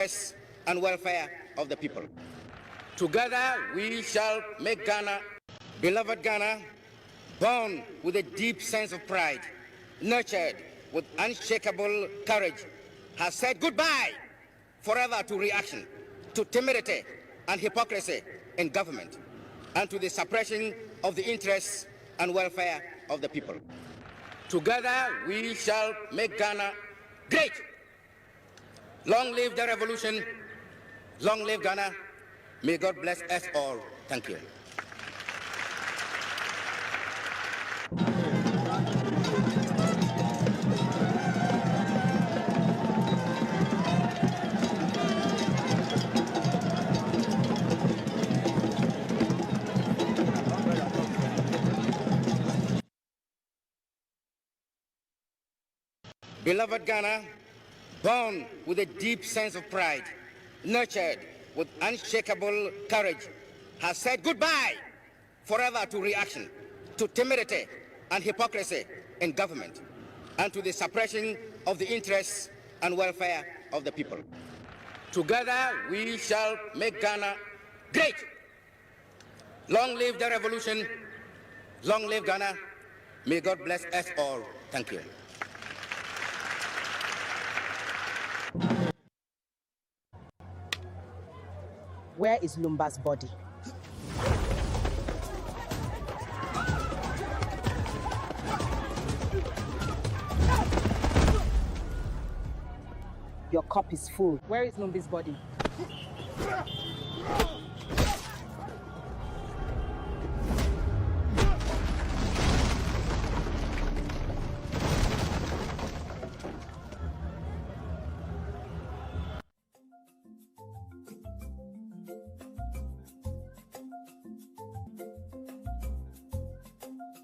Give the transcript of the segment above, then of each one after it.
interests and welfare of the people. Together we shall make Ghana, beloved Ghana, born with a deep sense of pride, nurtured with unshakable courage, has said goodbye forever to reaction, to timidity and hypocrisy in government, and to the suppression of the interests and welfare of the people. Together we shall make Ghana great. Long live the revolution. Long live Ghana. May God bless us all. Thank you. Beloved Ghana, born with a deep sense of pride, nurtured with unshakable courage, has said goodbye forever to reaction, to timidity and hypocrisy in government, and to the suppression of the interests and welfare of the people. Together we shall make Ghana great. Long live the revolution. Long live Ghana. May God bless us all. Thank you. Where is Lumba's body? Your cup is full. Where is Lumba's body?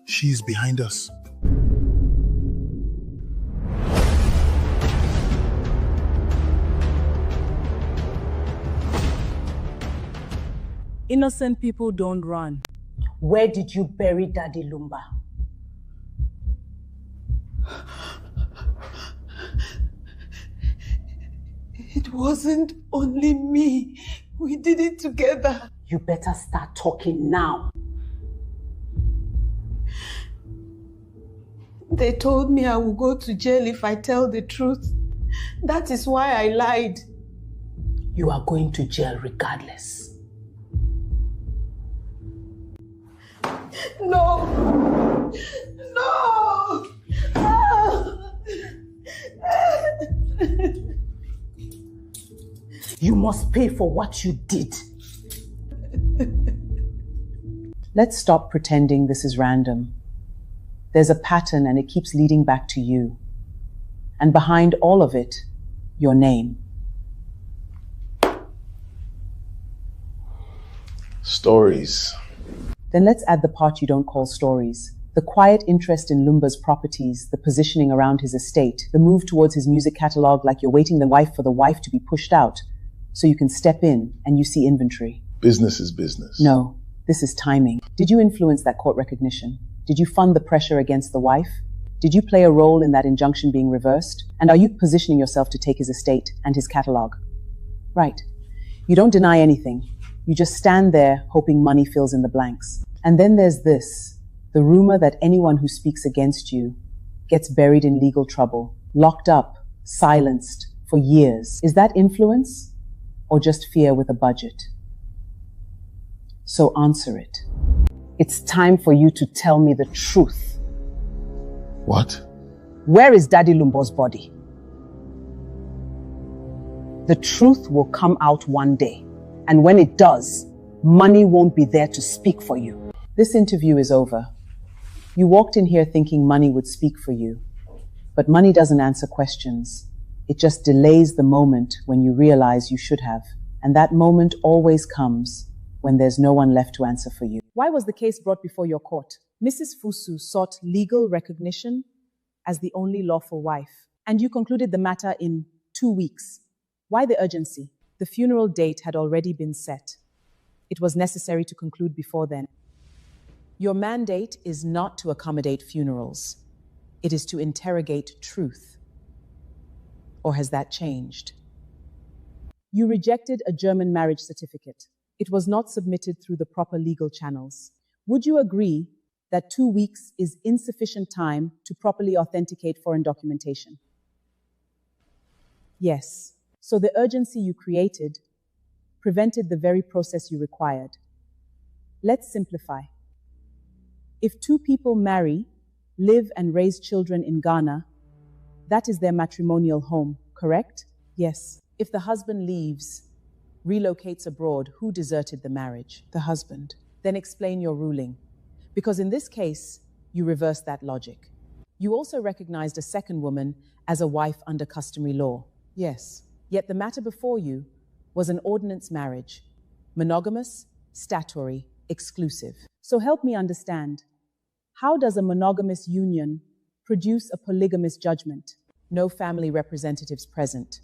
She's behind us. Innocent people don't run. Where did you bury Daddy Lumba? It wasn't only me. We did it together. You better start talking now. They told me I will go to jail if I tell the truth. That is why I lied. You are going to jail regardless. No! No! You must pay for what you did. Let's stop pretending this is random. There's a pattern and it keeps leading back to you. And behind all of it, your name. Stories. Then let's add the part you don't call stories. The quiet interest in Lumba's properties, the positioning around his estate, the move towards his music catalog like you're waiting for the wife to be pushed out so you can step in and you see inventory. Business is business. No, this is timing. Did you influence that court recognition? Did you fund the pressure against the wife? Did you play a role in that injunction being reversed? And are you positioning yourself to take his estate and his catalog? Right. You don't deny anything. You just stand there hoping money fills in the blanks. And then there's this, the rumor that anyone who speaks against you gets buried in legal trouble, locked up, silenced for years. Is that influence or just fear with a budget? So answer it. It's time for you to tell me the truth. What? Where is Daddy Lumba's body? The truth will come out one day. And when it does, money won't be there to speak for you. This interview is over. You walked in here thinking money would speak for you. But money doesn't answer questions. It just delays the moment when you realize you should have. And that moment always comes when there's no one left to answer for you. Why was the case brought before your court? Mrs. Fusu sought legal recognition as the only lawful wife, and you concluded the matter in 2 weeks. Why the urgency? The funeral date had already been set. It was necessary to conclude before then. Your mandate is not to accommodate funerals. It is to interrogate truth. Or has that changed? You rejected a German marriage certificate. It was not submitted through the proper legal channels. Would you agree that 2 weeks is insufficient time to properly authenticate foreign documentation? Yes. So the urgency you created prevented the very process you required. Let's simplify. If 2 people marry, live and raise children in Ghana, that is their matrimonial home, correct? Yes. If the husband leaves, relocates abroad, who deserted the marriage? The husband. Then explain your ruling. Because in this case, you reverse that logic. You also recognized a second woman as a wife under customary law. Yes. Yet the matter before you was an ordinance marriage, monogamous, statutory, exclusive. So help me understand. How does a monogamous union produce a polygamous judgment? No family representatives present.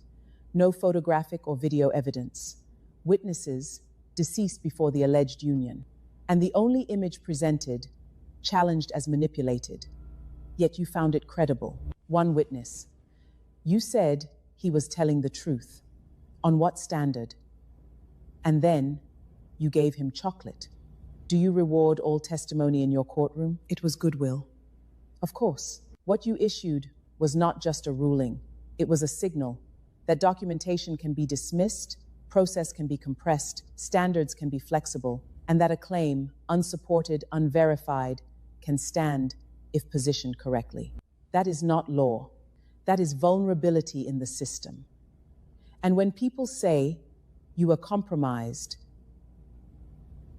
No photographic or video evidence. Witnesses deceased before the alleged union. And the only image presented, challenged as manipulated. Yet you found it credible. One witness. You said he was telling the truth. On what standard? And then you gave him chocolate. Do you reward all testimony in your courtroom? It was goodwill. Of course. What you issued was not just a ruling. It was a signal that documentation can be dismissed, process can be compressed, standards can be flexible, and that a claim, unsupported, unverified, can stand if positioned correctly. That is not law. That is vulnerability in the system. And when people say you are compromised,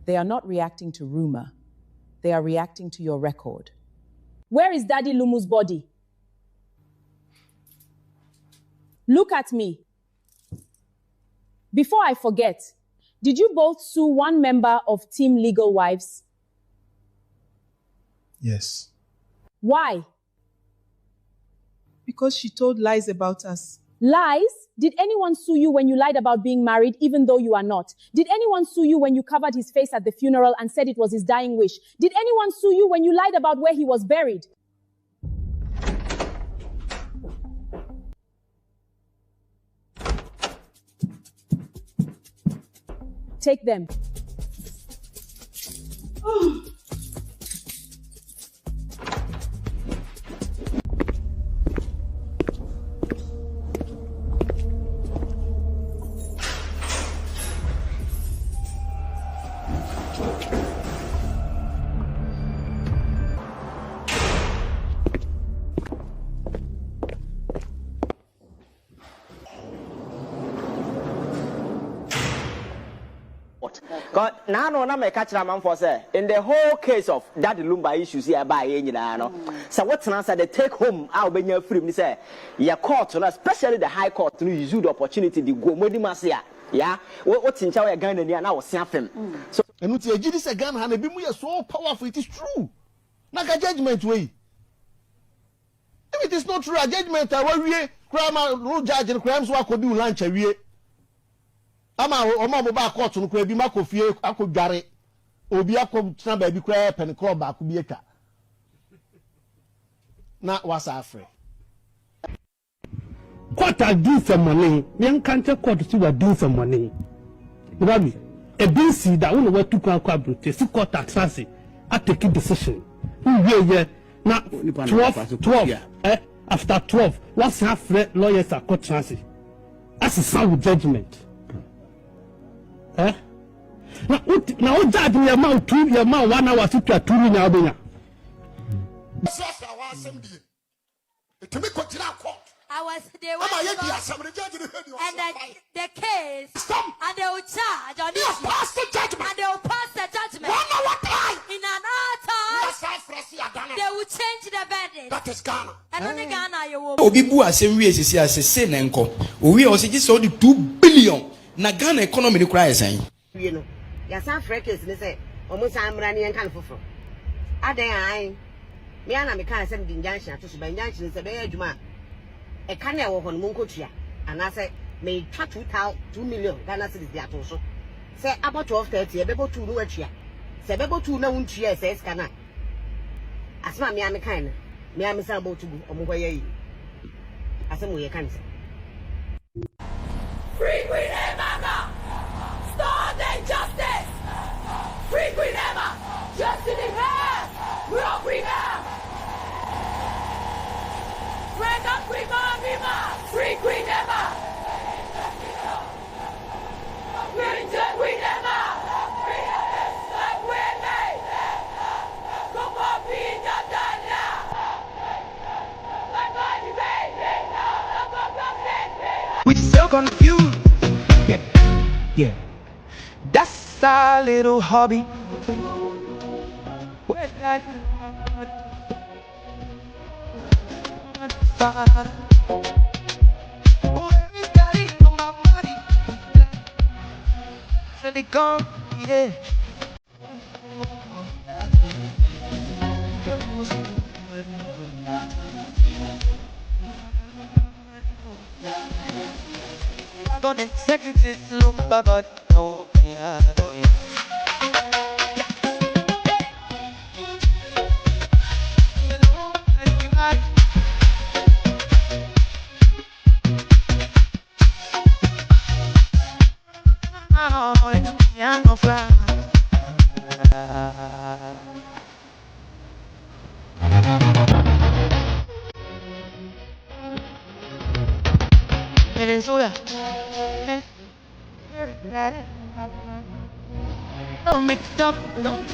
they are not reacting to rumor. They are reacting to your record. Where is Daddy Lumu's body? Look at me. Before I forget, did you both sue one member of Team Legal Wives? Yes. Why? Because she told lies about us. Lies? Did anyone sue you when you lied about being married, even though you are not? Did anyone sue you when you covered his face at the funeral and said it was his dying wish? Did anyone sue you when you lied about where he was buried? Take them. God, now no na me catch a man for say in the whole case of that Lumba issues here by no. So what's an answer the take home I'll be your free say your court, especially the high court, to use the opportunity to go Modimasia. Yeah, what's in Chow again and now was him. So and with your GDS again, and be so powerful, it is true. Like a judgment way. If it is not true, a judgment, I will crime road judge and crimes what could do lunch a year. Ama omo ba court no kwa bi makofie akodware obi akotna ba bi kwa pen club ba ko bi eka na wasa afre court are due some money me can't court to do some money baby a BC that one way to kwa brute see court atrasi I take a decision yeah na 12 after 12 what's half lawyers are court transi as a sound judgment. Now, what judge your mouth 2 your mouth 1 hour to 2 minutes. I was there and the case and they will charge on this and they will pass the judgment in an hour they will change the verdict. That is Ghana. And only Ghana you will Obi bu asem wie sisi asese na nko owi o se ji so 2 billion na Ghana economy ni kura esan wie no ya san frekes ni say omo san mra ni en kan foforo adan ai me ana me kan say di njanhia to so ba njanhia se be adwuma e kan e wo ho no mo nkotua ana say me twa 2 million Ghana cedis dia to so say about 12:30 e bebo 2 no atua se bebo 2 na wuntua se skana asema me am kan me am san about 2 omo hoye yi asema ye kan say free Yeah. That's our little hobby. Where that everybody on my money. Really gone, yeah. Don't expect it to look bad, but no, yeah, oh, yeah. Venezuela. Don't mix up, don't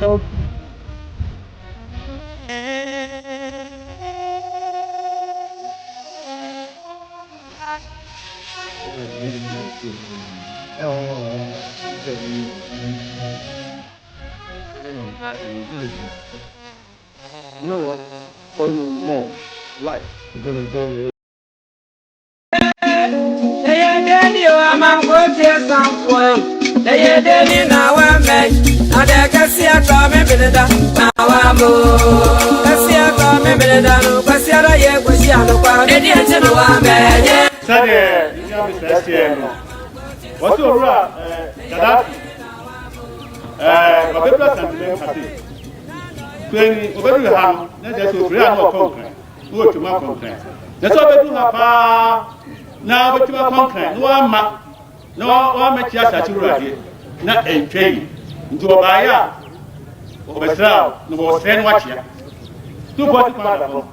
Help. No, more life. What's your Gaddafi? Babella Santilem Hati. When Obedu Ham, not just to create more concrete, go to my concrete. That's all they do have now, but you are concrete. No one map, no one make us at you right here. Not a train into a buyer of a slough, no more send watch ya. 240 pounds.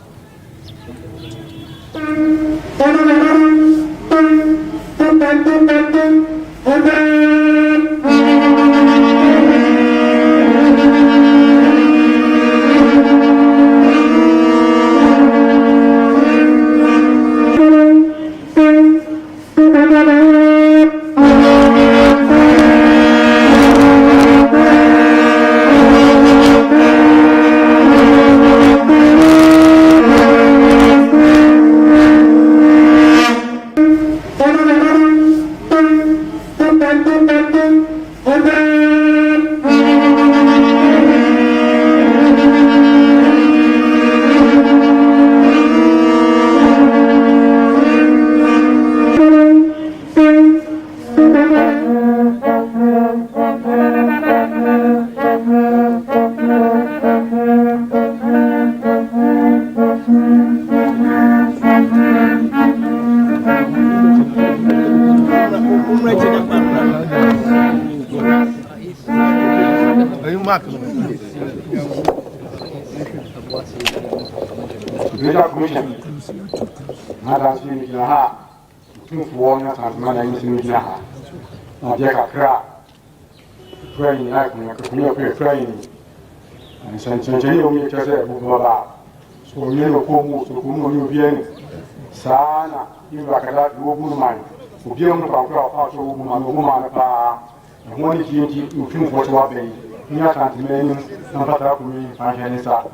Visual Commission. Madam Sinaha, two for one as Madam Sinaha. Jack Crack, praying like a praying. And Sanchani only just a Baba. So you know, Como, so Como, you Sana, you like that woman. Who be on the back of a woman, and one is you think what you are being. You are not many, and what up with me, and Janissa.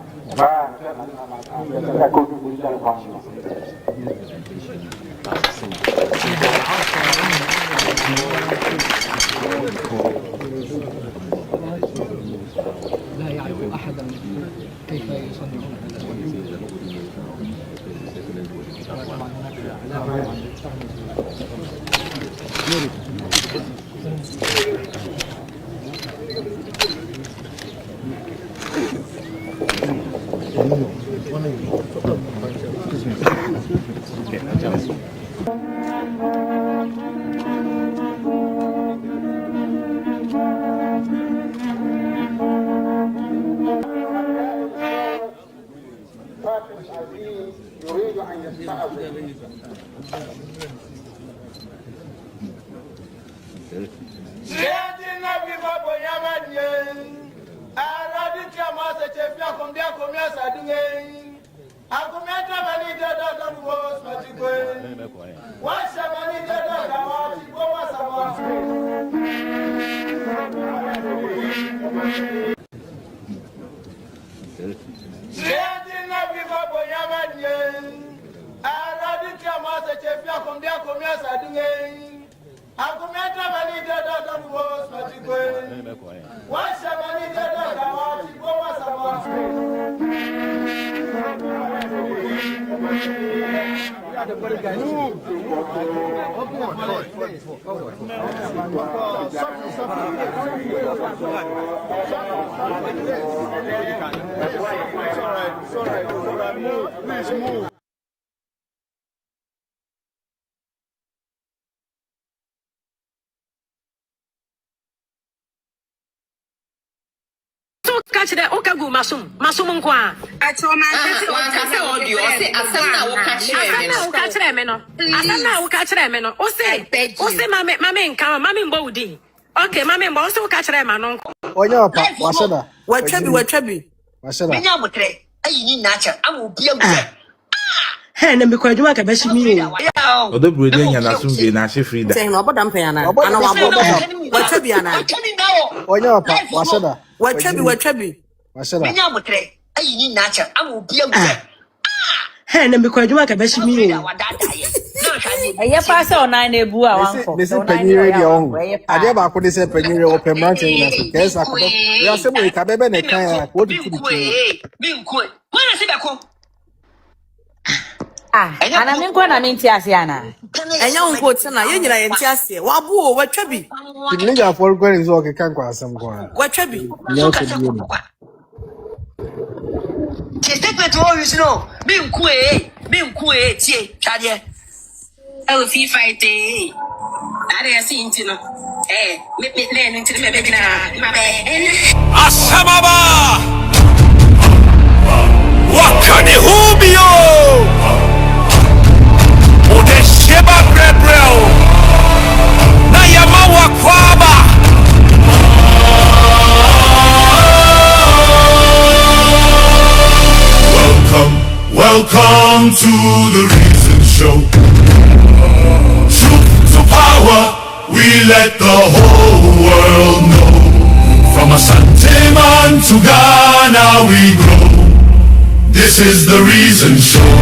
لا يعرف أحدا كيف يصنعون العظيم يريد أن يستعظم سيدنا بابا يمن Rádicals chefia kombia komia sadungen akomia tabani dada damos matikwe washa mani dada dawati goma sama Seyadina bibabo yamanye Rádicals chefia kombia komia sadungen akomia tabani dada damos matikwe washa mani dada dawati goma sama Please move. Catch the Okagu Masum Nkwa. I told my catch them, no. Ose, mammy, mammy, Bodi. Okay, mammy, also catch them, man. Oh, yeah, Papa, what Trebi? I need nature. I will be a Hey, and because you want to best me. Oh, the breeding and assume na she free that. Saying about them piano. What Trebiana? Oh, yeah, Papa, what Trebi? I need nature. I will be a Hey, and because you want to best me. I pass on 9 bua. This is Penny Radio. I never could say Penny open mountain. Yes, I could. We are simply Cabebe and Kaya. What do you think? When I see that. And I'm going to mean Tiasiana. And young quotes and I ain't Tiasia. Wabu, what Trebi? The ninja for going is okay, can't go some corner. What Trebi? Take all you know. Being quay, Sharia. I will see fight. I dare see into no. Eh, make me learn into the baby now. My bad. Asamaba! Wakani Hubio! Ode Sheba Brebrel! Nayama Wakwaba! Welcome to the Reason Show. Truth to power, we let the whole world know. From Asante Man to Ghana we grow. This is the Reason Show.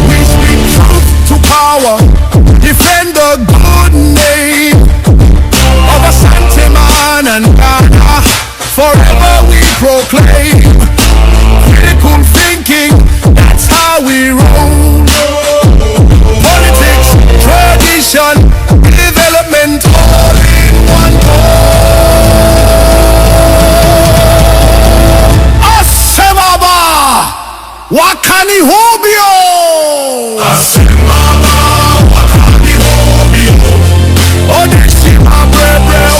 We speak truth to power, defend the good name of Asante Man and Ghana. Forever we proclaim critical thinking, that's how we roll. Politics, tradition, development, all in one go. Asemaba, Wakani Hobio. Asemaba, Wakani Hobio. Odeshima Brebrel.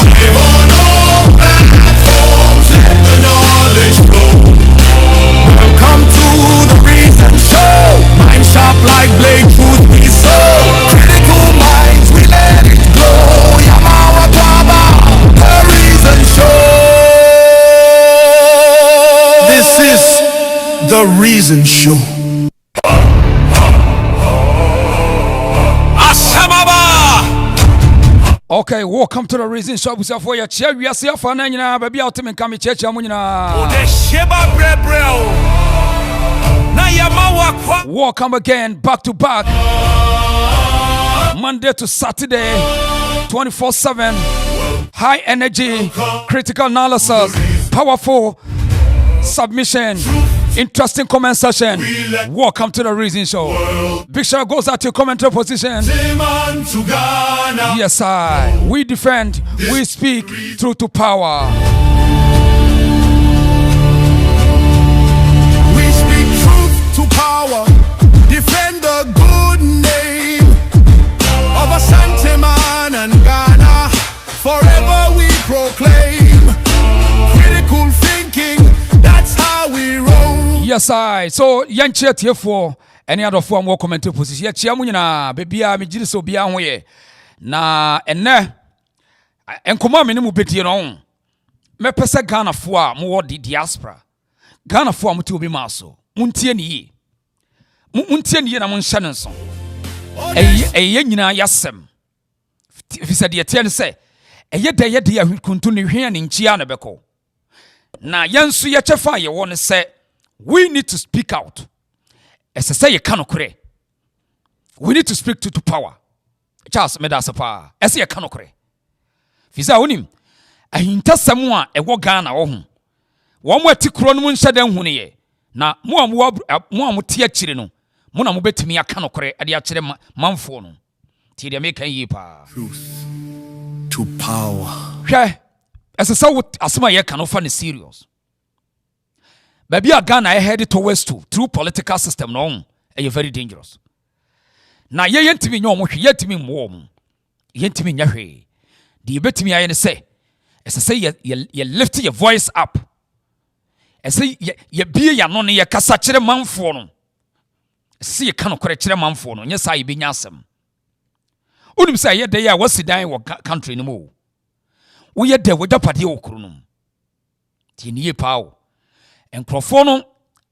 Welcome to the Reason Show. Mind sharp like blade, truth we sow. Critical minds, we let it glow. Yamawa Kwaba, the Reason Show. This is the Reason Show. Okay, welcome to the Reason Show. We say for your chair, we are here for now. Baby, out to me, come church, welcome again, back to back, Monday to Saturday, 24/7. High energy, critical analysis, powerful submission, interesting comment session. Welcome to the Reason Show. Big shout goes out to commentary position. Yes, we defend, we speak truth to power. We speak truth to power, defend the good name of Asante Man and Ghana. Forever we proclaim critical thinking, Yes, I. So, young chat here for any other form of comment position. Yet, Chiamuna, baby, I'm a jiso beyond way. Na, and and come on, minimum bit your own. Me pesa Ghana for more the diaspora. Ghana for me to be maso. Muntieni. Muntieni na mun shanson. Yena yasem. If he said, the say, a yet day will continue here in Chiana Beko. Na yansu ya chefa ye want to say, we need to speak out. As I say, you cannot cray. We need to speak to power. Charles Medasapa, as you cannot cray. Fisa unim, a hinta someone a wogana on. One more tikron moon shadow hunie. Na more mutia chirino. Mona mubet me a cannot cray at the actual manfono. Till they make a yeepa. Truth to power. Yeah, as a saw as my can offer is serious. Baby, a gun I headed towards through political system. No, are very dangerous. Now, ye yet to me no more, yet to me warm. Yet to me, yahe. Do you bet me I say? As I say, you lift your voice up. As I say, ye be ya non ye casachere man for no. See, you cannot correct a man for no. Yes, I be yasam. Unim say, yet they are what's the dying country no more. We yet there with the party okronum. Tini pow. And Crofono,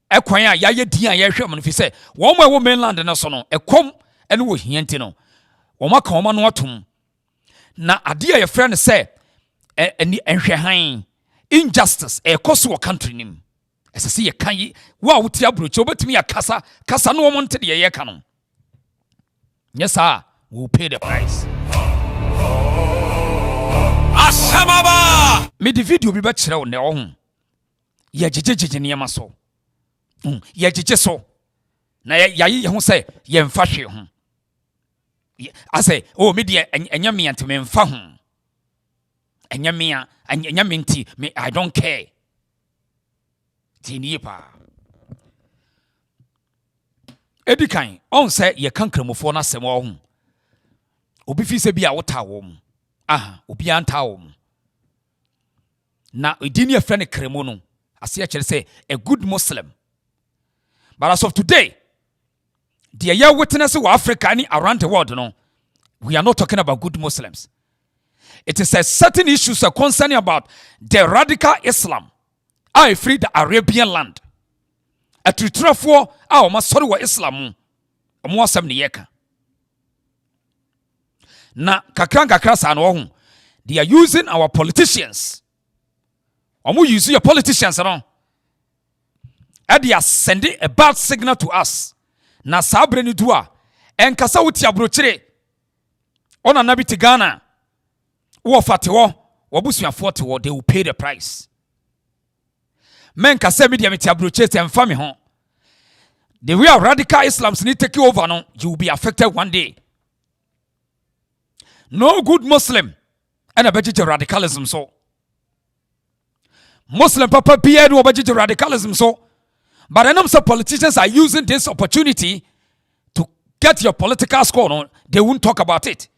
Equia, Yaya Dia Yashaman, if he say, one more woman land and a son, a com, and we hintino. Oma common watum. Na adia your friend say, and Shahain, injustice, a coso country name. As I see a canny, wow, Tiabruch, over to me a casa no one to the Yacanon. Yes, sir, we'll pay the price. Asamaba! Me the video be better on their own. Ya jeje ni amaso ya jeje so na ya ho say ye mfa hwe ho I say oh me de enya me ante me mfa ho enya me nti me I don't care tini pa edikan on say ye kankramofo na asem wo ho obi fi se bia wota wo mu obi anta wo mu na edini e frɛ ne kremo no I see actually say a good Muslim. But as of today, the year witness of Africa and around the world, no, we are not talking about good Muslims. It is a certain issues are concerning about the radical Islam. I free the Arabian land. A tritra for our Masori Islam. Na kakranga krasa no they are using our politicians. Omo use your politicians no. They are sending a bad signal to us. Na sabre ni dua. Enkasa wuti abrochire. Ona nabi tigana. Wo fate wo, wabusuafo te wo, they will pay the price. Men kasa media meti abrochire te mfa me ho. The way our radical Islams need take over no, you will be affected one day. No good Muslim and a budget radicalism so. Muslim papa beard or budget radicalism so. But I know some politicians are using this opportunity to get your political score on. They won't talk about it.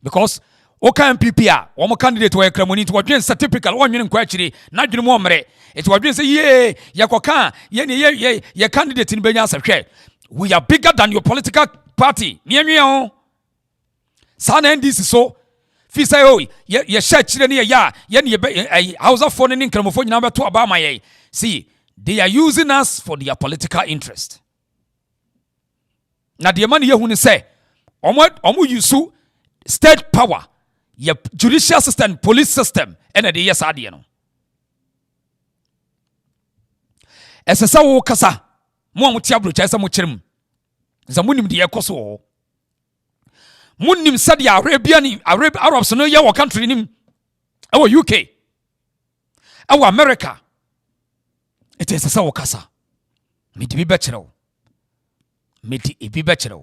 Because Oka MPP are one candidate where Cremoni to against a typical 1 million question, not you more. It was against a Yakoka, ye candidate in Benyasa. We are bigger than your political party. Near me. Son and this is so. Fisa oh, ye shed children ya, ye house of phone in Cremophone number 2 about my. See, they are using us for their political interest. Now the money you say, omu yusu state power, your judicial system, police system, and the yes adiano. As a saw kasa, mo mutiabru chesa muchrim. Zamunim the ekoso. Munim said the Arabs no your country nim. Our UK. Our America. It is a saw kasa. Me to be better. Me to be better.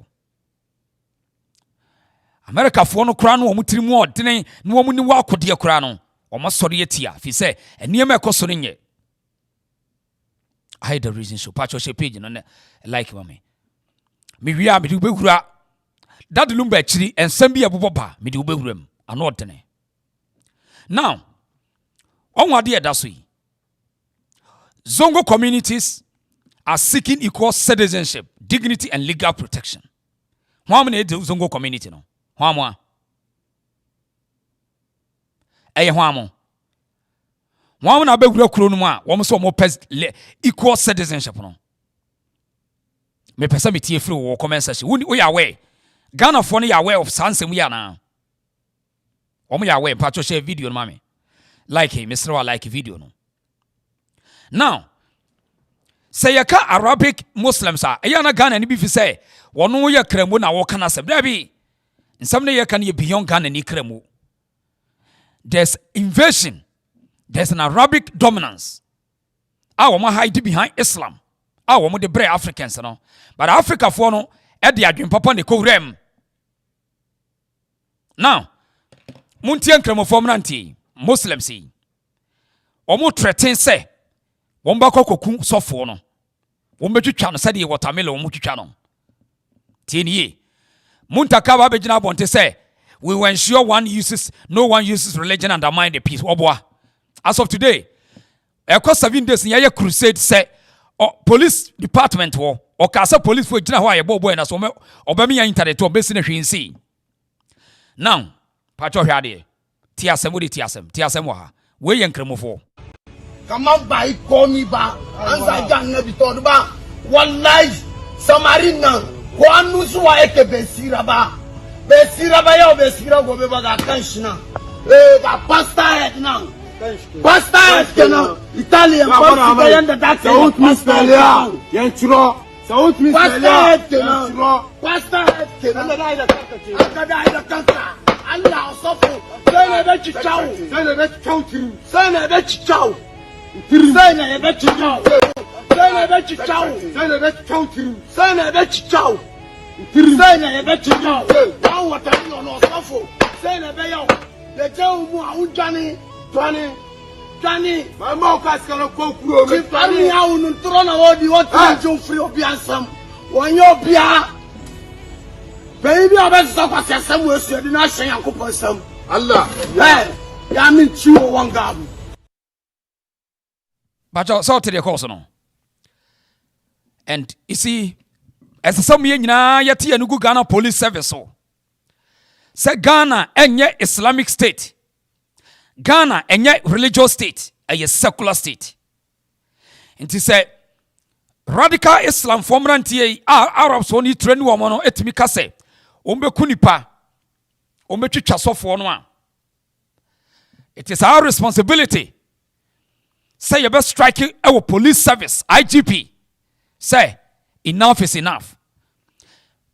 America for no crown or mutrimu dine no muni wa kodia crown or masoriatia. If you say a near me cosorinye. I had the reason so patch your page on like me. Me we are me do begura. That lumba actually and sembi abuba me do begurum an ordinary. Now, on what dear that's we. Zongo communities are seeking equal citizenship, dignity, and legal protection. How many do Zongo community no? How more? How one na be wura kuro no a wo so mo equal citizenship no me pesa me tie free wo comment section we are aware Ghana for no ya aware of sansem ya na wo mo ya aware pa to share video no mame like him Mr. Wa like video no now say yaka Arabic Muslims are ya na Ghana ni bi fi say wono ye kramo na wo kana se bra bi nsam ne ye kan ye beyond Ghana ni kramo. There's invasion. There's an Arabic dominance. Our woman hide behind Islam. Our woman the brave Africans, no. But Africa for no, at the adwin papa ne korem. Now, Muntian kremofomranti, Muslims see. Omo threaten say, Womba koku so for no. Wombetu chano said ye watermelon mutu chano. Tieni. Muntakaba bejina bonte say, we will ensure no one uses religion and undermine the peace. As of today, across 7 days, in a crusade say, police department or Casa police for Hawaii, Bobo and Asome, or Bamia internet or Bessin in sea. Now, Pacho Hadi, Tiasem, would it Tiasem, we and Cremofo. Come on by, call me back, answer Jan Nebi Toba, one life, Samarina, one Nusua Eke Besiraba. Besiraba yo besira go beba ga kanshina ga pasta head now pasta head now Italian pasta yanda taxi Saúde Mistelia yentro Saúde Mistelia yentro pasta head now kada ida kansa Allah sofu sene be chichau sene be chichau sene be chichau sene be chichau sene be chichau sene be chichau sene be chichau Sene ebe chicho, wa watani ono sofo. Sene ebe yo, le je umu a unjani, Johnny. Mama okaskalo kokuro me. Ami a unu trona wodi woti njo free obi ansam. Wonyo bia. Baby obe so kwase asam we su edi na hyen yankopon asam. Allah. Ya min chiwo wangabu. But so to the course no. And you see, as some yeti and Ghana police service so. Say Ghana enye Islamic state. Ghana enye religious state, a secular state. And he said radical Islam formrantie Arabs woni train woman no etimi kase. Ombe kunipa. Ombe twitwa sofo no a. It is our responsibility. Say you best striking our police service, IGP. Say enough is enough.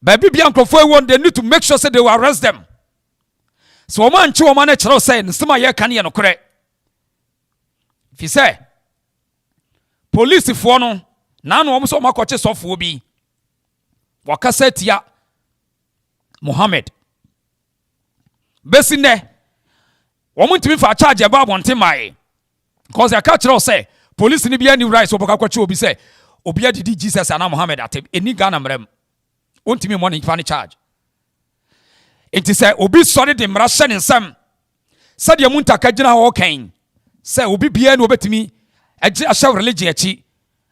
Baby they need to make sure say they will arrest them. So man chi woman chero say nsema ye kan ye no kore. If you say police for no na no so makoche sofo bi. Waka setia Muhammad. Besine woman to me for charge about one thing my because I catch say police ni bia ni right so baka obi say obi adidi Jesus and Muhammad atem eni Ghana mrem ontimi money fan charge it is say obi sorry the mrasha nsam said ya muntaka gina ho kan say obi bia no obetimi age ashaw religion achi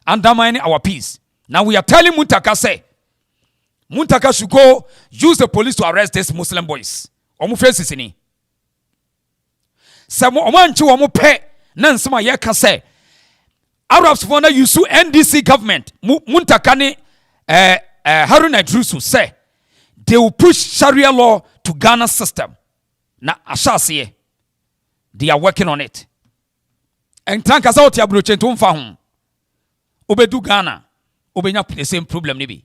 undermine our peace. Now we are telling muntaka say muntaka should go use the police to arrest these Muslim boys omo faces ni say mo anchi omo pe na nsema ye ka say Arabs for na use NDC government muntaka ni Haruna Idrisu say they will push Sharia law to Ghana system. Na ashasiye they are working on it. And tanka sa oti abroche to mfa ho. Obedu Ghana obenya the same problem ni bi.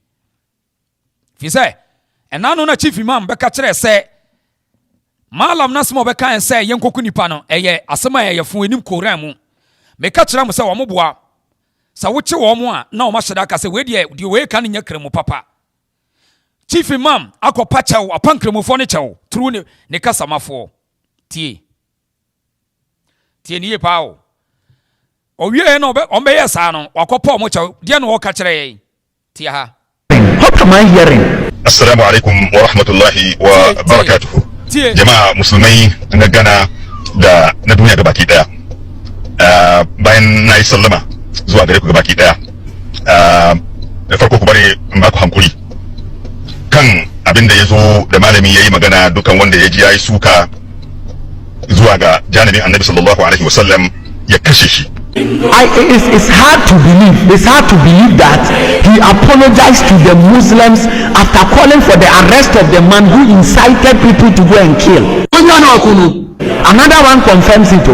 Fi say and now na chief imam beka kire say malam na smo beka en say yenkoku nipa no eye asema eye fun enim koran mu. Meka kire mo say wo moboa sa woche wo mo a na wo maheda ka say we de we kan nya kremu papa. Chief imam akopa chew apankremufo ne chew through ne kasamafo tie ni pa o owie no be yesa no akopa mo chew de no ka kire tie ha. What am I hearing? Assalamu alaikum wa rahmatullahi wa barakatuh. Jama'a musulmai na Ghana da na duniya gabaki daya. Bayan na yi sallama zuwa gare ku gabaki daya. malami yayi magana dukan wanda ya ji yayi suka zuwa ga janibin annabi sallallahu alaihi wasallam ya kashe shi. It's hard to believe. It's hard to believe that he apologized to the Muslims after calling for the arrest of the man who incited people to go and kill. Another one confirms it.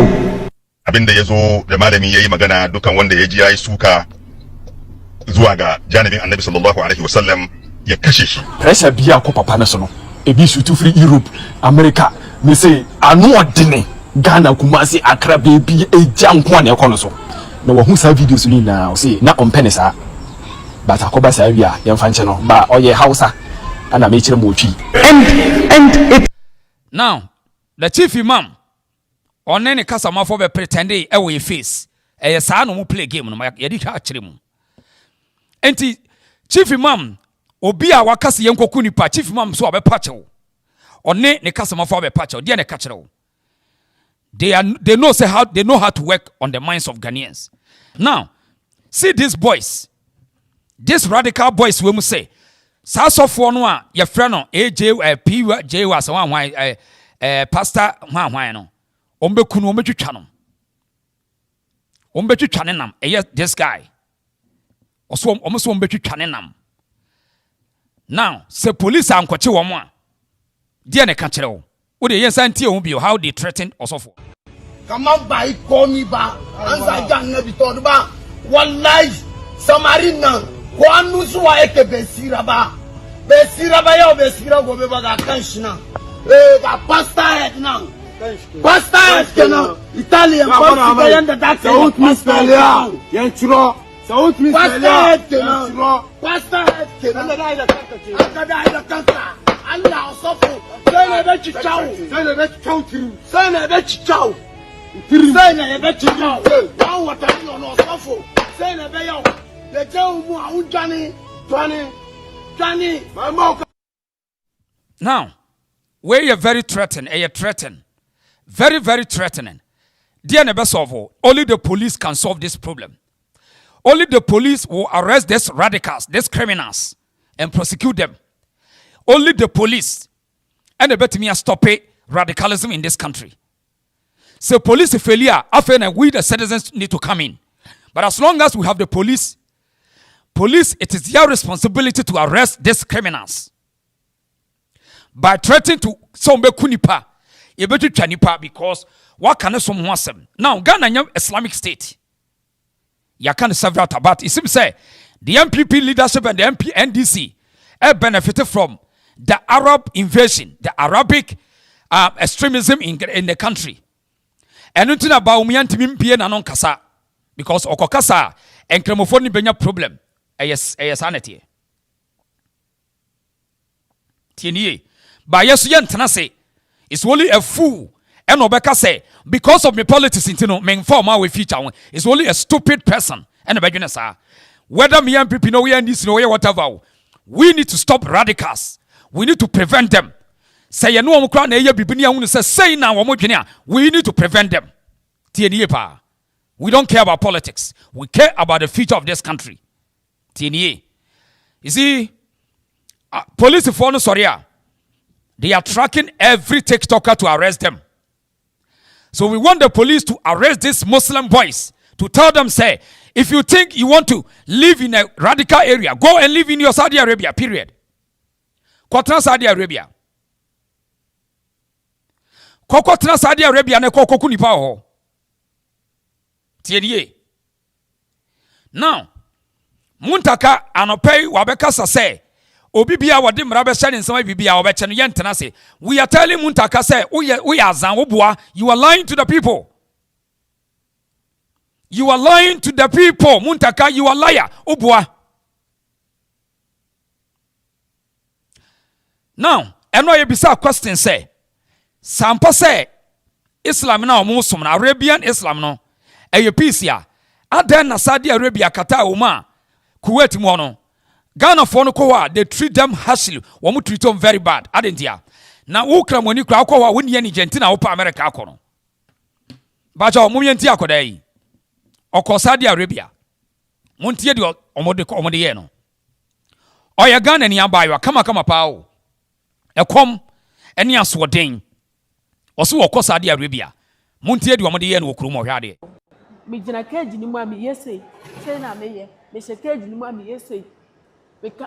Abinda yazo da malami yayi magana dukan wanda ya ji yayi suka zuwa ga janibin annabi sallallahu alaihi wasallam ya kashe shi. Pressure biya ko papa na sono. Ebi shoot free Europe, America. Me say anu odine. Ghana Kumasi Accra baby ejam kwa na ekono so na wo hu sa videos ni na o say na company sa but akoba sa wia ye mfa nche no ba oye Hausa ana me kire mo twi and it now the chief imam onne ne kasa mafo be pretend e wo ye face e sa no mu play game no ye di ha kire mu enti chief imam obi a wakase ye nkoku nipa chief imam so obepa chewo onne ne kasa mafo be pa chewo de ne ka kire wo. They know how to work on the minds of Ghanaians. Now, see these boys, these radical boys. We must say, Saso for no your friend no AJ P was one why pastor why no ombe kunu ombe twitwa no nam this guy also almost ombe twitwa nam. Now, say police are nkwache wo mo a dia ne ka kire wo. What the yes anti won't be how they threatened also for. Come on by call me back. Answer John Nebi Toduba. One life Samarina. One Nusua Eke Besiraba. Besiraba yo Besira go baga kanshina. The pastor head now. Pastor head now. Italian pastor and that's out Miss Pelia. Yanchuro. South Miss Pelia. Pastor head now. Allah suffer. Say na be chichao. Say na be chichao. Say na be chichao. Say na be chichao. Now what are you no suffer? Say na be yo. The jaw mu a Johnny. My mouth. Now, where you're very threatened, you're threatened. Very, very threatening. Dear never solve. Only the police can solve this problem. Only the police will arrest these radicals, these criminals, and prosecute them. Only the police and the better me stop radicalism in this country. So police failure, often we the citizens need to come in. But as long as we have the police, it is their responsibility to arrest these criminals. By threatening to sombe kunipa, you better chanipa because what can someone say? Now Ghana Islamic State. You can several about it seems say the MPP leadership and the NDC have benefited from the Arab invasion, the Arabic extremism in the country. And nothing about me and Timim and kasa because okokasa and cremophone benya problem. Yes, sanity. Tinie. By yes, Tenase is only a fool. And Obeka say, because of my politics, men form our future. It's only a stupid person. And the beginners are whether me and people know we and this know whatever. We need to stop radicals. We need to prevent them. Say you know crown na bibini say now we need to prevent them. TNA. We don't care about politics. We care about the future of this country. TNA. You see, police for no Sharia. They are tracking every TikToker to arrest them. So we want the police to arrest these Muslim boys to tell them, say, if you think you want to live in a radical area, go and live in your Saudi Arabia, period. Kwatra Saudi Arabia. Kwatra Saudi Arabia ne koko kunipa ho. Tiedie. Now, muntaka anopei wabeka say, Obibia wadi mrabe shani nsama bibia wabeche no yentena say, we are telling muntaka say, we are zan wobua, you are lying to the people. You are lying to the people. Muntaka, you are liar. Obua. Now, eno ye bisa question say, sampa say, Islam na Muslim na Arabian Islam no, eye peace ya. Aden na Saudi Arabia kata uma, Kuwait mo no. Ghana for no kwa, they treat them harshly. Wamu treat them very bad. Adentia. Na ukra moni kwa kwa wuni yeni Argentina upa America akono. Bacha wamu yenti akodai. Oko Saudi Arabia. Muntie di omode ye no. Oya Ghana ni abayo kama pao. Ekom eni asoden oso wo Saudi Arabia montie de omode ye no okuru mo hwade me gina cage ni mu am yesei sei na me ye me se cage ni mu am yesei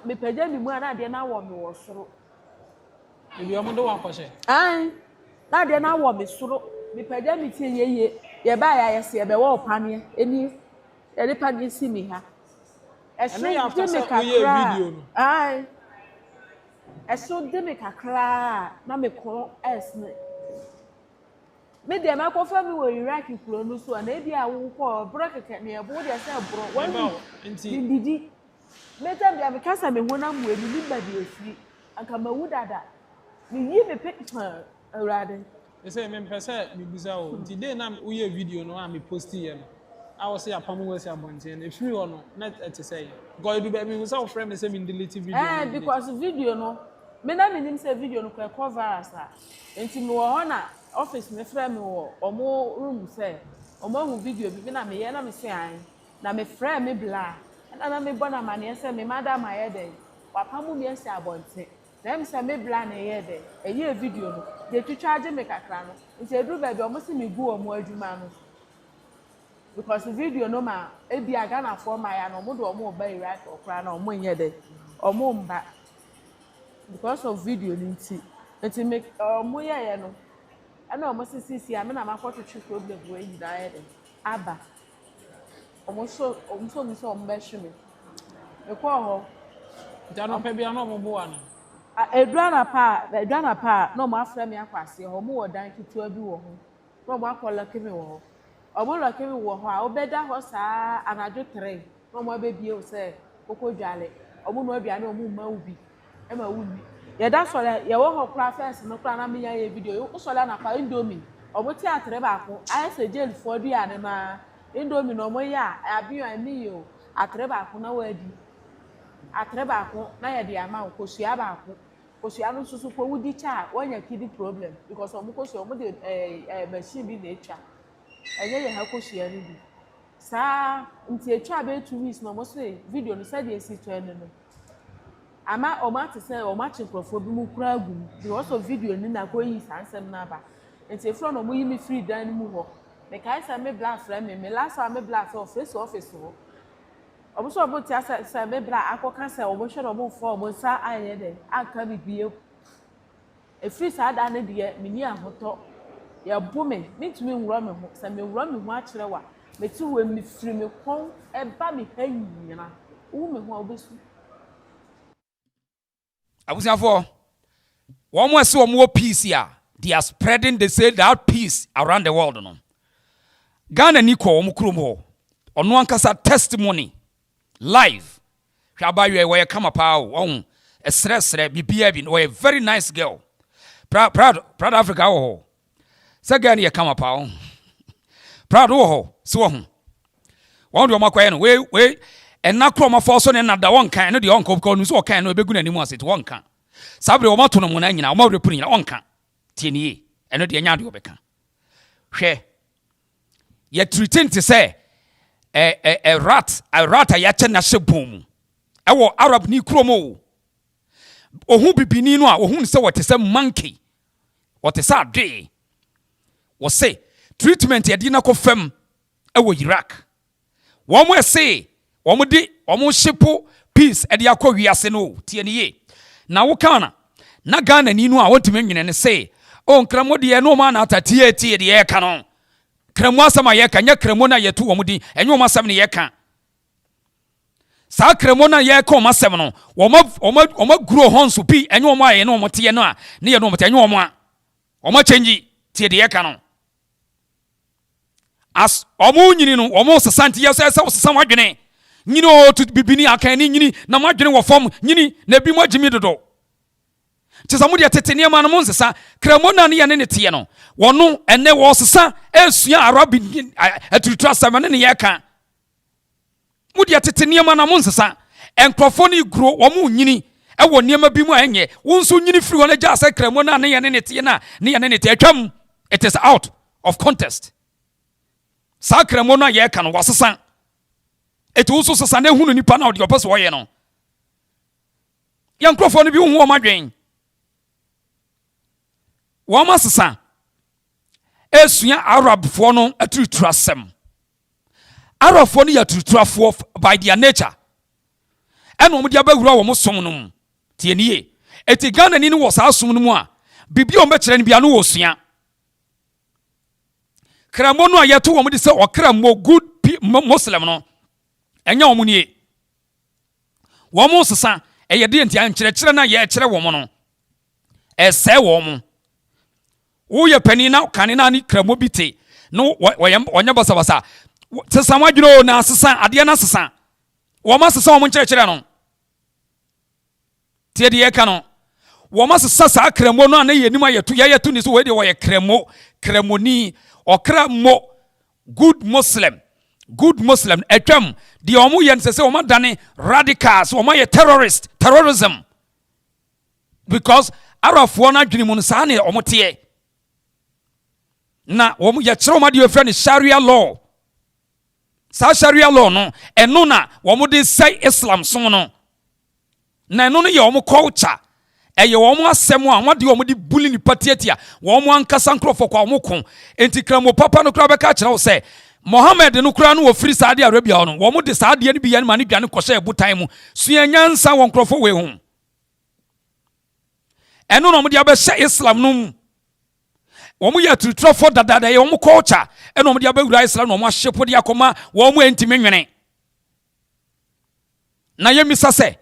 me pagya mi mu ana de na wo me wo soro ebi omodo wa kwose ai na de na wo me soro me pagya mi tie ye ye ba ya yese ye be wo pane eni ye de pane si mi ha eso de me kakra ai eso de me kakra na me ko esne me de ma ko fa mi wo Iraq kuro no so na e bia wo ko bro keke ne e bo de se bro wa ndidi me tam bia me kasa me hona mu eni ni ba de efi anka ma wu dada me yi me picture awrade e say me pese me bisa o nti dey na wo ye video no a me post ye no I was say apamu we say abonten e free ono net to say go do be me wo say friend me say me delete video because video no me na me nim say video no ko cover asa enti me wo hona office me frame me wo omo room say omo hu video bi na me ye na me say an na me frame me bla na me bona mane say me madam ayede papa mu me say abonte na me say me bla na ye de e ye video no de twitwaje me kakra no nti edru ba bi omo say me gu omo adwuma no because video no ma e bi aga na for my ya no mo do omo ba Iraq okra na omo nye de omo mba because of video nti make omo ye no ana omo sisi ame na makoto twi problem we yi da ye aba omo so mi so omo be hweme e ko ho jano pe bia no omo bo ana edwana pa no mo afra mi akwase ho mo wodan kitua bi wo ho no mo akola kemi wo ho omo lo kemi wo ho a obeda ho saa anajo 3 no mo abebie o se kokodwale omo no abia na omo ma ubi e ma wu ye da so le ye wo ho kra first no kra na me ya video yo so le na pa indomie omo ti atre ba ko aye se jail for dua ne ma indomie no mo ya abi ani yo atre ba ko na wadi atre ba ko na ye de ama ko sua ba ko sua no susu ko wudi cha wonya kidi problem because omo ko sua omo de machine bi na etwa enye ye ha ko sua ni bi sa nti etwa be 2 weeks no mo say video no say de esi to ene no ama omati say omachi krofo bi mu kura agum because of video ni na ko yi sansem na ba nti efro no mo yi mi free dan mu ho me kai say me black friend me last time me black office ho obo so obo ti say me black akoka say obo hwe no mo fo obo sa aye de aka bibie e free sa da na de me ni ahoto ya bu me tumi nwura me ho say me nwura me ho a kire wa me ti we mi free me kon e ba me ha nyina wo me ho obesu abusiafo one more so more peace here they are spreading they say that peace around the world no Ghana ni ko omukrum ho ono ankasa testimony live hwaba we kama pa o stress bibia bi no a very nice girl proud Africa ho sa Ghana ye kama pa o proud ho so ho won do makwaye no we ena kroma forso ne nada won kan no de won ko no so kan no begu na nimu aset won kan sabre wo mato no mo na nyina wo repuru nyina won kan tienie eno de nya de obeka hwe ye treating to say a rat ya chena shebom ewo arab ni kromo ohun bibini no a ohun se wote se monkey wote se ade wo say treatment ye di na ko fam ewo Iraq wo mo say omo shipo peace e de akọ wiase no tie ne ye na wo kana na Ghana ni no a wotime nwene ne say o nkramo de no ma na atatie tie de ye ka no kramo asama ye ka nya kramo na ye to wo mudi enyo ma asam ne ye ka sa kramo na ye ka o ma asam no wo gro honso pi enyo ma ye no mo tie no a ne ye no mo tie enyo mo a wo ma change tie de ye ka no as omo nyini no omo sesanti ye so sesam wadwene nyini o to bibini akani nyini na madwene wo fom nyini na bi mo agimi dodo tisamu de tetene ma no mo nsesa kramo na ne ye ne tie no wono ene wo sesa esua arabi atutua samane ne ye ka mu de tetene ma na mo nsesa enkrofo ni gro wo mo nyini e wo niema bi mu enye wo nso nyini firi wona ja sa kramo na ne ye ne tie na ne ye ne tie atwam it is out of contest sa kramo na ye ka no wasesa etu uso sesa na hunu nipa na odi opeso wo ye no ya nkrofo no bi hu o madwen Wama sasa esuya Arab fo no atuturasem. Arab fo no yatuturafo by their nature. And wo dia bawura wo som no tie nie. Eti Ghana ni wo sa som no mu a bibi o mekere ne bia no wo sua. Kramo no ayeto wo mo de se okramo good Muslim no. Enya wo mu nie. Wo mo sesa eyede ntia nkyerɛkyerɛ na ye kyerɛ wo mo no. Ese wo mo. Wo ye pani na kane na ni kramo bite no wonya basa sesa wadwuro na sesa ade na sesa. Wo ma sesa wo mo nkyerɛkyerɛ no. Tie de ye ka no. Wo ma sesa sa kramo no na ye nim ayeto ye ni so we de wo ye kramoni okramo good Muslim etwam de omo ye nsese omo dane radicals omo ye terrorism because arafo na dwene mu no sa na omo tie na omo ye kire omo de ofra ne Sharia law sa Sharia law no eno na omo de say Islam so no na eno no ye omo culture eye omo asem a wode omo de bully ni patiatia omo ankasa nkrofo kwa omo kon enti kramo papa no kra beka kire wo say Mohammed no kura no wo free Saudi Arabia no wo mo de Saudi ne biya ne ma ne dwane kɔhye ebutan mu sua nyansa won krofo we hu eno no mo de abɛhye Islam no wo mo ya tutrofo dadada ye wo mo culture eno mo de abɛwura Islam no mo ahyepo de akoma wo mo entimi nwene na ye misa se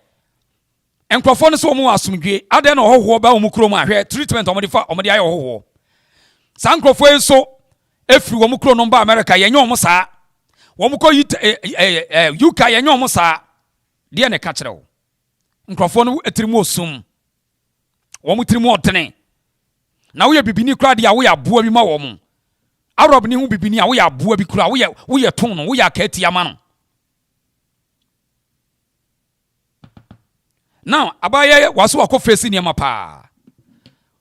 enkrofo no so wo mo asomdwe ade na hoho ba wo mo kuro mu ahwe treatment wo mo de fa wo mo de aye hoho san krofo eso efri wo mukro no ba America yenye omo saa wo mukọ UK yenye omo saa de ne ka kire wo nkrofo no etirimu osum wo mutirimu odene na wo ye bibini kra de a wo ya boa bi ma wo mo Arab ni hu bibini a wo ya boa bi kra wo ye ton no wo ya ka atia ma no now abaye waso akọ face ni ma pa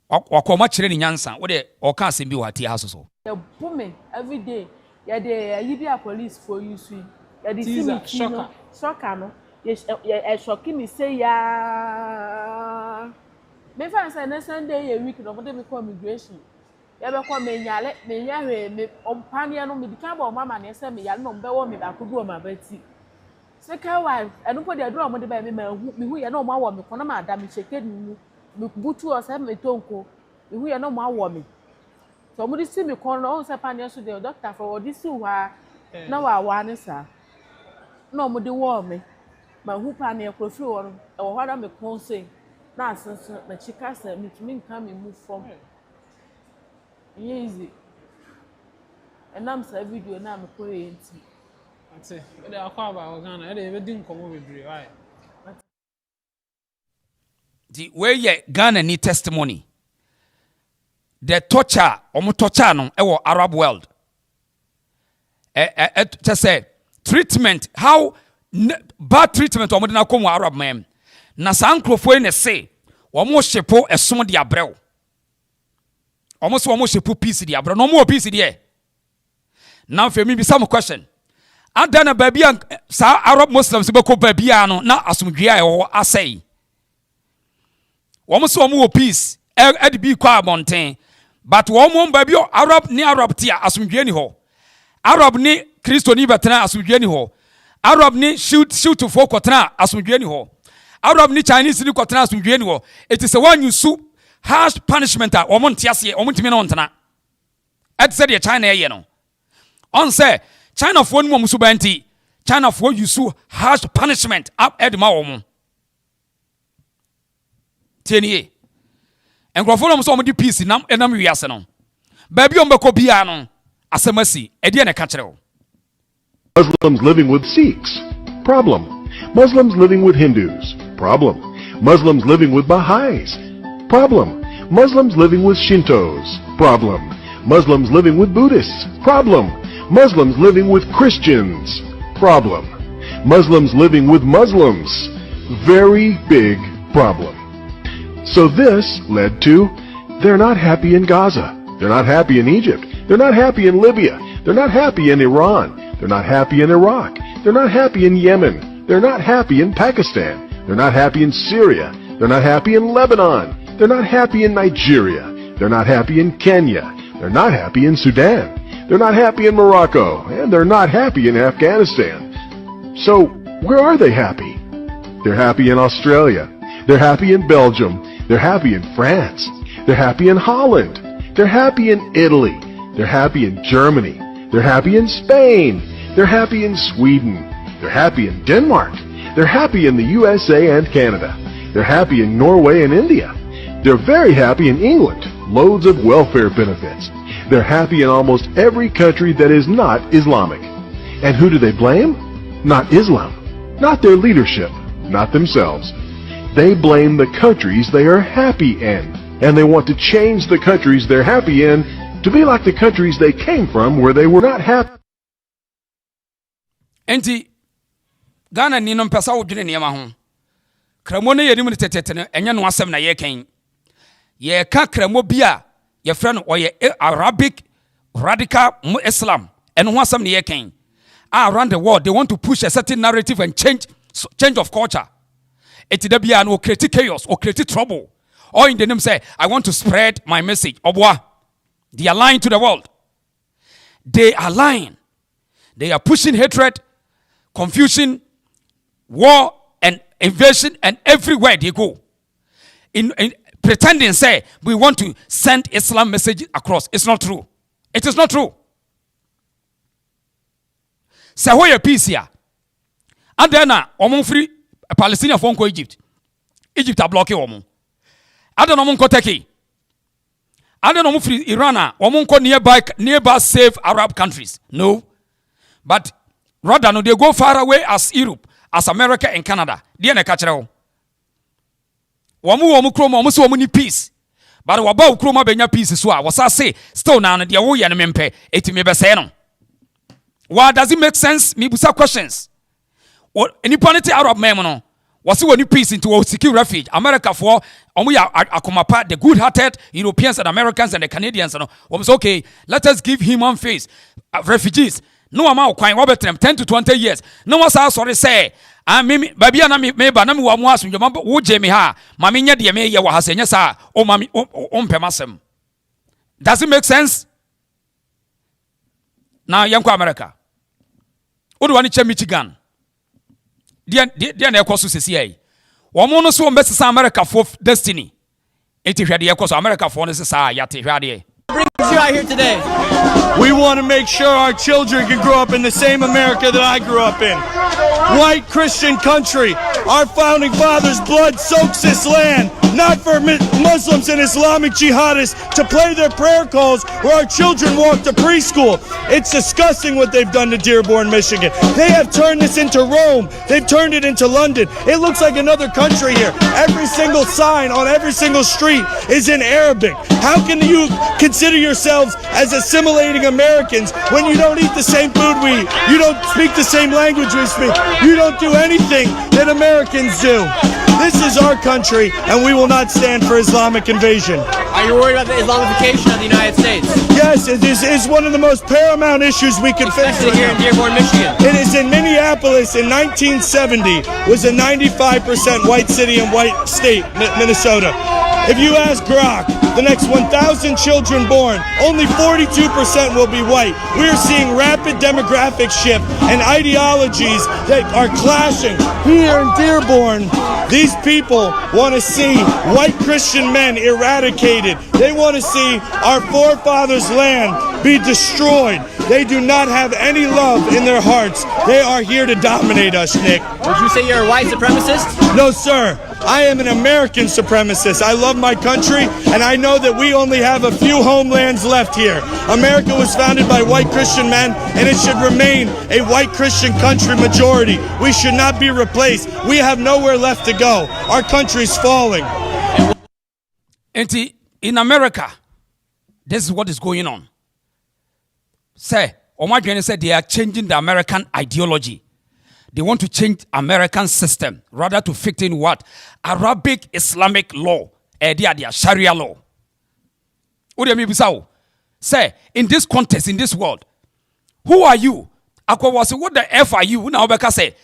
wakọ ma kire ni nyansa wo de o ka asem bi wa tie haso so the women every day ya de Libya police for you sweet ya de see me shocker no ya shock me say ya me fan say na Sunday ya week no mo de me call immigration ya be call me nyale me nyahwe me ompane no me dika ba mama na say me yale no mbe wo me ba kodu o ma bati second wife eno po de aduro mo de ba me hu ya no mo awo me kono ma da me cheke ni me butu o say me tonko me hu ya no mo awo me so mo see me kono on say pan yeso the doctor for this wa na wa ne sa no mo de wo me ma hu pan e ko free wo no e wo hwa me kon say na asenso na chika say me tumi nka me move from easy and am say video na me ko enti ate e de akwa ba o Ghana e de be din komo bebre why the way ye Ghana ni testimony the torture no ewo Arab world just say treatment how bad treatment omo de na komo Arab man na sankrofo ne say omo hyepo esom de abrew omo so omo hyepo peace de abrew no mo peace de now for me be some question adana babia sa Arab Muslims be ko babia no na asomdwe a ewo asai omo so omo peace e bi kwa abonten but wo mo ba bi Arab ni Arab tia asomdwe ni ho Arab ni Kristo ni betena asomdwe ni ho Arab ni shoot for kotena asomdwe ni ho Arab ni Chinese ni kotena asomdwe ni ho it is a one you su harsh punishment a wo mo ntiase wo mo ntimi na ontena et said the China ye no on say China for ni mo so banti China for you su harsh punishment up edma wo mo tienie enkrofo no so mo di peace nam enam wiase no ba bi o mbeko bia no asemasi e de na ka kire wo Muslims living with Sikhs problem Muslims living with Hindus problem Muslims living with Baha'is problem Muslims living with Shintos problem Muslims living with Buddhists problem Muslims living with Christians problem Muslims living with Muslims very big problem. So this led to, they're not happy in Gaza. They're not happy in Egypt. They're not happy in Libya. They're not happy in Iran. They're not happy in Iraq. They're not happy in Yemen. They're not happy in Pakistan. They're not happy in Syria. They're not happy in Lebanon. They're not happy in Nigeria. They're not happy in Kenya. They're not happy in Sudan. They're not happy in Morocco. And they're not happy in Afghanistan. So, where are they happy? They're happy in Australia. They're happy in Belgium. They're happy in France. They're happy in Holland. They're happy in Italy. They're happy in Germany. They're happy in Spain. They're happy in Sweden. They're happy in Denmark. They're happy in the USA and Canada. They're happy in Norway and India. They're very happy in England. Loads of welfare benefits. They're happy in almost every country that is not Islamic. And who do they blame? Not Islam. Not their leadership. Not themselves. They blame the countries they are happy in. And they want to change the countries they're happy in to be like the countries they came from where they were not happy. Enti Ghana ni no pesa wo dwene niema ho. Kramo ne yenim tetete ne enye no asem na ye kan. Ye ka kramo bia ye frɛ no oye Arabic radical Islam. And ho asem ne ye kan. Around the world they want to push a certain narrative and change of culture. Eti da bia no create chaos or create trouble. Or in the name say I want to spread my message. Obwa. They are lying to the world. They are lying. They are pushing hatred, confusion, war, and invasion, and everywhere they go. In pretending, say, we want to send Islam message across. It's not true. It is not true. Say, where your peace here? And then, omon free Palestinian phone call Egypt. Egypt are blocking omon. I don't know omon Turkey. I don't know free Iran. Omon ko nearby safe Arab countries. No. But rather, no, they go far away as Europe, as America and Canada. They are catch it. Wamu kroma, wamu so many peace. But wabau kroma benya peace so. Was I say still now? The awo ya nempe eti me bese no. Why does it make sense? Me busa questions. What any panity Arab men no? Was it when you peace into a secure refuge? America for omuya akomapa the good-hearted Europeans and Americans and the Canadians no. Was okay. Let us give human face refugees. No amount kwai wabetrem 10 to 20 years. No was sorry say me baby na me ba na me wa mu aso ndwama wo je me ha ma me nya de me ye wa ha senya sa o ma me o mpemasem. Does it make sense? Now yanko America. Odo wani che Michigan. Dia na ekoso sesi ai. Wo mo no so mbesesa America for destiny. Enti hwede ekoso America for no sesa ya te hwade. Brings you out here today. We want to make sure our children can grow up in the same America that I grew up in. White Christian country. Our founding fathers' blood soaks this land, not for Muslims and Islamic jihadists to play their prayer calls where our children walk to preschool. It's disgusting what they've done to Dearborn, Michigan. They have turned this into Rome. They've turned it into London. It looks like another country here. Every single sign on every single street is in Arabic. How can you consider yourselves as assimilating Americans when you don't eat the same food we eat? You don't speak the same language we speak. You don't do anything that Americans do. This is our country, and we will not stand for Islamic invasion. Are you worried about the Islamification of the United States? Yes, it is one of the most paramount issues we can face. Especially here in Dearborn, Michigan. It is in Minneapolis in 1970, was a 95% white city and white state, Minnesota. If you ask Grok, the next 1,000 children born, only 42% will be white. We are seeing rapid demographic shift and ideologies that are clashing. Here in Dearborn, these people want to see white Christian men eradicated. They want to see our forefathers' land be destroyed. They do not have any love in their hearts. They are here to dominate us, Nick. Would you say you're a white supremacist? No, sir. I am an American supremacist. I love my country, and I know that we only have a few homelands left here. America was founded by white Christian men, and it should remain a white Christian country majority. We should not be replaced. We have nowhere left to go. Our country's falling. In America, this is what is going on. Say, Omar said they are changing the American ideology. They want to change American system rather to fit in what? Arabic Islamic law. Sharia law. What do you mean? Say, in this context, in this world, who are you? What the F are you? Now, Beka say,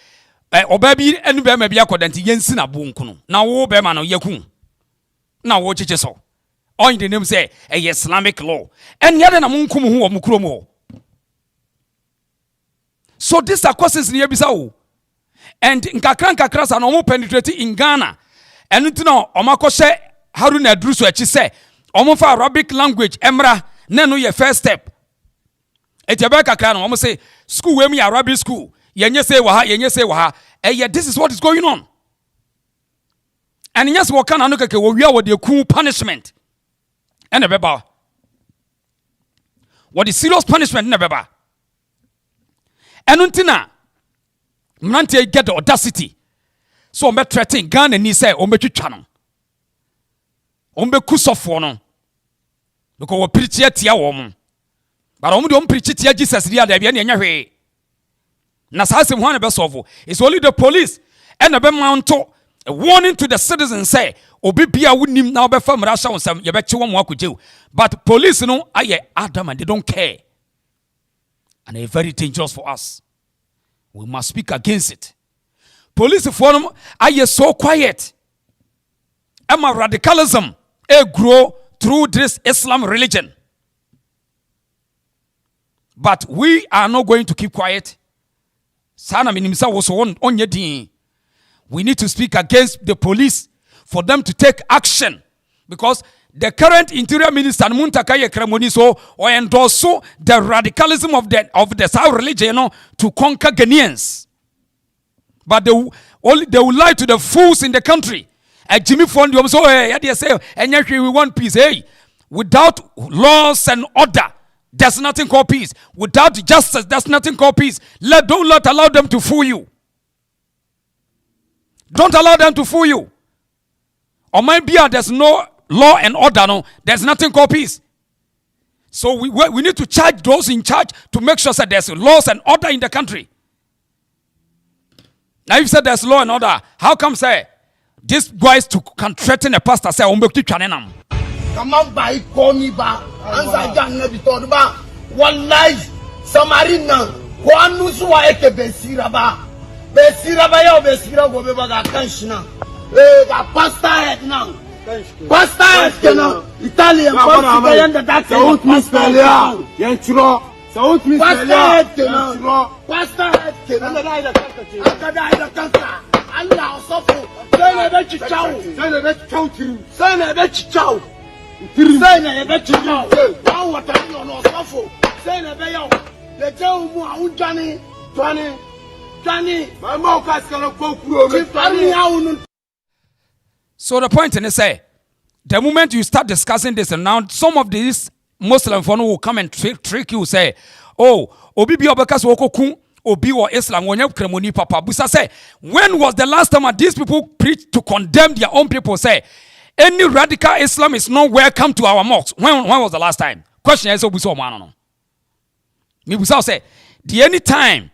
Obabi and Bema Biako than Yensin Abunkuno. Now, Obama no Yakun. Now, watch it so. On the name say a Islamic law. And yet na munkum hu omukromo. So these are causes near Bissau. And nkakra sa no mo penetrate in Ghana. And ntino omakose Haruna Druso echi say omo fa Arabic language emra na no ye first step. Etiaba kakra no omo say school we me Arabic school. Yenye say wa ha. Yeah, this is what is going on. And yes, what can I keke wo wia wo de ku punishment. And beba. What is serious punishment na beba. And untina mnante get the audacity. So ombe threaten Ghana ni say ombe twitwa no. Ombe kusofo no. Because we preach tia wo mo. But ombe do preach tia Jesus dia da bia na nya hwe. Na sa asem ho na be solve. It's only the police and be mount a warning to the citizens say obi bia wonim na obefa mrasha wonsam ye be chewo mo akogeu. But police no aye adam and they don't care. And it's very dangerous for us. We must speak against it. Police forum are so quiet. Emma radicalism grow through this Islam religion. But we are not going to keep quiet. We need to speak against the police for them to take action. Because the current interior minister Muntakaye Kremoniso or endorse the radicalism of the South religion to conquer Ghanaians. But they will lie to the fools in the country. Jimmy Fondi so they say and we want peace. Hey, without laws and order, there's nothing called peace. Without justice, there's nothing called peace. Don't allow them to fool you. Don't allow them to fool you. Or maybe there's no law and order, no, there's nothing called peace. So we need to charge those in charge to make sure that there's laws and order in the country. Now you said there's law and order. How come say these guys can threaten a pastor say umbekti chanenam? Come on by call me back. Answer John never told ba. One life Samarina. One nuswa eke besira ba. Besira ba yo besira go be baga kanshina. The pastor head now. Pastor head now. Italian pastor yanda that Saut Miss Pelia. Yanchro. Saut Miss Pelia. Pastor head now. Akada kanka. Allah sofo. Sene be chichao. Sene be chichao. Sene be chichao. Sene be chichao. Wa wata no sofo. Sene be yo. Le jeu mu unjani. Jani. My mouth has gonna go through. So the point is say, the moment you start discussing this, and now some of these Muslim will come and trick you, say, oh, obi bi obekas woko obi or Islam wonye kremoni papa. Busa say, when was the last time these people preached to condemn their own people? Say, any radical Islam is not welcome to our mosques. When was the last time? Question is obuso man. Me busa say, the any time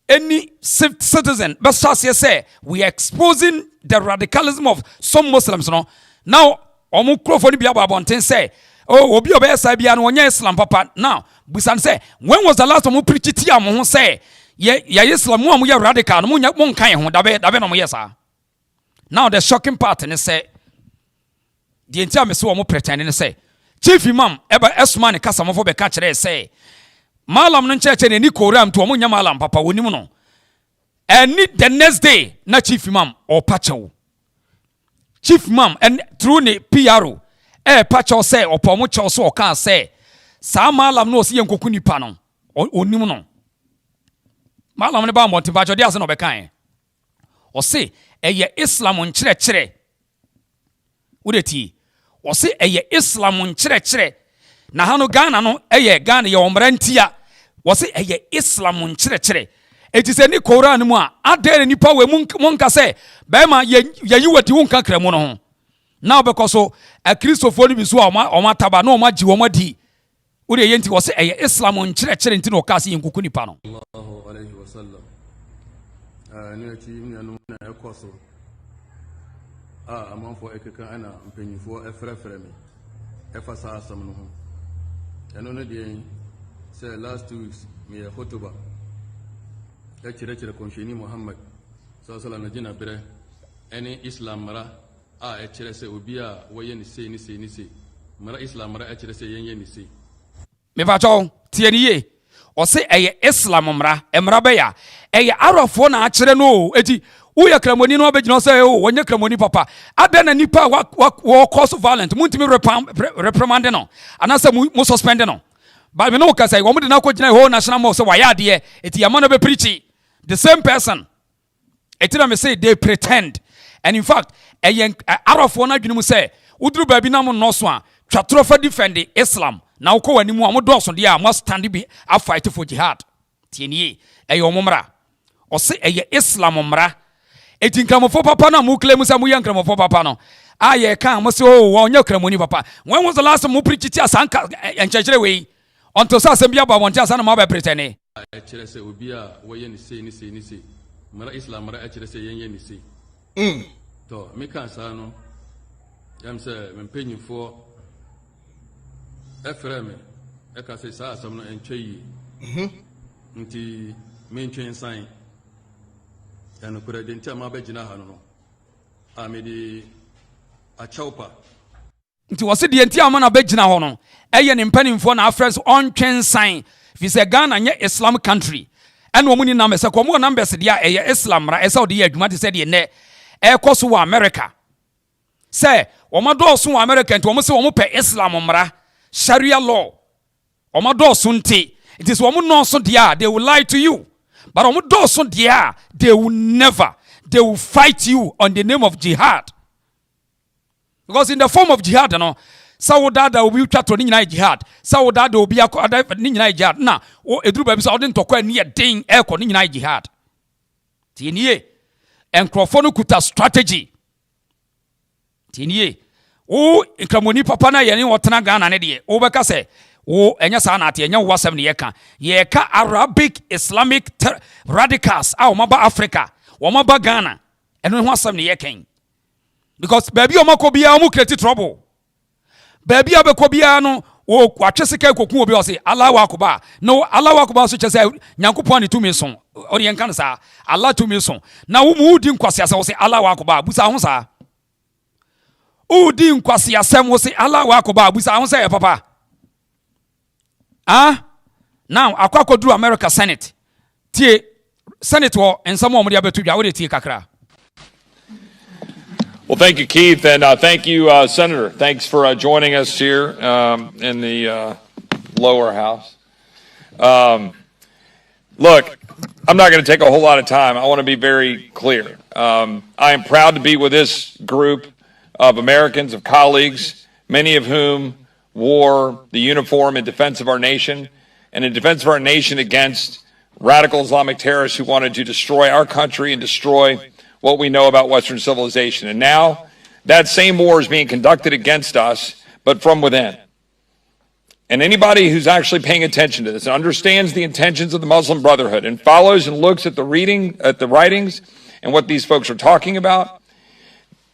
any citizen, but say we are exposing the radicalism of some Muslims. No, now omukrofoni biya babonten say, oh, obi obe say biya no onye Islam papa. Now, busan say, when was the last time we preach it here? Mo say, ya Islam mo amu ya radical. Mo nya mo nkan ho dabe no mo yesa. Now the shocking part is say, the entire me so mo pretend and say, chief imam eba esman kasa mo fo be ka kire say. Malam no church ni koram to omunya malam papa wonimu no. And the next day na chief imam or pacho. Chief imam and through ne PRO pacho say or pomo cho so kan say sa malam no si yenkoku nipa no onimu no. Malam ne ba monti pacho dia se no be kan. O say eye Islam nkyere udeti. O say eye Islam nkyere na hano Ghana no Ghana ye omrantia wo se Islam nkyere eti se ni Quran mu a adere nipa we monka se be ma ye yiwati wonka kramo no ho na obekọ so a Christopher ni biso a o taba na o ma ji wo madi wo de yenti wo se Islam nkyere nti no ka se yenkuku nipa no Allahu alayhi wa sallam ni ti mi anu na ekoso amanfo ekeka ana mpanyifo efrefre me efasa asam no ho eno no de say last 2 weeks me hotoba chire konsheni Muhammad sallallahu alaihi wasallam bere any Islam mara chire say obi a woye ni sei mara Islam mara a kyerɛ sɛ yɛnyɛ ne sei. Mebacho tie ni ye. Ɔse ɛyɛ Islam mmara, mmara bɛya. Ɛyɛ Arabfoɔ na akyerɛ no eti uya kramoni no abegyina sɛ o wonye kramoni papa. Ada na nipa wa cause violent. Muntimi reprimand no. Anasa mu suspend no. But me no ka say wo mu de na kɔgyina whole national mosque sɛ wayɛ adeɛ eti yama no be preach. The same person. Eti na me say they pretend. And in fact, Arabfoɔ na adwene mu sɛ uduru baabi na mo no so a twatoro fa defend Islam. Na wokɔ wani mu a mo dɔɔso deɛ a mo stand bi a fight for jihad. Tienie ɛyɛ omomra. Ɔse ɛyɛ Islam mmara. Eti nkramofo papa na mo claim sɛ mo yɛ nkramofo papa no. Ayɛ kan mo se o wo nyɛ kramoni papa. When was the last time mo preach ti asanka enkyerɛkyerɛ wei? Until sa asɛm bi aba wɔn ti asana mo aba pretend. A kyerɛ sɛ obi a wɔyɛ ne sei ne sei ne sei. Mara Islam mara a kyerɛ sɛ yɛnyɛ ne sei. To me kan saa no. Yam sɛ mpanyinfoɔ ɛfrɛ me ɛka sɛ saa asɛm no ɛntwɛ yie. Nti mentwe nsan ɛno kora de nti a mabɛgyina ha no a mede akyɛwpa nti wɔse deɛ nti a ma na bɛgyina hɔ no ɛyɛ ne mpanimfoɔ na afrɛ so ɔntwe nsan fi sɛ Ghana nyɛ Islam country ɛna wɔn ni nam sɛ kɔmɔ numbers deɛ a ɛyɛ Islam ra ɛsɛ ɔde yɛ adwuma te sɛ deɛ nɛ ɛkɔ so wɔ America sɛ wɔn adɔɔso wɔ America nti wɔn sɛ wɔn pɛ Islam mmara Sharia law wɔn adɔɔso nti it is wɔn nɔɔso deɛ a they will lie to you. But they will never, they will fight you on the name of jihad. Because in the form of jihad, you know, Saudada will be chat on jihad. Saudada will be a jihad. Now, Edru Baby Saudin to quite near ding echo in jihad. Tinie and Crofono kuta strategy. Tinie. Oh, in Kramoni Papana, yani Watanagan and Eddie. Obakase. O enya sa na ate enya wasam ne yeka Arabic Islamic radicals a omaba Africa omaba Ghana eno ho asam ne yeken because baby omakobia omu create trouble baby abekobia no o kwatweseka kokun obi o say Allahu akbar no Allahu akbar so chese nyankopon ne tumi so o de yenka sa Allah tumi so na wo mu di nkwase asem o say Allahu akbar busa ho sa o di nkwase asem o say Allahu akbar busa ho sa papa. Now, akwa do America Senate. Tie Senate war and some more abetu dwa we tie kakra. Well, thank you, Keith, and thank you, Senator. Thanks for joining us here in the lower house. Look, I'm not going to take a whole lot of time. I want to be very clear. I am proud to be with this group of Americans, of colleagues, many of whom wore the uniform in defense of our nation and in defense of our nation against radical Islamic terrorists who wanted to destroy our country and destroy what we know about Western civilization. And now that same war is being conducted against us, but from within. And anybody who's actually paying attention to this and understands the intentions of the Muslim Brotherhood and follows and looks at the writings and what these folks are talking about,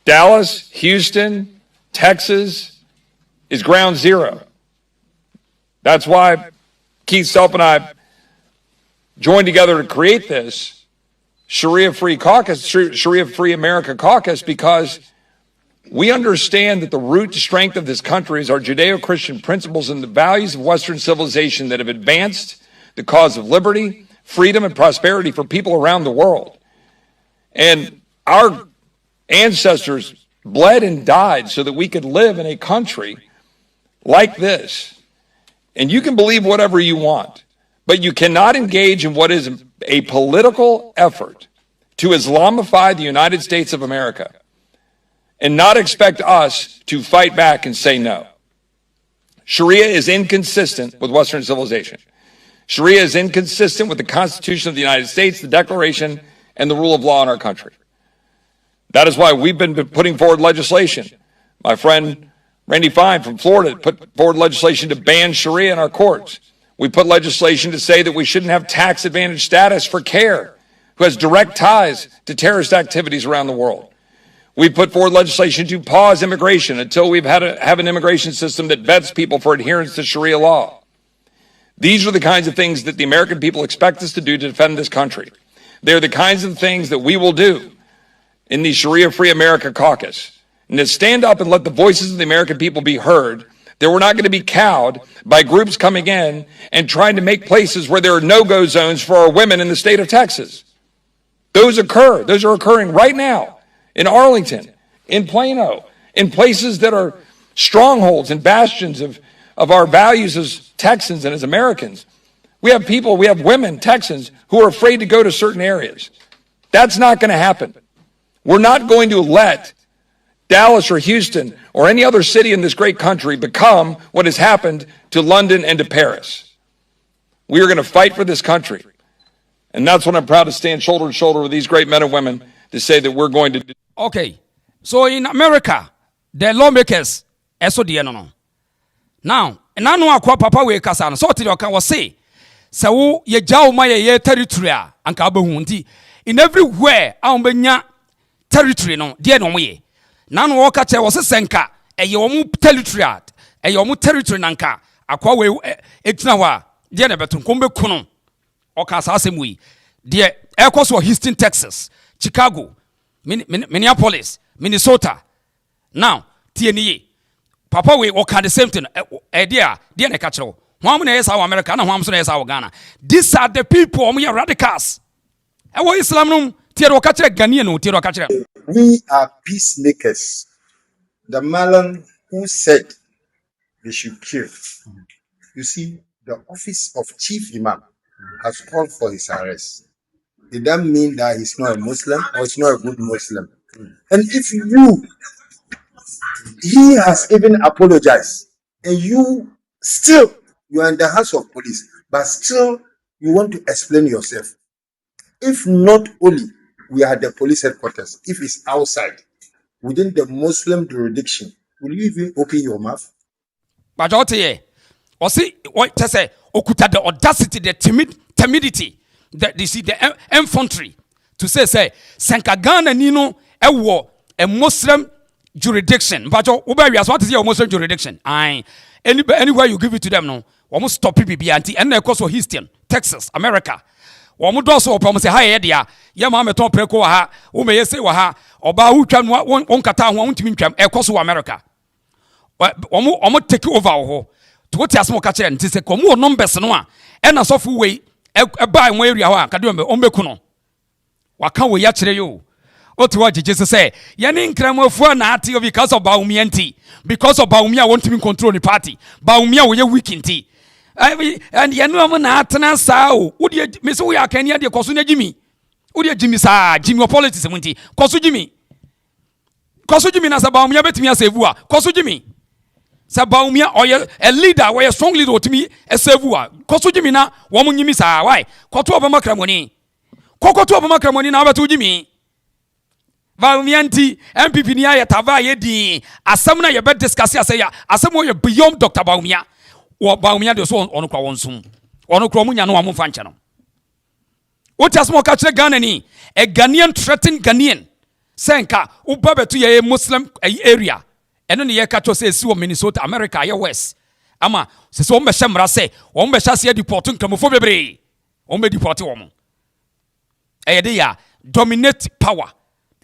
Dallas, Houston, Texas, is ground zero. That's why Keith Self and I joined together to create this Sharia-free caucus, Sharia-free America caucus, because we understand that the root strength of this country is our Judeo-Christian principles and the values of Western civilization that have advanced the cause of liberty, freedom, and prosperity for people around the world. And our ancestors bled and died so that we could live in a country like this. And you can believe whatever you want, but you cannot engage in what is a political effort to Islamify the United States of America and not expect us to fight back and say no. Sharia is inconsistent with Western civilization. Sharia is inconsistent with the Constitution of the United States, the Declaration, and the rule of law in our country. That is why we've been putting forward legislation. My friend Randy Fine from Florida put forward legislation to ban Sharia in our courts. We put legislation to say that we shouldn't have tax advantage status for CARE, who has direct ties to terrorist activities around the world. We put forward legislation to pause immigration until we've have an immigration system that vets people for adherence to Sharia law. These are the kinds of things that the American people expect us to do to defend this country. They're the kinds of things that we will do in the Sharia-free America caucus. And to stand up and let the voices of the American people be heard that we're not going to be cowed by groups coming in and trying to make places where there are no-go zones for our women in the state of Texas. Those occur. Those are occurring right now in Arlington, in Plano, in places that are strongholds and bastions of our values as Texans and as Americans. We have women, Texans, who are afraid to go to certain areas. That's not going to happen. We're not going to let Dallas or Houston or any other city in this great country become what has happened to London and to Paris. We are going to fight for this country. And that's what I'm proud to stand shoulder to shoulder with these great men and women to say that we're going to do. Okay. So in America, the lawmakers, eso die no. Now, nanu akwa papa we kasa no. So ti do kan wo say, se wo ye jaw ma ye territory a anka abahu nti in everywhere a ombenya territory no, die no mo ye. Nanu wo ka che wo se senka eye wo mu territory a eye wo mu territory nanka akwa we etina wa die na beton kombe kuno. Oka sa asem wi. Die ekoso Houston, Texas, Chicago, Minneapolis, Minnesota. Now, TNE. Papa we oka the same thing. Dia na kachiro. Hwam na yesa America na hwam so na yesa Ghana. These are the people we are radicals. Ewo Islam no tie do kachire Ghanaian no tie do kachire. We are peacemakers. The Malon who said they should kill. You see, the office of chief imam has called for his arrest. It doesn't mean that he's not a Muslim or he's not a good Muslim. And if he has even apologized, and you are in the hands of police, but still you want to explain yourself. If not only we are at the police headquarters, if it's outside, within the Muslim jurisdiction, will you even open your mouth? But what to say? Okuta the audacity, the timidity, the infantry to say, Sankagana Nino, a Muslim jurisdiction. But what is your Muslim jurisdiction? Anywhere you give it to them, no, almost stop PPB and of course Houston, Texas, America. Wamu doso opa say hi edia ye ma meton preko ha wo me yese wa ha oba hu twam won kata ho won timi twam ekoso America. Omo take over ho to what asmo ka kire nti se komo numbers no a e na sofu we e bai mo area ho a kade ombeku no waka we ya kire yo otu wa jeje say ye ne nkramofu na ate because of Baumia nti because of Baumia want to control the party Baumia we weak nti and you know na atena sao wo de me se wo ya kan ya de koso na Jimmy wo de Jimmy sa Jimmy politics munti koso Jimmy na sa Baumia betimi asevu a koso Jimmy sa Baumia oye a leader we a strong leader otimi asevu a koso Jimmy na wo mu nyimi sa why koto obama kramoni kokoto obama kramoni na abeto Jimmy Baumia nti MPP ni ya tava ye di asem na ye be discuss ya asem wo ye beyond Dr. Baumia Baumia de so ono kwa wonsum ono kwa munya no amfa nche no what asmo ka kire Ghana ni a Ghanaian threaten Ghanaian senka ubabetu ye Muslim area eno ne ye ka to say si wo Minnesota America ye West ama se so mbehye mra se wo mbehye se deport nkramofo bebre wo me deport wo mo de ya dominate power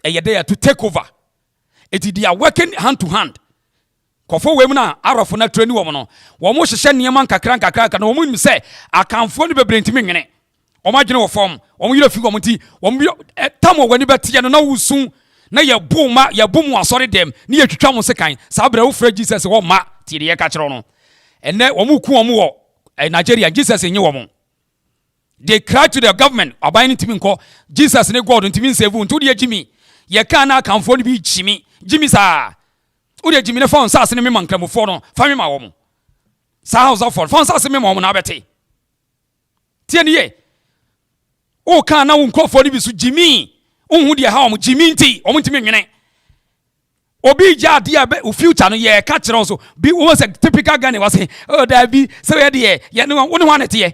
de ya to take over they are working hand to hand. Kofo we mu na arofo na trani wo no wo mo hyehyɛ niam nkakra na wo mu se akanfo ne bebre ntimi nwene wo ma dwene wo fom wo mo yira fi wo mo ti wo mo tamo wani betie no na wusun na ye bom asɔre dem ne ye twitwa mo sekan sa bra wo fra Jesus wo ma ti de ye ka kyerɛ no ene wo mo ku wo mo wo Nigeria Jesus enye wo mo they cry to the government aban ntimi nko Jesus ne God ntimi save nto de Jimmy ye ka na akanfo ne bi Jimmy sa Uri Jimmy phone sas ne me mankramofo no fa me ma wo mo sa house of phone sas me ma wo na beti tie ne ye o ka na wo nkofo ne bi so Jimmy unhu de ha wo Jimmy nti wo ntimi nwene obi ja de abe o future no ye ka kire so bi wo se typical Ghana was say oh da bi so ye de ye no wo ne ho anete ye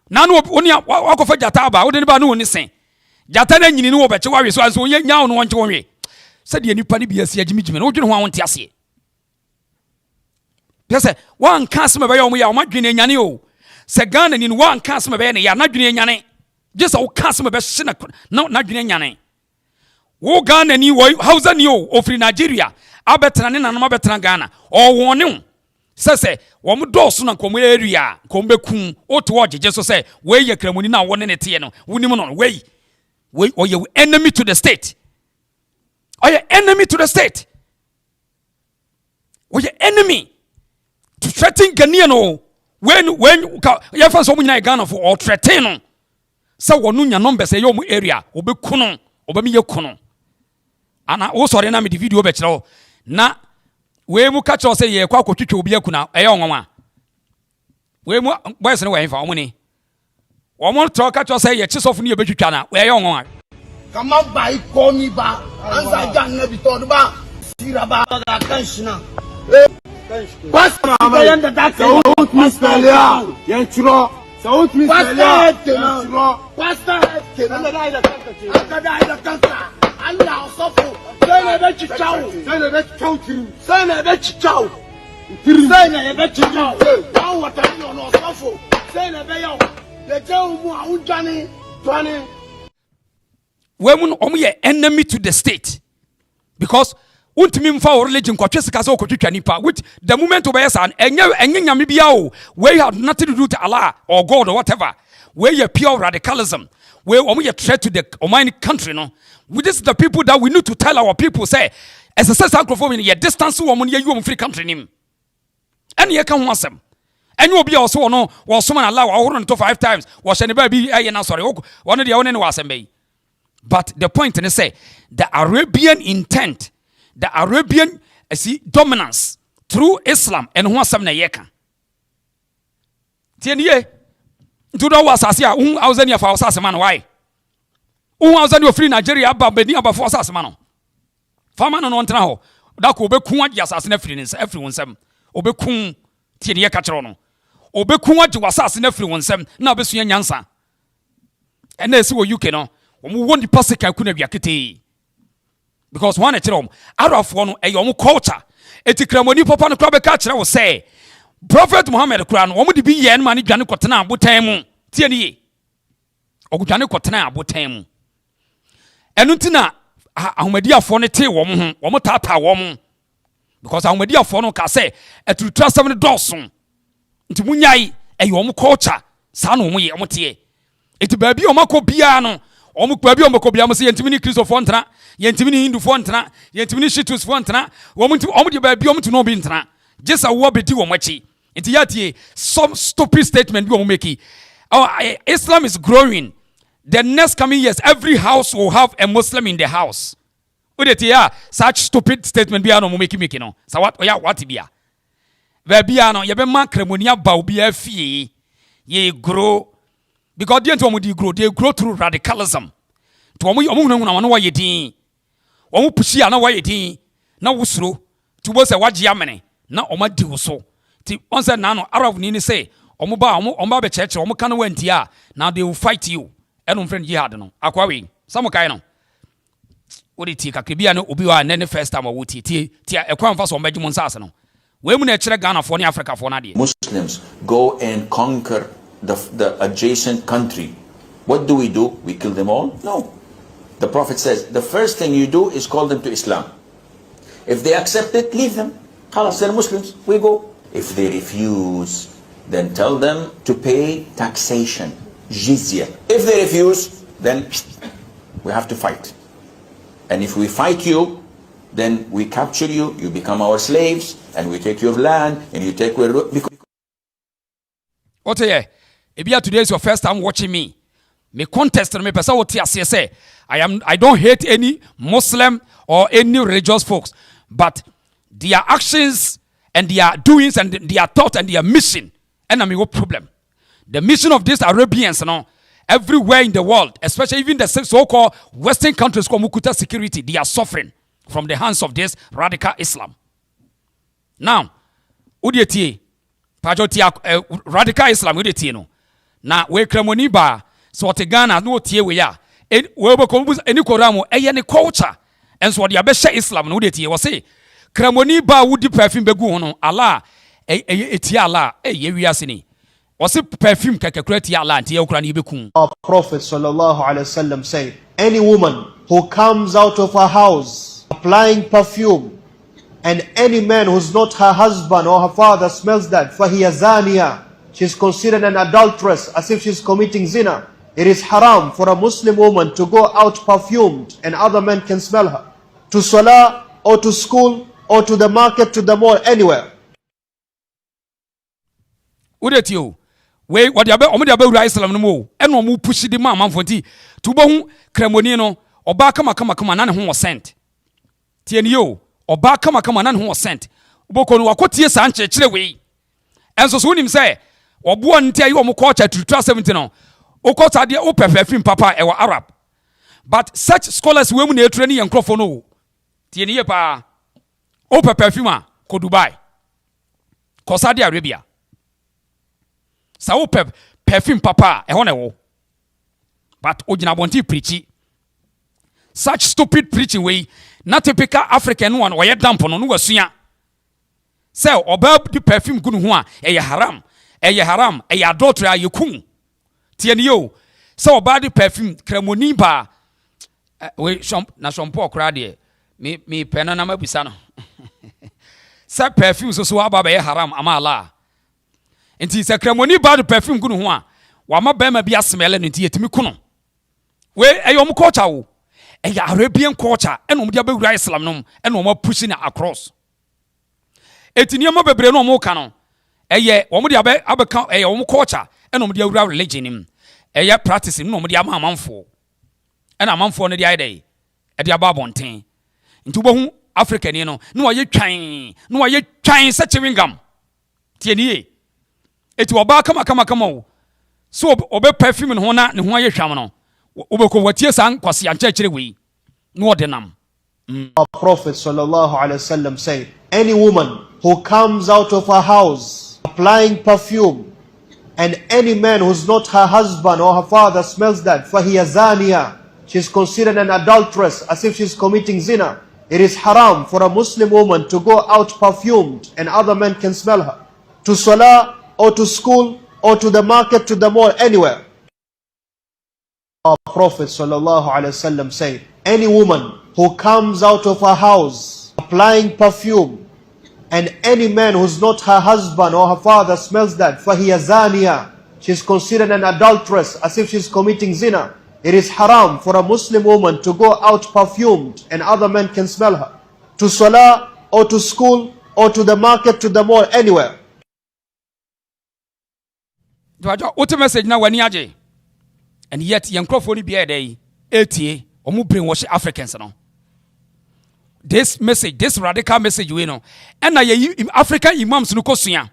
na no oni akofa jata aba wo de ne ba no oni sen jata na nyini no wo beche wa we so anso nya nya wo no wonche wo we said the nipa ni bi asia Jimmy no dwene ho awonte ase pese wan cast me be yo mo ya o madwene nyane o se Ghana ni wan cast me be ne ya na dwene nyane just o cast me be hye na dwene nyane wo Ghana ni wo Hausa ni o ofri Nigeria abetena ne nanom abetena Ghana o wone Say, one doors na come area, come back or to just say, where you can now one in a tiano, winning on way. Or you enemy to the state. Or you enemy to the state. Or your enemy to threaten Ghanaian when you find someone in Ghana for or threaten. So one nunya number say your area, obe kuno, obe mi kuno. And I also na me the video betro na we mu catch us say ye kwa kwotwetwe obi akuna e onwa we mu boys no we fa omuni wo mu tro catch us say ye chisofu ne ye betwetwa na we onwa come on by call me ba ansa jan na bi to ba siraba ga kanshina Pastor Bayanda that's out Miss Pelia yenchiro out Miss Pelia yenchiro Pastor Akada kanka Allah sofu Sene be chichao Sene be chichao Sene be chichao Sene be chichao Now what I know no sofu Sene be yo Le jeu mu aunjani twani Women omu enemy to the state because untimi mfa religion kwatwe sika so kwatwa nipa which the moment obey san enye nyame bia o we have nothing to do to Allah or God or whatever we are pure radicalism we omu threat to the Omani country no. This is the people that we need to tell our people say as a sacrifice in your distance woman you free country nim and you can want them and you will be also no was someone allow our to 5 times was anybody be sorry one of the only was me but the point is say the Arabian intent the Arabian dominance through Islam and who some na yeka tienie to do was asia I was any for us man why Uwanza ni free Nigeria aba beni aba for asase ma no. Fama no ntena ho. Da ko obekun agi asase na free ne every wonsam. Obekun tie ne ka kire no. Obekun agi wasase na free wonsam na obesu nyansa. Ena esi wo UK no. Omo won di pasika ku na wiakete. Because one kire om Arabfo no e yom culture. Etikramoni papa no kra be ka kire wo say Prophet Muhammad kra no omo di bi ye no ma ne dwane kotena abotan mu. Tie ne ye. Ogudwane kotena abotan mu. Enutina ahomadiafo ne te wo tata wo because ahomadiafo no ka say etutra 7 doson nti munyai eyo culture sa na wo ye wo te eti baabi o makọ bia no o baabi o makọ bia mo se yentimi ni Christopher ntena yentimi ni Hindu fo ntena yentimi ni Shitus fo ntena wo mti o de baabi o mti no bi ntena jesa wo bedi wo machi enti yatie some stupid statement bi o make Islam is growing. The next coming years, every house will have a Muslim in the house. Such stupid statement be no make no. So what be? Where be no ye be man cremonia ba obi afie ye grow because the ento grow they grow through radicalism. To omo hu na wa yedin. Omo pushi na wa yedin na wusuro to bo se waje amene na omo di wo ti on say na no Arab ni say omo ba be church omo kan wanti a now they will fight you. Eno friend jihad no akwa we some kai no wodi ti kakebia no obi wa ne first time wo ti ekwa mfa so mbadwum nsase no we mu na kire Ghana for ne Africa for na de Muslims go and conquer the adjacent country. What do? We kill them all? No. The Prophet says the first thing you do is call them to Islam. If they accept it, leave them. Khalas, they're Muslims, we go. If they refuse, then tell them to pay taxation, jizya. If they refuse, then we have to fight. And if we fight you, then we capture you, you become our slaves, and we take your land, and you take where... What if today is your first time watching me? Me contest me person what say I don't hate any Muslim or any religious folks, but their actions and their doings and their thought and their mission, and I mean what problem? The mission of these Arabians, everywhere in the world, especially even the so-called Western countries, Mukuta security, they are suffering from the hands of this radical Islam. Now, Udieti, radical Islam, Udieti no. Now we kremoni ba so te Ghana no tie we ya. We be any koramo any culture. And so the abesha Islam no Udieti we say kremoni ba wudi perfume begu ho no Allah eti Allah ye wiase ni. Was it perfume kakreti Allah anti ukra ni beku. Our Prophet sallallahu alaihi wasallam said, any woman who comes out of her house applying perfume and any man who's not her husband or her father smells that, فَهِيَ زَانِيَةٌ, she's considered an adulteress, as if she's committing zina. It is haram for a Muslim woman to go out perfumed and other men can smell her, to salah or to school or to the market, to the mall, anywhere. Udetio, we what yabe omo de abawura Islam no mo e no mo push di ma manfonti to bo hu kremoni no oba kama na ne ho sent tie ni yo oba kama na ne ho sent uboko no wakotie sa nkyekere we enso so nim say obo nti ayi omo culture to 70 no o culture de o perfect papa e wa Arab, but such scholars we mu na eture ni yenkrofo no tie ni ye pa o perfect ma ko Dubai ko Saudi Arabia. Sa wo perfume papa e ho na wo, but ogina bonti preachy such stupid preaching way na typical African one oye damp no no wasua say oba di perfume gunu ho a eye haram eye adultery aye kum tie ne yo say oba di perfume kremoni ba we shampoo okra de me pena na mabisa no say perfume so aba be haram amala. Nti se kremoni bad perfume gunu ho a wa ma ba ma bia smell no nti yetimi kuno we eyom culture wo eya Arabian culture eno mo dia bewura Islam no eno mo pushing across etini mo bebre no mo ka no eye wo mo dia abeka eye wo culture eno mo dia wura religion nim eye practice no mo dia amanfo ena amanfo no dia ide e dia ba bonten nti wo hu African ni no no ye twan se chewingam tieni eti oba kama so obe perfume no na ne ho aye hwam no obeko watie san kwase ankyekere we no odenam. Our Prophet sallallahu alaihi wasallam said, any woman who comes out of her house applying perfume and any man who's not her husband or her father smells that, فَهِيَ زَانِيَةٌ, she's considered an adulteress, as if she's committing zina. It is haram for a Muslim woman to go out perfumed and other men can smell her, to salah or to school or to the market, to the mall, anywhere. Our Prophet sallallahu alaihi wasallam said, any woman who comes out of her house applying perfume and any man who's not her husband or her father smells that, فَهِيَ زَانِيَةٌ, she's considered an adulteress, as if she's committing zina. It is haram for a Muslim woman to go out perfumed and other men can smell her, to salah or to school or to the market, to the mall, anywhere. What message now when yaje? And yet young Crawford be a day, ATA, or mu brainwash Africans no. This message, this radical message we know. And I African imams no kosuya.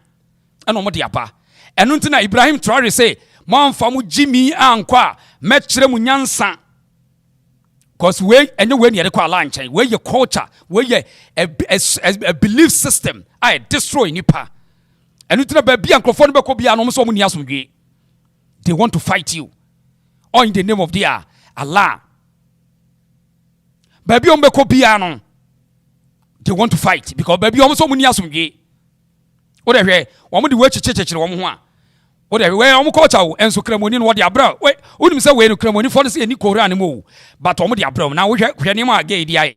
And no diapa. And untina Ibrahim Traore say, "Man famu Jimmy ankwa metre mu nyansa." Cause we anywhere near the kwa lunch, where your culture, where your a belief system, I destroy nipa. And untina baby ankrofo no beko bia no so mu niasomdwe. They want to fight you. Or in the name of their Allah. Baby on beko bia no. They want to fight because baby almost so many asumge. What the way? Omo di we chechechechire omo ho a. What the way omo culture enso kremoni no wo dia bra. We unim say we no kremoni for say ni Korean mo. But omo dia bra na wo hwe ni ma ge di ai.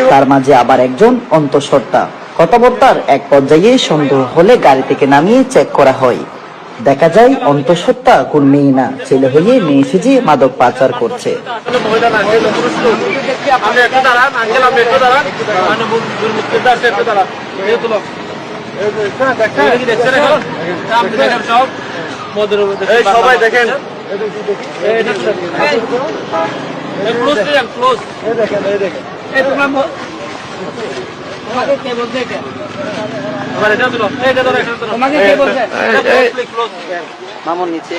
তার মাঝে আবার একজন অন্তঃসত্ত্বা কথাবার্তার এক পর্যায়ে সন্দেহ হলে গাড়ি থেকে নামিয়ে চেক করা হয়। দেখা যায় অন্তঃসত্ত্বা কোন মেয়ে না, ছেলে হয়ে মেয়ে সেজে মাদক পাচার করছে। সবাই দেখেন মামুন নিচে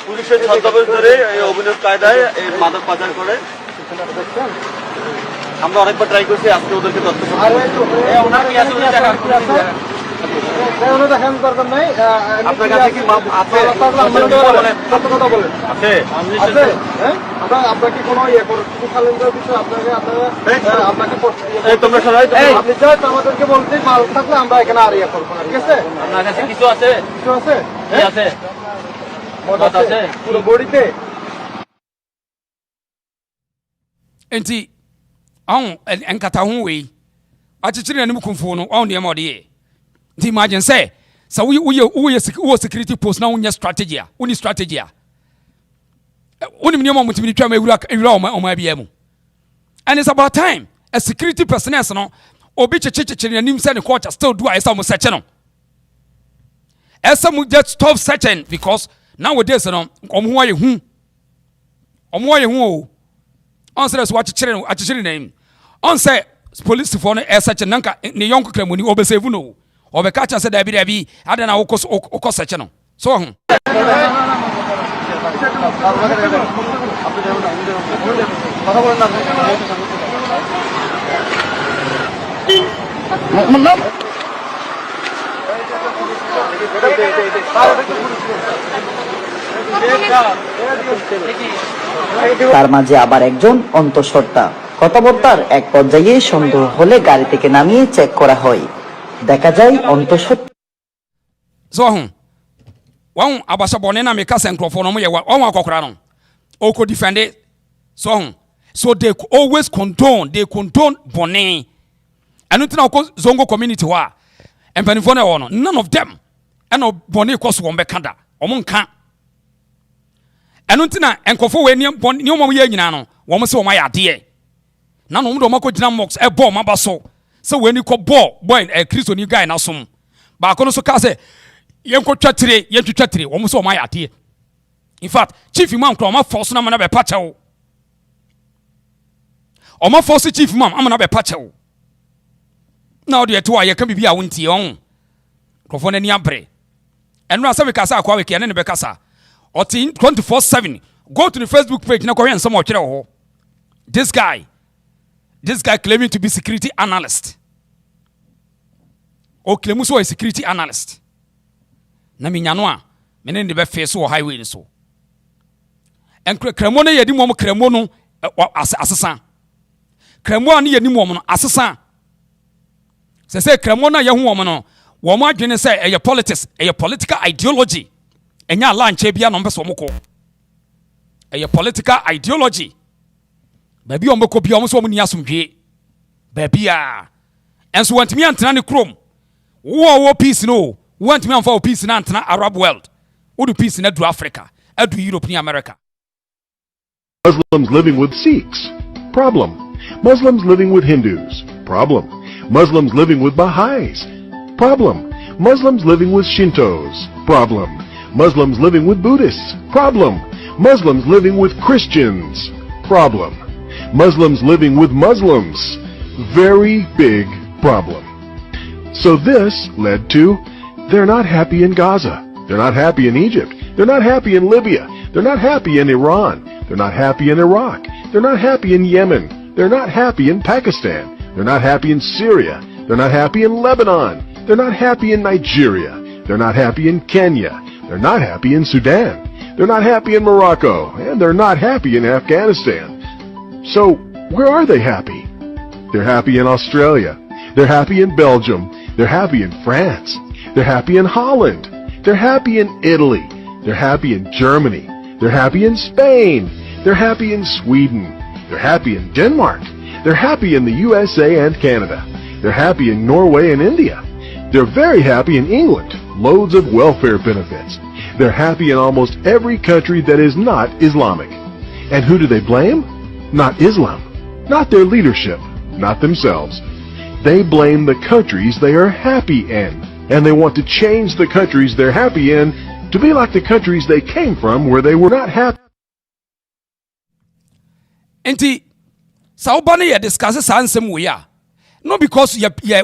পুলিশের ছদ্মবেশ ধরে অভিনব কায়দায় মাদক পাচার করে। আমরা অনেকবার ট্রাই করছি, আজকে ওদেরকে আপনার কাছে কি মাপ আছে? আছে। আপনার কি কোনো বিষয় আপনাকে তোমরা সবাই আপনি জাস্ট আমাদেরকে বলতে মাল থাকলে আমরা এখানে আর করবো না, ঠিক আছে? আপনার কাছে কিছু আছে? কিছু আছে? কি আছে? মদ আছে পুরো বডিতে? enti on enkata ho we achichiri na nimu kumfo no on dem ode nti imagine say so we security post na unya strategy a uni strategy a uni mnyoma mutimi twa ma ewura o bia mu. And it's about time a security personnel no obi chichichiri na nim say the culture still do esa mo search no esa mu just stop searching because nowadays no omo aye hu on says what chichiri name on say police for no search nanka ne yonko kramoni obesave no obeka cha say da bi ada na okọ search no so ho তার মাঝে আবার একজন অন্তঃসত্ত্বা। কথাবার্তার এক পর্যায়ে সন্দেহ হলে গাড়ি থেকে নামিয়ে চেক করা হয়। দেখা যায় অন্তঃসত্ত্বা wọn abasa bɔne na meka sɛ nkurɔfoɔ no mo yɛ wɔn akɔkora no ɔkɔ defend it so they always condone bɔne ɛno ntina ɔkɔ zongo community hɔ a mpanimfoɔ no ɛwɔ no none of them ɛna bɔne kɔ so wɔn bɛka da wɔn nka ɛno ntina nkurɔfoɔ wɔ nneɛma wɔn yɛ nyinaa no wɔn sɛ wɔn ayɛ adeɛ na wɔn de wɔn akɔ gyina mɔks ɛbɔ wɔn aba so sɛ wɔn ani kɔ bɔ kristoni guy n'asom baako no so kaa sɛ yɛntwitwa tire wɔn sɛ wɔn ayɛ adeɛ. In fact chief imam kura wɔn afɔ so na mana bɛ pa kyɛw wɔn afɔ so chief imam amana bɛ pa kyɛw na ɔde ɛto a yɛka bibi a wɔntie wɔn nkurɔfoɔ n'ani abere ɛnura asɛm kasa akɔ aweke ɛne ne bɛ kasa ɔte 24/7 go to the Facebook page na kɔhwɛ nsɛm ɔtwerɛ wɔ hɔ. This guy claiming to be security analyst o claim so a security analyst na minyano a mene ne be face o highway ni so enkre kramo no yedi mom kramo no asesa kramo an yedi mom no asesa se kramo na ye ho mom no wo mo adwene se eye politics eye political ideology enya lanche bia no mpeso moko eye political ideology baby o moko bia o so mo ni asomdwe baby a enso wantimi antena ne krom wo peace no want me for peace na antena Arab world would peace na do Africa adu Europe ni America. Muslims living with Sikhs, problem. Muslims living with Hindus, problem. Muslims living with Baha'is, problem. Muslims living with Shintos, problem. Muslims living with Buddhists, problem. Muslims living with Christians, problem. Muslims living with Muslims, very big problem. So this led to they're not happy in Gaza. They're not happy in Egypt. They're not happy in Libya. They're not happy in Iran. They're not happy in Iraq. They're not happy in Yemen. They're not happy in Pakistan. They're not happy in Syria. They're not happy in Lebanon. They're not happy in Nigeria. They're not happy in Kenya. They're not happy in Sudan. They're not happy in Morocco. And they're not happy in Afghanistan. So, where are they happy? They're happy in Australia. They're happy in Belgium. They're happy in France. They're happy in Holland. They're happy in Italy. They're happy in Germany. They're happy in Spain. They're happy in Sweden. They're happy in Denmark. They're happy in the USA and Canada. They're happy in Norway and India. They're very happy in England. Loads of welfare benefits. They're happy in almost every country that is not Islamic. And who do they blame? Not Islam. Not their leadership. Not themselves. They blame the countries they are happy in. And they want to change the countries they're happy in to be like the countries they came from where they were not happy. Enti saubani ya discuss ansem we are. Not because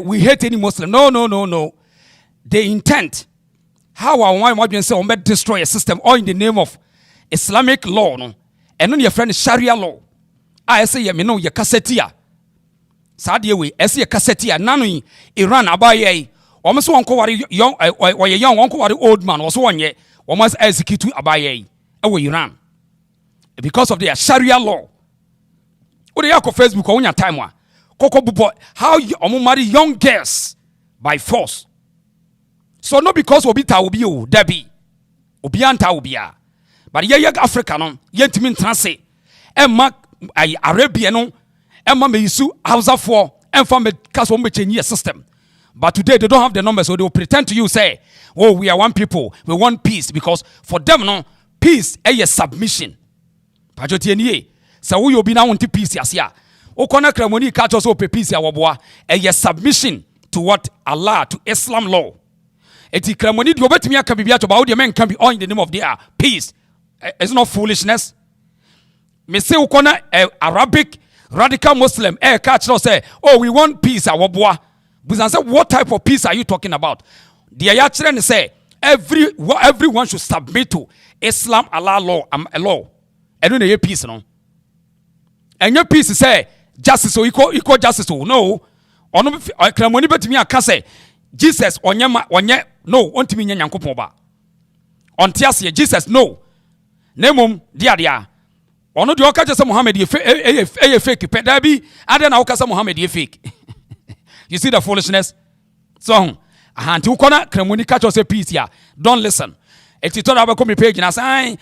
we hate any Muslim. No. The intent how our one say on destroy a system or in the name of Islamic law no. And on your friend Sharia law. I say ya me no ya kassetia. Sadie we ese ya kassetia nanu Iran abaye almost one worry young or young uncle or old man was 1 year, almost execute abaye away Iran because of their Sharia law. What do you have Facebook on your time? Coco Bubo, how you marry young girls by force. So not because Obita will be you, Debbie, Obianta will be ya. But ye African, yet mean transit, and Mark Arabian, and Mamma Yisu, Hausa for, and from a castle system. But today they don't have the numbers, so they will pretend to you, say, oh, we are one people, we want peace, because for them, no, peace is a submission. Pajotienie, so we will be now into peace, yes, yeah. Okona kremoni catch us up peace ya waboa a submission to what Allah, to Islam law. Eti kremoni di obetimi aka bibia to ba wo men can be all in the name of their peace. It's not foolishness. Me say okona Arabic radical Muslim catch us say, oh, we want peace ya waboa. But say, what type of peace are you talking about? The ayatollah say everyone should submit to Islam Allah law. And when they peace no. And your peace say justice or equal justice no. Ono kramoni betimi aka say Jesus onye no ontimi nya nyankopon ba. Ontiase Jesus no. Nemum dia. Ono de oka say Muhammad e fake peda bi ade na oka say Muhammad e fake. You see the foolishness? So ahanti ukona kramoni catch us say peace ya. Don't listen. It's told about come page and say,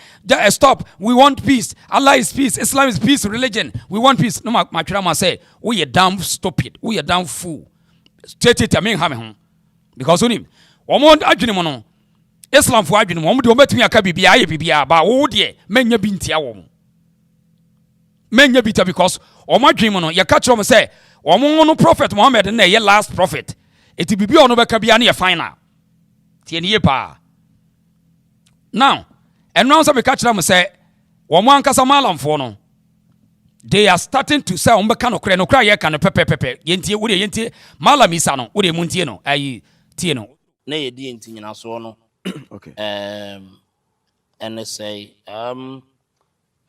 stop. We want peace. Allah is peace. Islam is peace religion. We want peace. No, my grandma say, we are damn stupid. We are damn fool. Straight it, I mean, him because on him. One more argument, Islam for argument. One more to me a cabia, but oh dear, men ya binti awom. Men ya bita because or my dream on ya catch on say, one more no prophet Muhammad and your last prophet. It will be on over Kabiani a final. Tieni pa. Now, and now some catch them say, one casamalam for no. They are starting to say, Umbacano creno cry, can a pepe, yenti, uri yenti, malamisano, uri muntieno, ay tieno. Nay, dinting in our sono. Okay. And they say, I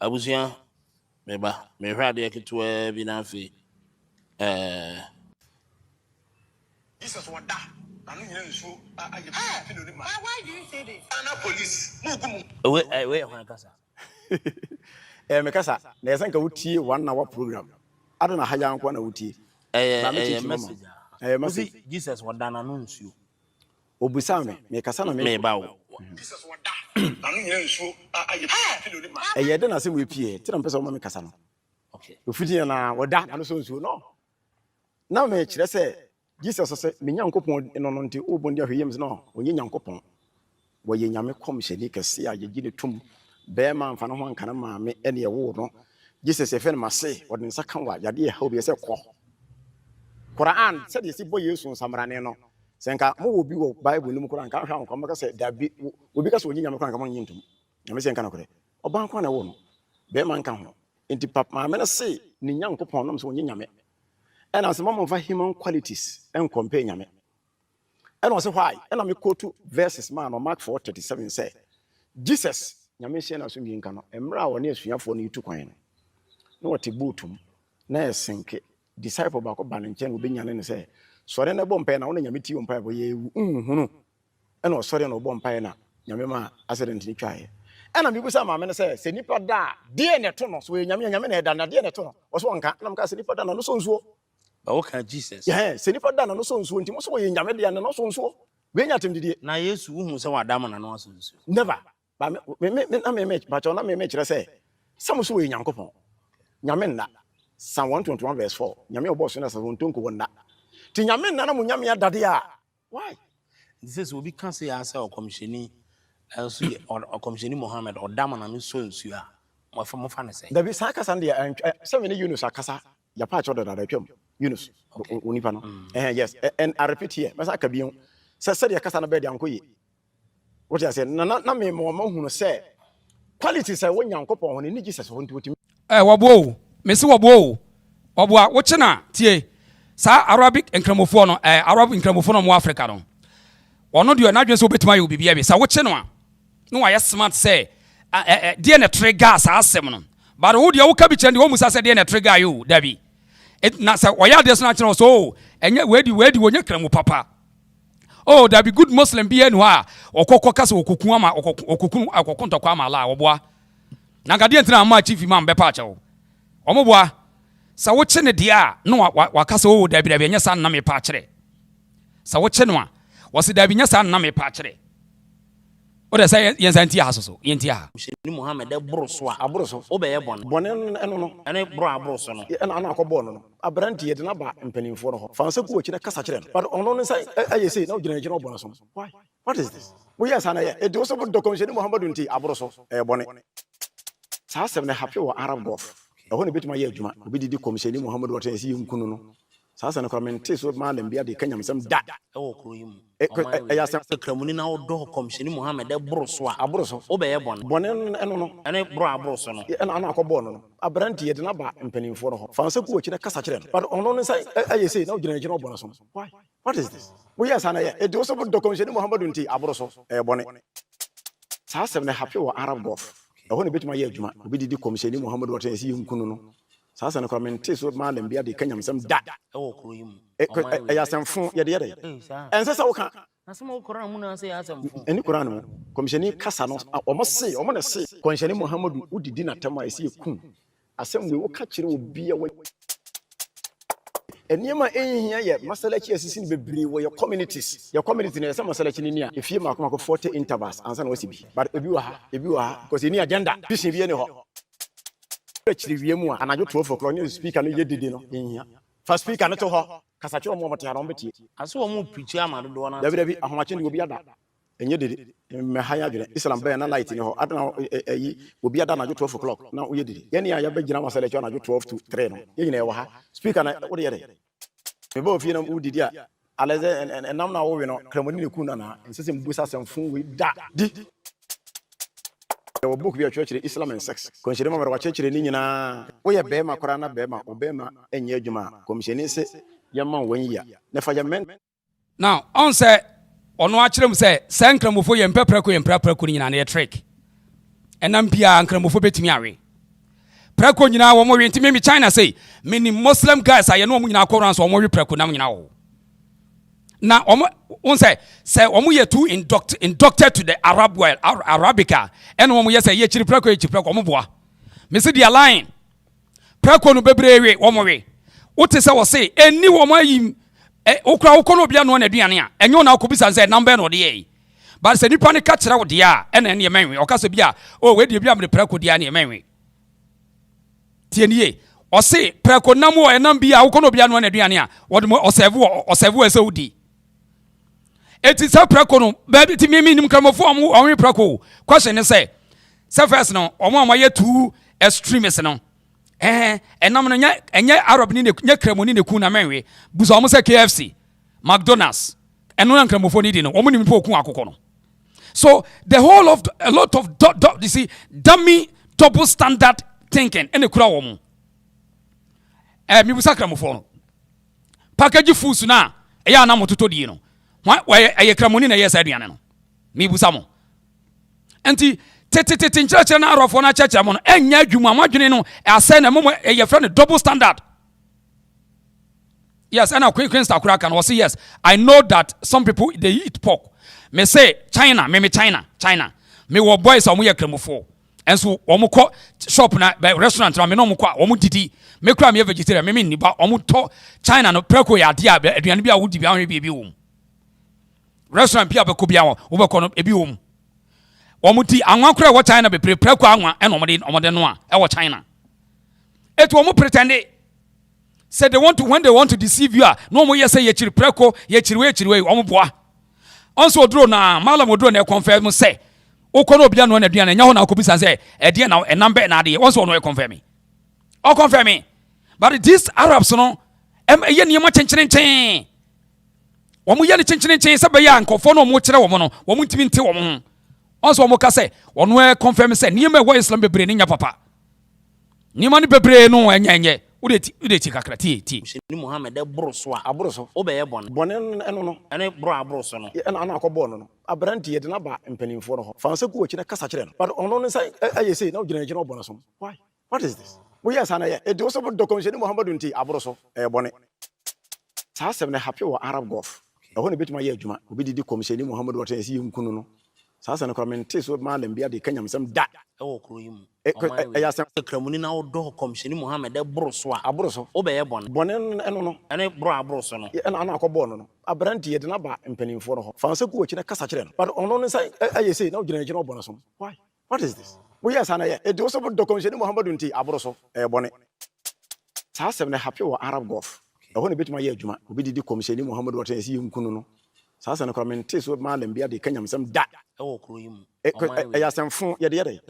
was here, maybe, may radiate to a binafi. Jesus what that. Why do you say this? Police. Wait, Casa. Mekasa, there's a uti 1 hour program. I don't know how young one uti. Message. Jesus what done announce you. Obusame, Mekasana me bow. Jesus what that. I didn't say we pay. Tell them person Mekasano. Okay. You fit na what that and so no. Now me say Jesus say me nyankopon no no nti obonde ahweyem no onye nyankopon wo ye nyame komhyeni kese a ye gine tum be ma mfa no ho nkana ma me ene ye wo no Jesus e fe no mase wo de nsa kan wa yade ye ha obi se ko Quran said ye si boy Yesu samrane no senka mo obi wo Bible no mu Quran kan hwa nko maka se dabi obi ka so onye nyame kan ka mo nyintum nyame se nka na kore oban kwa na wo no be ma nka ho nti papa ma me na se ni nyankopon no so onye nyame. And as a mom of human qualities and compare nyame. And I say why? And I quote 2 verses man on Mark 4:37 say, Jesus, nyame she na so mi nka no, emra wo ne asuafo no yitu kwan no. No what ibutum na esenke disciple ba ko ba ne nche no be nyane ne say, sore na bo mpa na wo nyame ti wo mpa bo ye hunu. And o sore na bo mpa na nyame ma accident ni twae. And I'm say ma me say, se nipa da de ne to no so nyame na da na de ne to no. Wo so nka na mka se nipa da na no so nsuo. But what can Jesus? Yeah, se nipa da na no so nsuo nti mo so ye nyame de na no so nsuo. We nya tem didie. Na Yesu hu se wa Adam na no so nsuo. Never. But me but na me kire say, some so ye nyankopon. Nyame na. Psalm 121 verse 4. Nyame obo so na sa wontonko wonna. Ti nyame na mo nyame adade a. Why? This will be can say answer or commissioni or commissioni Muhammad or Adam na no so nsuo a. Mo fa na say. There be sakasa ndia 7 Yunus akasa. Ya pa chodo da twem. Yunus unipa no yes and I repeat here masa ka bion se de kasa na be de ankoye what you say na me mo hunu say quality say wonyankopon ho ni Jesus ho nti wabo me se wabo a wo chena tie sa Arabic enkramofo no Arabic enkramofo no mo Africa no ono de na dwen se obetima ye bibia bi sa wo cheno a no wa smart say de na trigger sa asem no but wo de wo ka bi chende wo musa say de na trigger you dabi it na say oya de so na cheno so enye wedi wonye kramu papa oh there be good Muslim be anywhere okokọ kasa okoku ama okokun ntokwa ama la oboa na gade ntina ama chief imam be pa achewo omoboa sa wo che ne dia no wa kasa oh there be nya san na me pa akere sa wo che no a wo se there be nya san na me pa akere o de say yen san ti ha so yen ti ha ni Muhammad de broso a abroso obeye bon eno no ene bro abroso no ana akọbọ no abranti yede na ba mpanimfo no ho fanse ku ochi na kasa kire no but ono no say ayese na ogina kire obọ so why what is this we yes ana ye e de so do komisheni Muhammadu nti abroso bone sa asem na happy wo Arab Gulf ho ne betima ye adwuma obi didi komisheni Muhammadu wata esi nkunu no sa asem na kwamente so malam bia de kanyam sem da e wo kuro yim ya se kramuni na odo komisheni Muhammad de broso a abroso obeye bon eno no ene bro abroso no ana akọbọ no abranti yede na ba mpanimfo no ho fanse ku ochi na kasa kire no but ono no say ayese na ogina kire obọ so why what is this we yes ana ye e de so do komisheni Muhammadu nti abroso bone sa asem na happy wo Arab Gulf ho ne betima ye adwuma obi didi komisheni Muhammadu wata esi nkunu no sa asem na kwamente so malam bia de kanyam sem da e wo kuro yim ya semfo yede ense sa wo ka asema Quran mu na say asemfo eni Quran mu komisheni kasa no omo na se komisheni Muhammadu udidi na tema esi ekun asem we wo ka kire obi ya eniema ehia ye masalachi asisi ni bebre wo your communities your community na some masalachi ni a efie ma akoma ko 40 intervals ansa na wasibi but ebi wa ha because any agenda vision bi ene ho akiri wie mu a anajo 12 o'clock ni speaker no ye didi no ehia first speaker no to ho kasa kire mo mate ha no betie aso wo mu preach amado do na dabi ahomache ni obi ada enye didi me haya dwene Islam be na light ni ho adana yi obi ada anajo 12 o'clock na oye didi ye ni ya be gina masalachi anajo 12 to 3 no ye nyina ye wa ha speaker na wo de ye me bo fi na udidi a aleze enam na wo we no kramoni ne kuna na nsese mbusa semfun we da di wo book bi a church Islam and sex konshire ma wa church ni nyina wo ye be ma kora na be ma obema enye adwuma komisheni se ye ma wanyi na fa ye men now on say ono a kire mu say sankramofo ye mpepre ko nyina na ye trick enam bia ankramofo betimi awe preko nyina wo mo we ntimi mi China say many Muslim guys aye no mo nyina akọran so mo we preko nam nyina wo na on say omo ye too inducted to the Arab world Arabica and omo ye say ye chiri preko omo boa me say dia line preko no bebrewe omo we wote say wo say eni wo mo ayi okura wokono bia no na aduane a enyo na akobisa say number no de ye but say nipa ne ka kire wo de a ena ne menwe okasa bia o we de bia me preko de a ne menwe tienie o say preko nam wo enam bia wokono bia no na aduane a wo de osevu ese udi eti sa preko no baby ti mi nim kramofo onwe preko question say first no omo ye too extremist no enam no nya Arab ni nya kramoni ne ku na menwe buso omo say KFC McDonald's eno na kramofo ni di no omo nim po ku akoko no so the whole of a lot of you see dummy double standard thinking ene kura wo mo mi busa kramofo no package foods na eya na mototo di no wa kramoni na yes aduane no mi busa mo enti tete nchira na arofo na cheche mo no enya adwuma madwene no ase na mo ye friend double standard yes and quick star can say yes I know that some people they eat pork me say China me wo boys omo ye kramofo enso omo ko shop na restaurant na me no omo kwa omo didi me kra me vegetarian me ni ba omo to China no preko ya dia aduane bia wo di bia ho bia wo restaurant bia be ko bia wo be ko no ebi wo omo ti anwa kra wo China be preko anwa e no omode no a e wo China etu omo pretend say they want to when they want to deceive you no omo yes say ye chiri preko ye chiri we omo boa onso odro na malam odro na confirm say okono obia no na aduane nya ho na akobisa say e de na number na de onso no e confirm o confirm but these Arabs no ye niam chenchen omo ye ne chenchen say be ya nkofo no omo kire wo no omo ntimi nte wo ho onso omo ka say ono e confirm say niam e wo Islam bebre ne nya papa niam ne bebre no enye ude ti kakra ti ni Muhammad de broso a abroso obeye bon eno no ene bro abroso no ena ana akọbọ no abranti yede na ba mpanimfo no ho fanse ku ochi na kasa kire no but ono no say ayese na ogina kire obọ no so why what is this we yes ana ye e de so do komisheni Muhammadu nti abroso bone sa asem na happy wo Arab Gulf ɛhɔ ne betuma yɛ adwuma obi didi komisheni Muhammad wata yɛsi nkunu no saa sɛ no kora mente so malam bia de kanyam sɛm da ɛwɔ kuro yi mu ɛyɛ asɛm kramuni na wodɔ komisheni Muhammad ɛboro so a aboro so wobɛyɛ bɔne bɔne ɛno no ɛne boro aboro so no ɛna ana akɔbɔ no no abrante yɛde na ba mpanimfoɔ no hɔ fa sɛ ku wɔkyi na kasa kyerɛ no but ɔno ne sɛ ɛyɛ sei na wogyina n'akyi na ɔbɔ no so why what is this woyɛ sa na yɛ ɛde wo sɛ wodɔ komisheni Muhammad nti aboro so ɛyɛ bɔne saa asɛm no happy wɔ Arab Gulf ɛhɔ ne betuma yɛ adwuma obi didi komisheni Muhammad wata yɛsi nkunu no saa sɛ no kora mente so malam bia de kanyam sɛm da ɛwɔ kuro yi mu ɛyɛ asɛmfo yɛde yɛde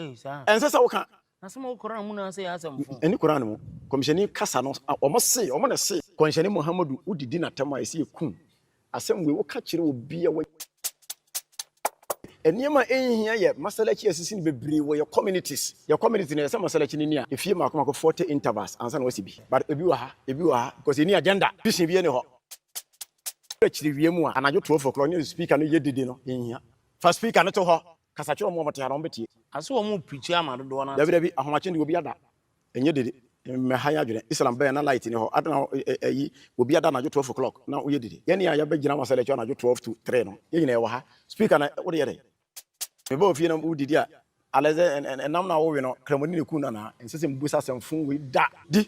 ɛnsɛ sɛ woka asɛm wo Quran mu na sɛ yɛ asɛmfo ɛni Quran mu komisheni kasa no ɔmo ne se komisheni Muhammad udidi na tam a ɛsi ekum asɛm we woka kyerɛ obi a ɛnneɛma ɛnhia yɛ masalachi asisi ne bebree wɔ yɛ community na yɛ sɛ masalachi ne ni a efie maako 40 intervals ansa na wasi bi but ebi wɔ ha because ɛni agenda vision bi ne hɔ akyiri wie mu a anadwo 12 o'clock ne speaker no yɛ dede no ɛnhia fa speaker no to hɔ kasa kyerɛ ɔmo ɔmɔte ara ɔmo betie ase wɔ mo preach ama dodo na dabi ahomakye de obi ada ɛnyɛ dede mɛha ya adwene Islam bɛyɛ na light ne hɔ adana ayi obi ada anadwo 12 o'clock na woyɛ dede yɛne a yɛbɛgyina masalachi anadwo 12 to 3 no yɛnyina ɛwɔ ha speaker na wode yɛ dɛ mebɛ ofie na wodidi a alɛsɛ ɛnam na wowe no kramoni ne ku nana ɛnsɛ sɛ mbusa asɛmfo wei da di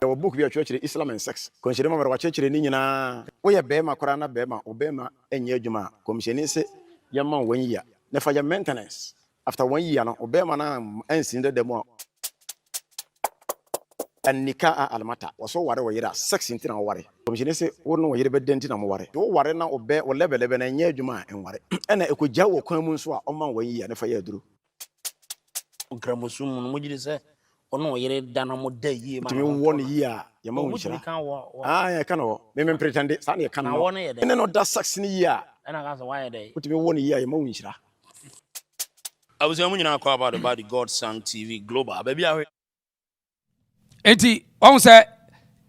ɛwɔ book bi atwerɛkyerɛ Islam and sex kɔmhyɛni ma mɛrɛ wakyerɛkyerɛ ne nyinaa woyɛ bɛrima koraa na bɛrima ɔbɛrima ɛnyɛ adwuma a kɔmhyɛni sɛ yɛma 1 year na fa yɛ maintenance after 1 year no ɔbɛrima no ɛnsin dɛ dɛm a ɛnika a almata wɔso ware wɔ yere a sex nti na wɔware kɔmhyɛni sɛ wo no wɔ yere bɛdɛ nti na moware wo ware na ɔbɛ wɔ lɛbɛlɛbɛ na ɛnyɛ adwuma a ɛnware ɛna ɛkɔgya wɔ kwan mu nso a ɔma 1 year na fa yɛ aduro nkramosu mu no mogye sɛ ɔno wɔ yere da na mo da yie ma tumi wɔ no yie a yɛma wo nhyira yɛka no hɔ meme pretende saa ne yɛka no ɛne no da sex ne yie a ɛna ka sɛ wayɛ dɛ wotumi wɔ no yie a yɛma wo nhyira abusua mu nyinaa kɔ about the God Son TV Global baabi ahwe enti wɔn sɛ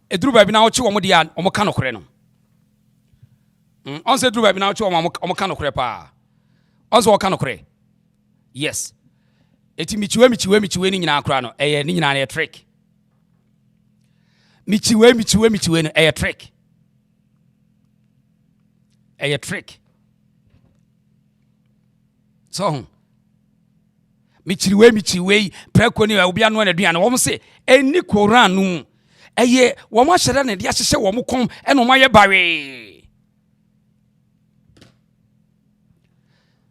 eduru baabi na wɔkye wɔn de a wɔn ka nokorɛ no wɔn sɛ eduru baabi na wɔkye wɔn ka nokorɛ paa wɔn sɛ wɔka nokorɛ yes eti michiwe ni nyinaa kora no ɛyɛ ni nyinaa no ɛyɛ trick michiwe no ɛyɛ trick so michiwe preko ni obi anu na aduane wɔn se eni Koran no ɛyɛ wɔn ahyɛda na de ahyehyɛ wɔn kom ɛna wɔn ayɛ bare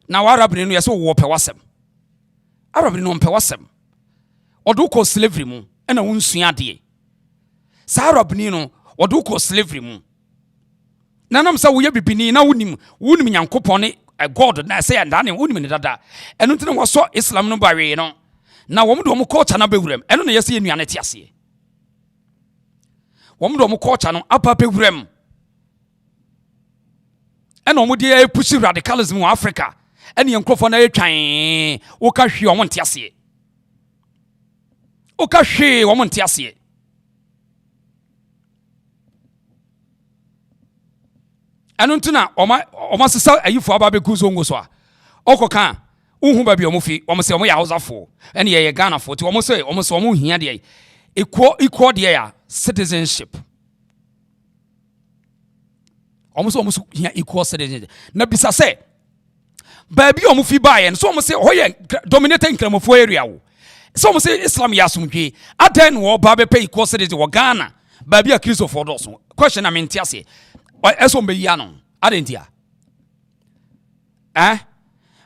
na warabni no yɛ sɛ wɔ pɛ wasɛm arabni no mpɛ wasɛm ɔdo kɔ slavery mu ɛna wɔn sua adeɛ saa arabni no ɔdo kɔ slavery mu nanam sɛ woyɛ bibini na wonim Nyankopɔn ne God na say and dane wonim ne dada ɛno nti na wɔsɔ Islam no bare no na wɔn de wɔn culture na bewuram ɛno na yɛsɛ enuane te aseɛ wɔn de wɔn culture no apa bewuram ɛna wɔn de push radicalism wɔ Africa ɛne nkrofo na yɛtwan woka hwe wɔn nte aseɛ wɔn nte aseɛ ɛno nti na ɔma sesa ayifo aba be kuzo ngo so a ɔkɔka uhu ba bi ɔmo fi ɔmo sɛ ɔmo yɛ Hausafo ɛne yɛ Ghanafo ti ɔmo sɛ ɔmo hia de equal de ya citizenship ɔmo sɛ hia equal citizenship na bisa sɛ ba bi ɔmo fi ba yɛ so ɔmo sɛ ɔyɛ dominated nkramofo area wo sɛ ɔmo sɛ Islam yɛ asomdwe adan no ba be pay equal citizenship wɔ Ghana ba bi a Christopher Dawson question na mente ase ɛso mbe ya no adentia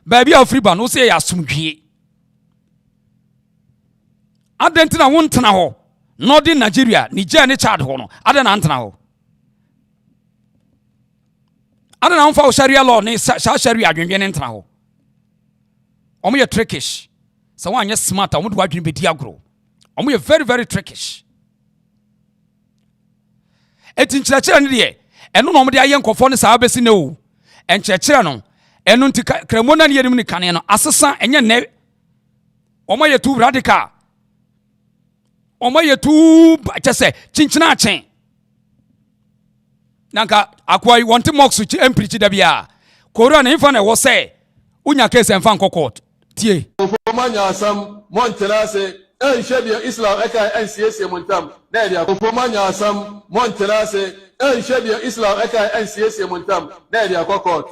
ba bi a Afriba no sɛ yɛ asomdwe adentina wo ntena hɔ Northern Nigeria Niger ne Chad hɔ no adena ntena hɔ adena mfa Sharia law ne Sharia adwenwe ne ntena hɔ ɔmo yɛ trickish sɛ wanyɛ smart ɔmo de wadwene bedi agro ɔmo yɛ very very trickish eti nkyerɛkyerɛ ne deɛ ɛno na ɔmo de ayɛ nkɔfɔ ne saa bɛsi ne o nkyerɛkyerɛ no ɛno nti kramo na ne yɛnim ne kane no asesa ɛnyɛ nnɛ ɔmo yɛ too radical ɔmo yɛ too kyɛ sɛ kyinkyina akyɛn nanka akwa yi wɔnte mox chi emprichi da bia Koran ne mfa na ɛwɔ sɛ unya case mfa nkɔ court tie ofomanya asam montena se enhwɛ bia Islam ɛka nsiesie montam na ɛde ofomanya asam montena se Sharia Islam eka NCS montam na dia court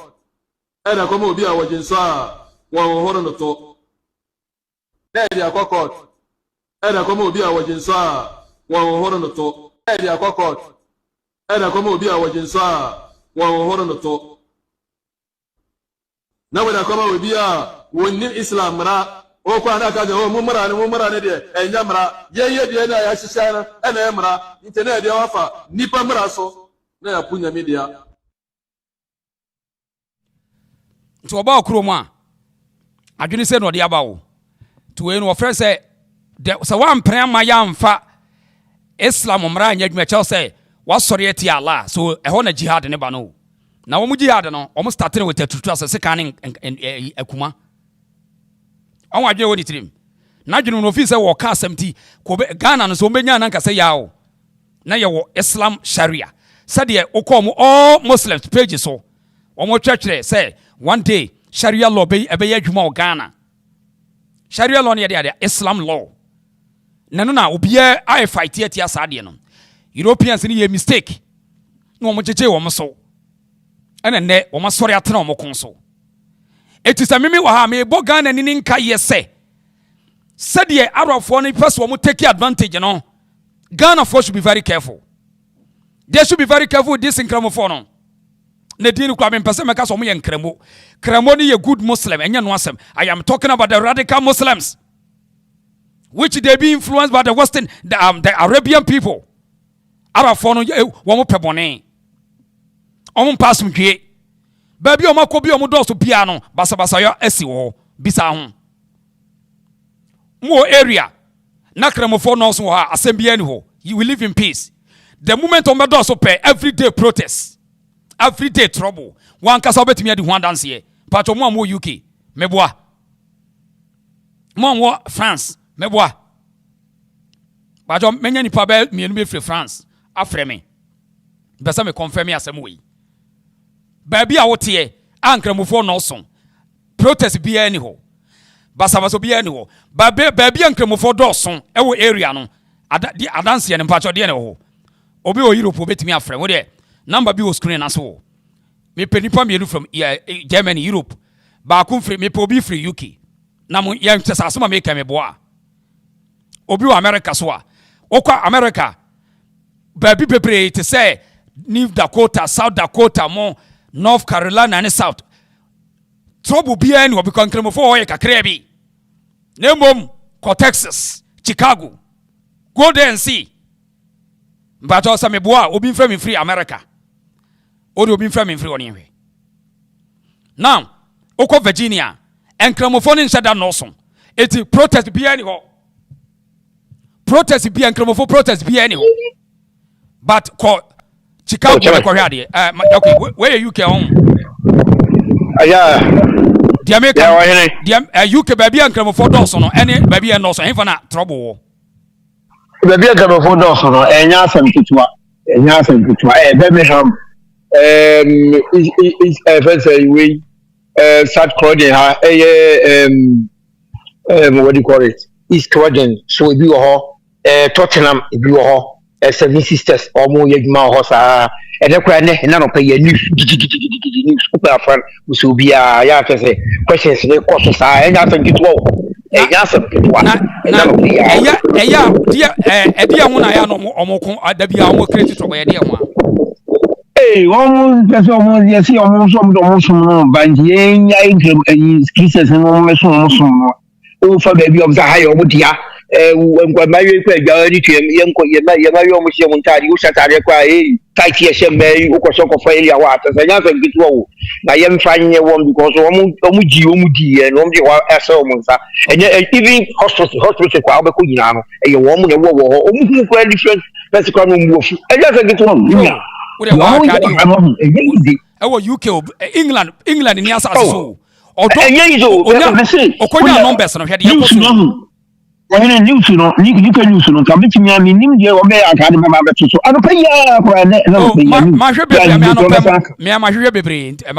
na komo obi a wajinso a won horo no to na dia court na komo obi a wajinso a won horo no to na dia court na komo obi a wajinso a won horo no to na wada komo obi a wonni Islam ra o kwa na ka o mumra ne de enya mra ye de na ya hihya na na mra internet de wafa nipa mra so na ya punya media to oba okro mu a adwene se no de aba wo to we no ofre se de so wan pran ma ya mfa Islam mra anya adwuma che se wasori eti Allah so e ho na jihad ne ba no na wo mu jihad no o mu start with tutu asese kan akuma on adwene wo ditrim na adwene no fi se wo ka asamti ko Ghana no so mbenya na nkase yawo na ye wo Islam Sharia said okom all Muslims page so omo twetwere say one day Sharia law be adwuma o Ghana Sharia law ne de Islam law na no na obia I fight yet ya sade no Europeans ni ye mistake no omo cheche wo so ene ne omo sori atena omo kon so etisa mimi wa ha me bo Ghana ni nka yese said Arabfo ni person omo take advantage no Ghana for should be very careful. They should be very careful with this incremofon. Nedini kwa mpese meka so mo ye nkremo. Kremo ni ye good Muslim enya no asem. I am talking about the radical Muslims which they be influenced by the Western the Arabian people. Arabfo no wo mo pebone. Omo pass mdwe. Ba bi o makobi o mo do so bia no basa yo asi wo bisa ho. Mo area na kremofo no so ha asem bia ni ho. You will live in peace. The moment on the so pay everyday protests, everyday trouble. One kasa obetimi adi one dance here. Pacho mo UK, meboa. Mo France, meboa. Pacho menya ni pa be mienu be free France, afre me. Besa me confirm me asem we. Baabi a wote e, ankremofo no so. Protest bia ni ho. Basa bia ni ho. Baabi ankremofo do so e wo area no. Adanse ye ne pacho de ne ho. Obi o Europe obetimi afre wo de number bi o screen aso me penipa mienu from Germany Europe ba kun free me po bi free UK na mo ye ntesa so ma me ka me boa obi o America so a okwa America ba bi bebre te say New Dakota South Dakota mo North Carolina and South trouble bi any obi kon kremofo o ye kakra bi na mom ko Texas Chicago go there and see. But also me boa obi free me free America. Odi obi free me free oni hwe. Now, oko Virginia, enkramofo ni nshada no so. Eti protest bi ani ho. Protest bi enkramofo protest bi ani ho. But ko Chicago ko hwe ade. Okay, where you UK on? Aya. The American. The UK baby enkramofo do so no. Any baby no so. Hemfa na trouble. Baby a gabo for no no enya asem kitwa Birmingham is first way South Croydon ha what do you call it East Croydon so e bi wo ho Tottenham e bi wo ho Seven Sisters omo yeduma ho sa kwa ne na no pay news super fan so bia ya tese questions ne ko so sa enya asem kitwa dia ho na ya no omoko adabia omo credit to ye dia ho omo pese omo ye si omo so no banji enya increases no mo so no o fa baby of the high omo dia ngwa mawe kwa gwa ni twem yenko ye mawe omo hye mo ntade wo shatare kwa tight ye shembe ukosho ko fa area wa atasa nya fa bitu wo na ye mfanye wo because omo di ye no de wa ese omo nsa even hospital kwa obeko nyina no ye wo mo ne wo omo hu kwa different physical no mu ofu enya fa bitu wo UK England ni asa so odo okonya numbers no hwede ye poso Wahine news no you can news no ka bitimi ami nim de obe akade mama beto so ano paya kwa ma hwe bebre me ano pem me ma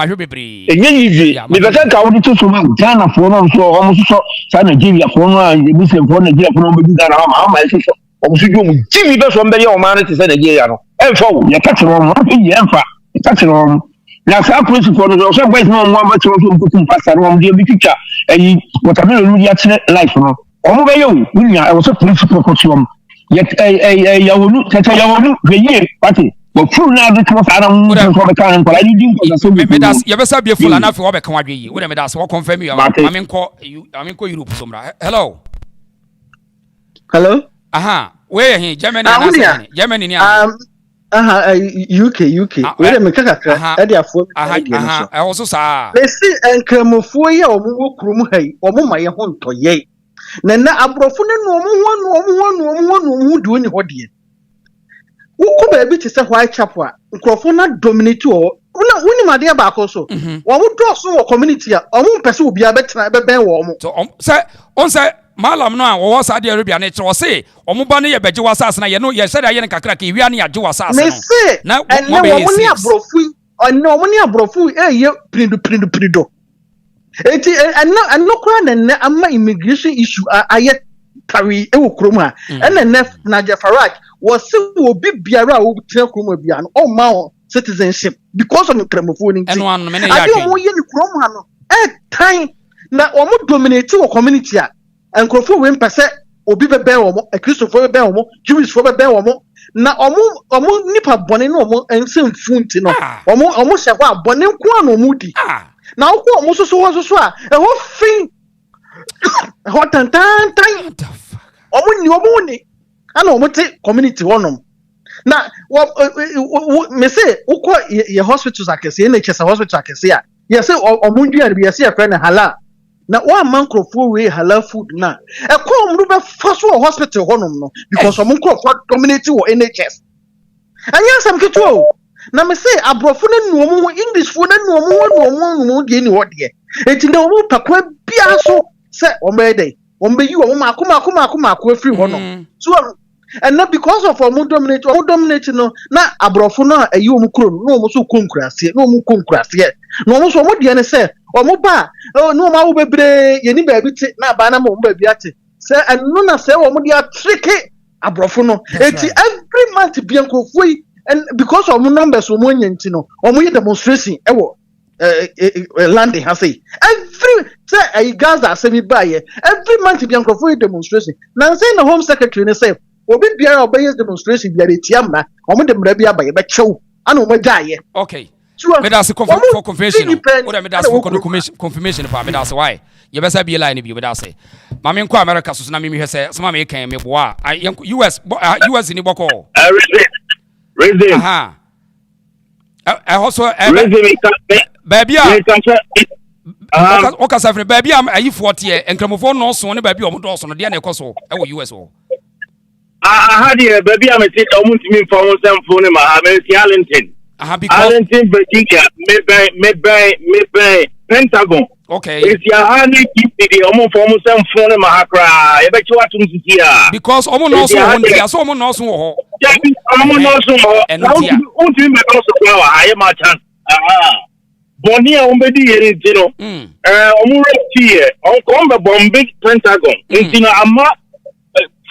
hwe bebre enye yizi me beta ka wodi to so ma Ghana fo no so o mo so sa Nigeria fo no a bi se fo Nigeria fo no be Ghana ma ese so o mo so mu jimi be so mbe ye o ma ne te se Nigeria no ɛmfa wo yɛka kyerɛ wɔn afei yɛmfa yɛka kyerɛ wɔn na saa principle no sɛ boys no wɔn abɛkyerɛ wɔn nkukum pasta no wɔn de bi twitwa ayi watermelon no de akyerɛ life no wɔn bɛyɛ o wunya ɛwɔ sɛ principle kɔ so wɔn yɛwɔnu tɛtɛ yɛwɔnu hwɛyie pati wɔfuru na ade tɛmɛ saa na wɔn nso bɛka nkɔla yi di nkɔla so bi medas yɛbɛsa bie fula na afei wɔbɛka wadwe yi wode medas wɔ confirm you aminkɔ Europe so mra hello aha where he Germany na Germany ni UK where me kakakra e dey afo idea no so e wo so saa me si enkramofo ye omo kurum hai omo maye ho ntoye na abrofo ne no omo du ni hodie wo ko ba bi te se white chapel a nkrofo na dominate o woni made ba ko so wo do so wo community a omo pese obi abetena beben wo omo so on say malam no a wo Saudi Arabia ne kire se omo ba ne ye beje wasas na ye no ye Sharia ye ne kakra ka iwia ne ya je wasas no na wo ni omo ni abrofu ye prindu eti enno kura na ama immigration issue aye tari e wo krom ha na Jafaraj was wo bibiara wo tena krom bia no o ma citizenship because of nkramofo ni ti ade omo ye ni krom ha no time na omo dominate wo community a enkrofo we mpese obi bebe omo Christopher bebe omo Jewish for bebe omo na omo nipa bone na omo ensemfu nti no omo hye ho abone nko an omo di na okwo omo so a e ho fin ho tantan omo ni ana omo te community honom na me say ukọ ye hospitals akese NHS hospital akese a ye say omo nduan bi ye say friend halal na one man crofo we halal food na e ko omo be fa so hospital honom no because omo crofo dominate wo NHS anya sam keto na me say abrofo na nuomo English fo na nuomo de ni wode enti na omo pakwa bia so say omo e dey omo be yi omo makoma free honom so and not because of omo dominate no na abrofo no ayi omo kro no omo so konkurase no omo so omo de ne say omo ba no ma wo bebre ye ni ba bi ti na ba na mo ba bi ate say anu na say omo de atrike abrofo no eti every month bi enkofo yi and because omo numbers omo nyanti no omo ye demonstration e wo landing ha say every say Gaza say bi ba ye every month bi enkofo yi demonstration na say na home secretary ne say obi biara obey demonstration biara tiamna omo de mra bi abaye be chew ana omo jaaye okay me da se for confirmation what me da se for confirmation pa me da se why ye be say bi line bi me da se ma me nko America so na me hwe say some me kan me boa US ni boko reason aha also baby o ka safre baby am ayi 40 enkramofo no so ne baby o mo do so no de na ekoso e wo US o ahadi baby am say omuntimi inform sem phone ma American Arlington Arlington Virginia me by Pentagon okay is ya hani keep the omo form sem phone ma hakra e be chiwa tum sisia because omo no so ho ntia so omo no so ho omo no so ho untimi me no so power aye ma chance Broni a umbedi yeri tino omo retie on come bomb Pentagon intino ama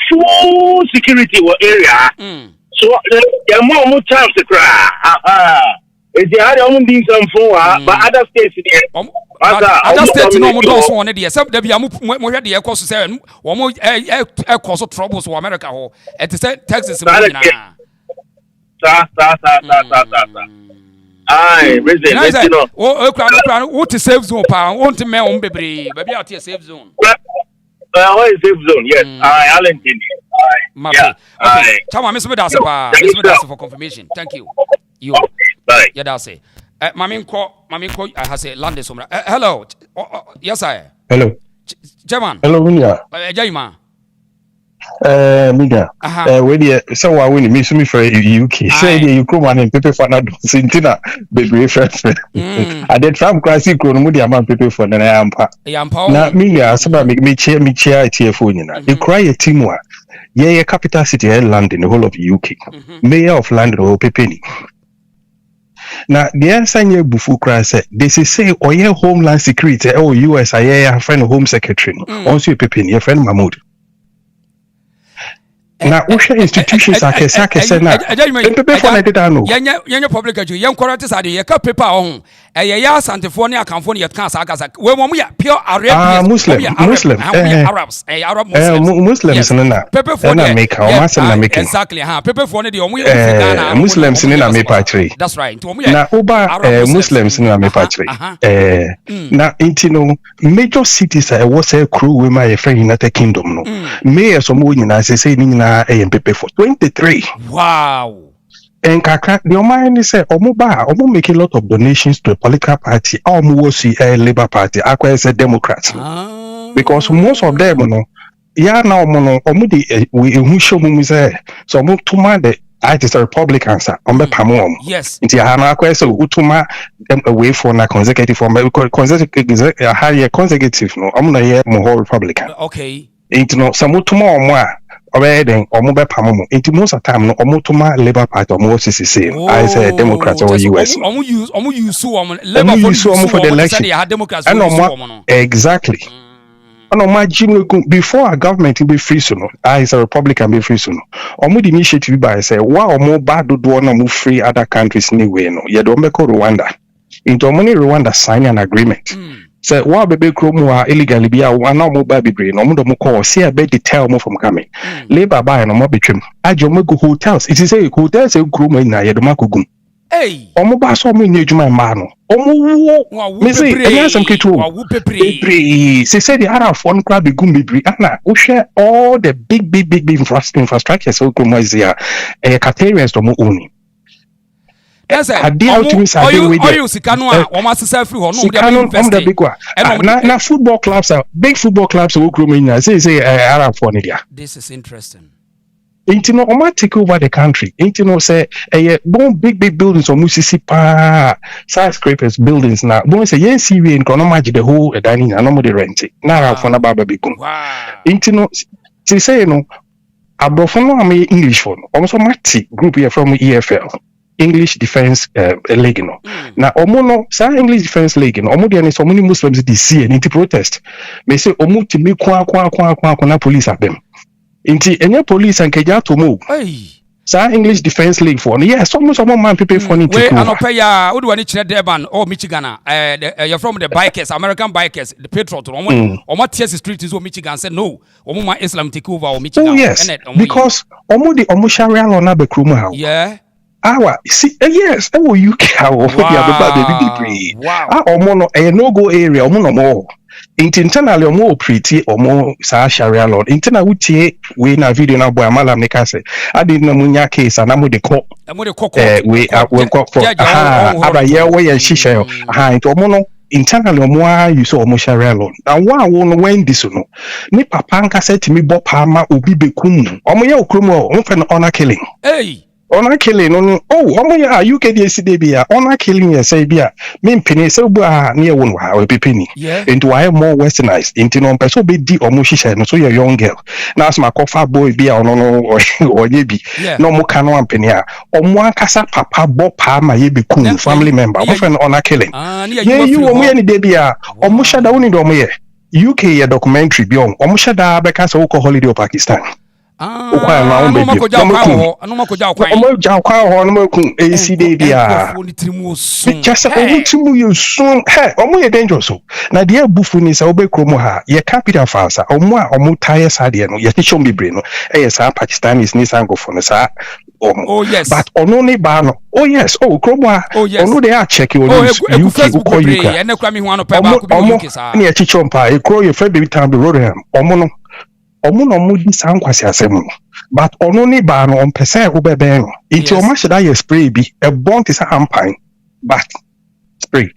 full security area so there more chance to cry if they had own being some for but other states there other states no more so on there except there be mo hwe de ekoso say wo mo ekoso troubles for America ho et say Texas mo nyina sa ai reason no o kra what safe zone pa won't me on bebre baby out here safe zone what is safe zone yes Arlington yeah okay chama me so be das pa me so be das for confirmation thank you you bye yeah that's it mami nko I have say land so hello yes I hello German hello Minya Jaima Miga we dey say wa we me so me for UK say you come and people for na do sintina baby friends I dey tram classic no mu dey am people for na yampa na Miga so ba me chia TFO nyina e cry a team wa ye capital city London the whole of UK mayor of London o pepeni na the answer nye bufu cry say they say oye homeland security US aye friend home secretary also pepeni your friend Mahmoud na wohwɛ institutions akɛse na pepe for na deda no yɛnyɛ public edu yɛnkɔrɔ te sade yɛka paper ɔho ɛyɛ yɛ asantefoɔ ne akamfoɔ ne yɛka saa kasa wɔ mo yɛ pure Arabians Muslim Arabs Arab Muslims no na na make o ma sem na make exactly paper for ne de ɔmo yɛ Ghana Muslims ne na me patre that's right ɔmo yɛ na oba Muslims ne na me patre na inti no major cities a ɛwɔ sɛ kuro we ma yɛ friend United Kingdom no mayors ɔmo nyinaa sɛ ni nyinaa ɛyɛ pepe for 23 wow. And kakra the omani say omo make a lot of donations to a political party omo see a Labour Party akwa say Democrats because most of them no ya na omo de we hu show mu say so omo tuma the it's a Republicans omo pamo yes nti ha na akwa say utuma them away for na consecutive for consecutive no omo na ye mo Republican okay nti no samutuma omo a already then omo pamo into most of time no omo tuma Labour Party omo same I say Democrats or US omo use Labour for the election Democrats exactly before a government be free so no I say Republican be free so no omo the initiative by say wa omo bad do no mo free other countries anyway no ye do make Rwanda into omo Rwanda sign an agreement say wa bebe kromo illegally bia wa na mo ba bebre no mo do mo call see a be detail mo from coming Labour buy no mo betwem ajo mo go hotels it is say hotels e kromo na ye do makogum hey omo ba so mo nye adwuma ma no omo wo me say enya sam ketu bebre say the Arab phone club begum bebre ana wo share all the big infrastructure so kromo is here Caterians do mo own yes oyo sika no a wo masesa free ho no dey invest na football clubs big football clubs wo kromo nya say Arab phone dia this is interesting Inti no omo take over the country. Inti no say bon big buildings or musisi pa skyscrapers buildings na bon say yen see we nko no match the whole dining na no mo dey rent. Na ra for na baba bikum. Inti no say no abrofo no am English for no. Omo so mati group here from EFL. English Defense League no. Na omo no sa English Defense League no omo dey so many Muslims dey see and protest. Me say omo timi kwa na police abem. Inti enye police and keja to move. Hey. Sa English Defense League for yeah, some man people for need to. Wait, anope ya who do wani chire Durban or Michigan you're from the bikers, American bikers, the petrol to omo TS street is Michigan say no. Omo ma Islam take over or Michigan. Oh yes. Because omo Sharia law na be krumu ha. Yeah. See yes, UK how baby. Wow. Omo no no go area omo no more. Internally omo pretty omo sa Sharia law internal utie we na video na boy amala make say adi na munya case na mo de ko we ko for aba ye we ye shisha into omo no internally omo you so omo Sharia law na wa no when this no ni papa nka say timi bo pa ma obi bekum omo ye okromo omo fe no honor killing honor killing no omo ya UK dey bia honor killing ye say bia me mpini say bu na ye won wa we pepini into why more westernized into no person be di omo shisha no so your young girl na as ma kofa boy bia ono no onye bi no mo kan no mpini a omo akasa papa bo pa ma ye be kun family member omo fe no honor killing you omo ye ni dey bia omo shada woni do omo ye UK ye documentary bi omo shada be ka say wo holiday o Pakistan dangerous. Now the bufu ni sa obe kromo ha ye capital fasa omo tire sade no ye teach on bebre no Pakistanis ni sango for no sa oh yes but ono ni ba no oh yes kromo ono they are check you UK uko yuka ene kwa mi hu ano pa ba ku bi UK sa ni e teach on pa e kro ye fe baby town be Rotherham omo no omo no mo di san kwase asem no but ono ni ba no ompese ubebe no iti omo sheda ye spray bi e bon ti sa ampine but spray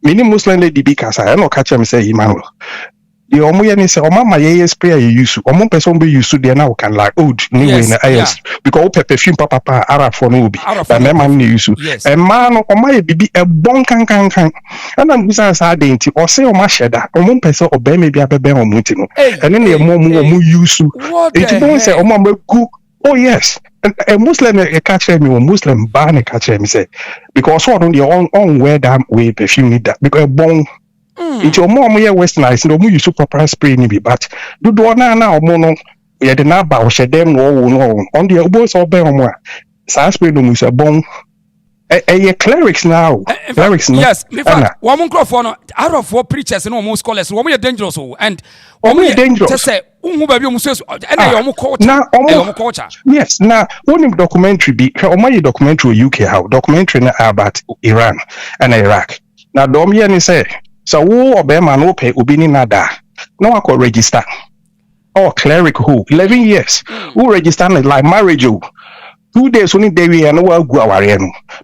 mini Muslim lady bi kasa no catch me say Emmanuel the omo ye ni say omo ma ye spray ye use omo person be use there now can like old ni we na yes because perfume papa Arab for no bi but me man ni use e man no omo ye bibi e bon kan and am bisa sa dey nti o say omo sheda omo person obe me bi abebe omo ti no ene na omo use it bon say omo maku oh yes a Muslim catch me Muslim ban catch me say because one on the on wear that way perfume need that because bon it's your mom here westernized no you so proper spray ni bi but do na omo no Yeah, the number was them no on the boys or Belmore. Saspridum is a bone. A clerics now. Clerics now. Yes, in fact, one microphone out of 4 preachers and almost scholars, one are dangerous, and one dangerous. To say, culture. Yes, now one documentary be my documentary UK how documentary about Iran and Iraq. Now Domian say, so who obey man ope ubini nada. No I could register. Oh cleric who 11 years who register like marriage you. 2 days only day we no well go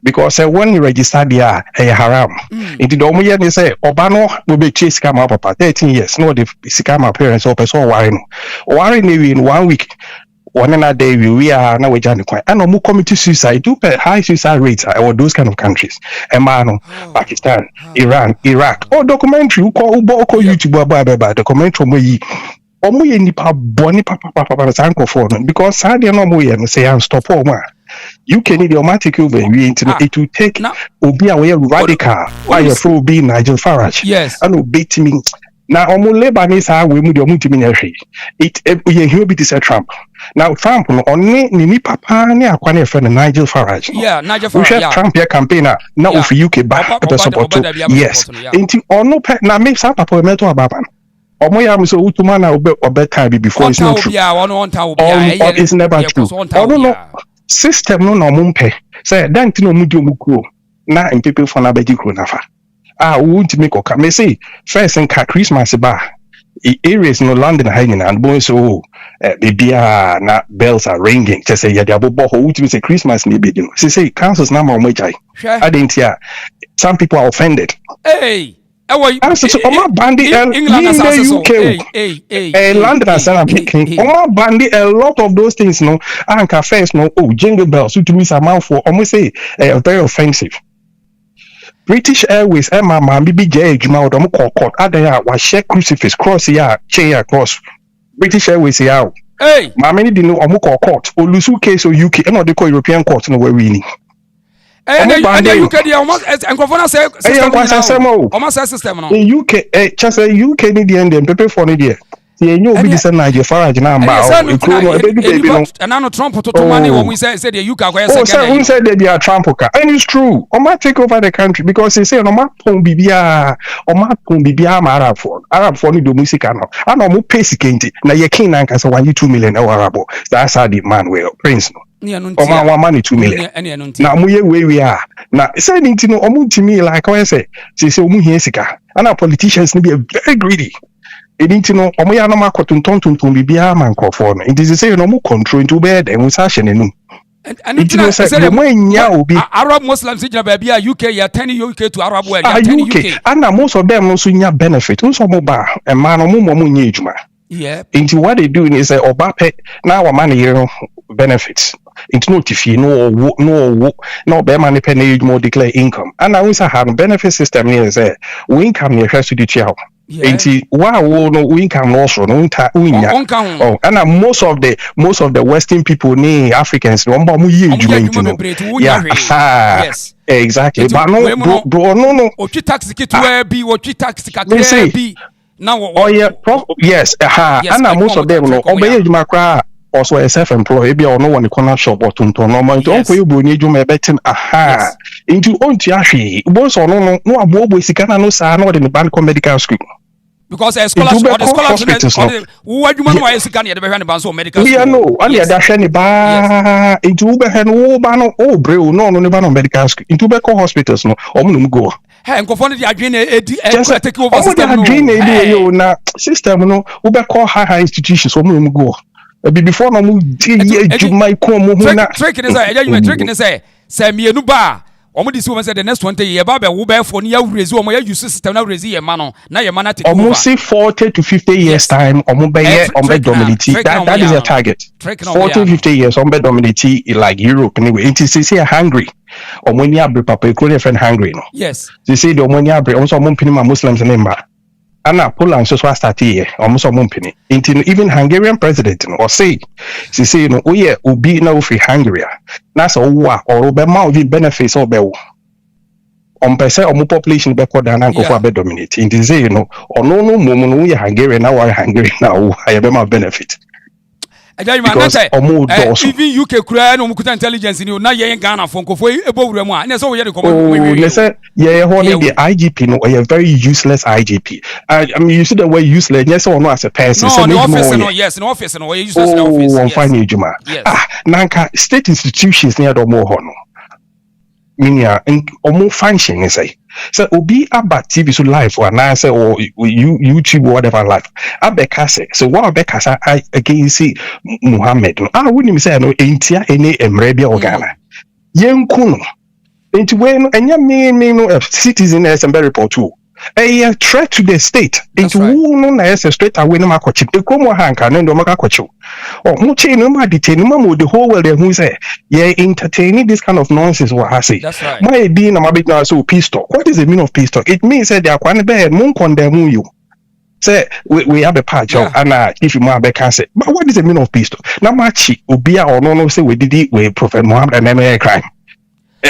because when you register there haram. It the Domian say Obano will be chase come up 13 years. No the scam parents or person worrying. Worrying in 1 week. One another day we are now we join the coin. And no committee suicide do high suicide rates or those kind of countries. Emano, Pakistan, Iran, Iraq. Oh documentary who call YouTube documentary me. Omo nipa boni papa sanko for because Sadia no mo yen say and stop all man. You can need the automatic over it will take obi away radical why you for be Nigel Farage. Yes. And obey me. Now omo Lebanese are we mu omo timi nyahwe. It you be this Trump. Now Trump no only ni papa ni akwane friend Nigel Farage. Yeah, Nigel Farage. We Trump your campaigner now of UK back support. Yes. Into ono na me sa papa meto ababa. Omoya so utuma na obe time before it's not true. It's never true. No system no mumpe. Say dan ti no mudi omukuro na people for na beji kuro nafa. Won't make oka. Me say first in Christmas ba areas no London high and boy so bibia na bells are ringing. Just say ya bobo ho won't say Christmas ni be no. Say councils na ma omojai. I didn't hear. Some people are offended. Hey. England and London and South Africa. Bandy a lot of those things, no. And cafes, no. Oh, jingle bells. To me, some mouthful. Almost say very offensive. British Airways, Emma, BBJ, Jumal, Domo Court, Adaya, was share crucifix, cross here, chair cross. British Airways here. Hey, Mammy didn't know Omuko Court, or Lusu case or UK, and not the European court, no way winning. And the UK, almost and Governor said, system no. The UK, just a UK Indian, then paper for India. The new Bidison Niger Farage now, and now Trump to money when we said the UK. Who said they are Trump? And it's true. I might take over the country because they say, no, my phone Bibia or my phone Bibia Arab for the music. I know more basic. Now, you can't answer 2 million Arabo. That's how the man will, Prince. Oma money 2 million. Now we are. Now saying to no to me like I say omu hiesika. And our politicians need be very greedy. They need to know omo ya no makoton tonton bibia man for. It is say no mu control into bed and we sashen enu. And it is say Arab Muslims in baby UK ya 10 UK to Arab world ya 10 UK. And most of them also nya benefit. Unso mo ba e man no mo nye ejuma. Yeah. Into what they doing is obape now our money benefits. It's not if you no be money penny more declare income. And I always have benefit system here is we income near to the child. Into wow no income also no and most of the Western people Africans yes exactly but no bro no tax be now yes and most of them no also a self-employed, maybe or no one corner shop or to normal. Don't you need you may bet him into Ontiashi. Boys or no Sikana no sa not in the bank medical school. Because a scholar or the scholar what you want to can the banso medical school. Yeah, no, and the Shani ba into Uber bano bro, no medical school. Into Beco hospitals, no, go. Hey, and confront the agreement take over system, no, Uber call high institutions, go. Before no mu you might come trick is say me no ba omo dis woman say the next 20 years ba wo be for ya raise omo ya use system na raise ye man na ye man take over almost say 40 to 50 years time omo be here omo dominate that is their target 40 50 years omo dominate like Europe anyway it is say hungry omo ni abre papa e friend hungry no yes they say the omo ni abre omo pinima Muslims name Anna Poland so start here almost a mumpini. Even Hungarian president or say no oh yeah ubi na free Hungary. That's all or be benefits or be on per se or population be than and go be dominate. In say or no Hungarian now or Hungary now I have my benefit. because even UK kura no mukuta intelligence ni na yen Ghana for nkofo ebowura mu a na so we dey come they say the IGP no a very useless IGP. I mean you see the way useless yes or no as a person no, no office no yes no office no useless no office yes fine juma nanka state institutions near the more hono minia omo function is say so obi about TV so live or na say or YouTube or whatever live abeka say so what abeka say I again see Muhammad no wouldn't say no entia any emrebia organa yenku no enti we no enya me no citizen SMB report too a threat to the state into who no na straight away no makochi e komo hanka no ndo makakochi mo che no ma detain no the whole world who say yeah entertaining this kind of nonsense what I say my be na mabit na so peace talk. What is the meaning of peace talk? It means that they are kwane be mon condemn you say we have a patch and if you more be can say but what is the meaning of peace talk? Na machi obia or no say we did it we Prophet Muhammad and a crime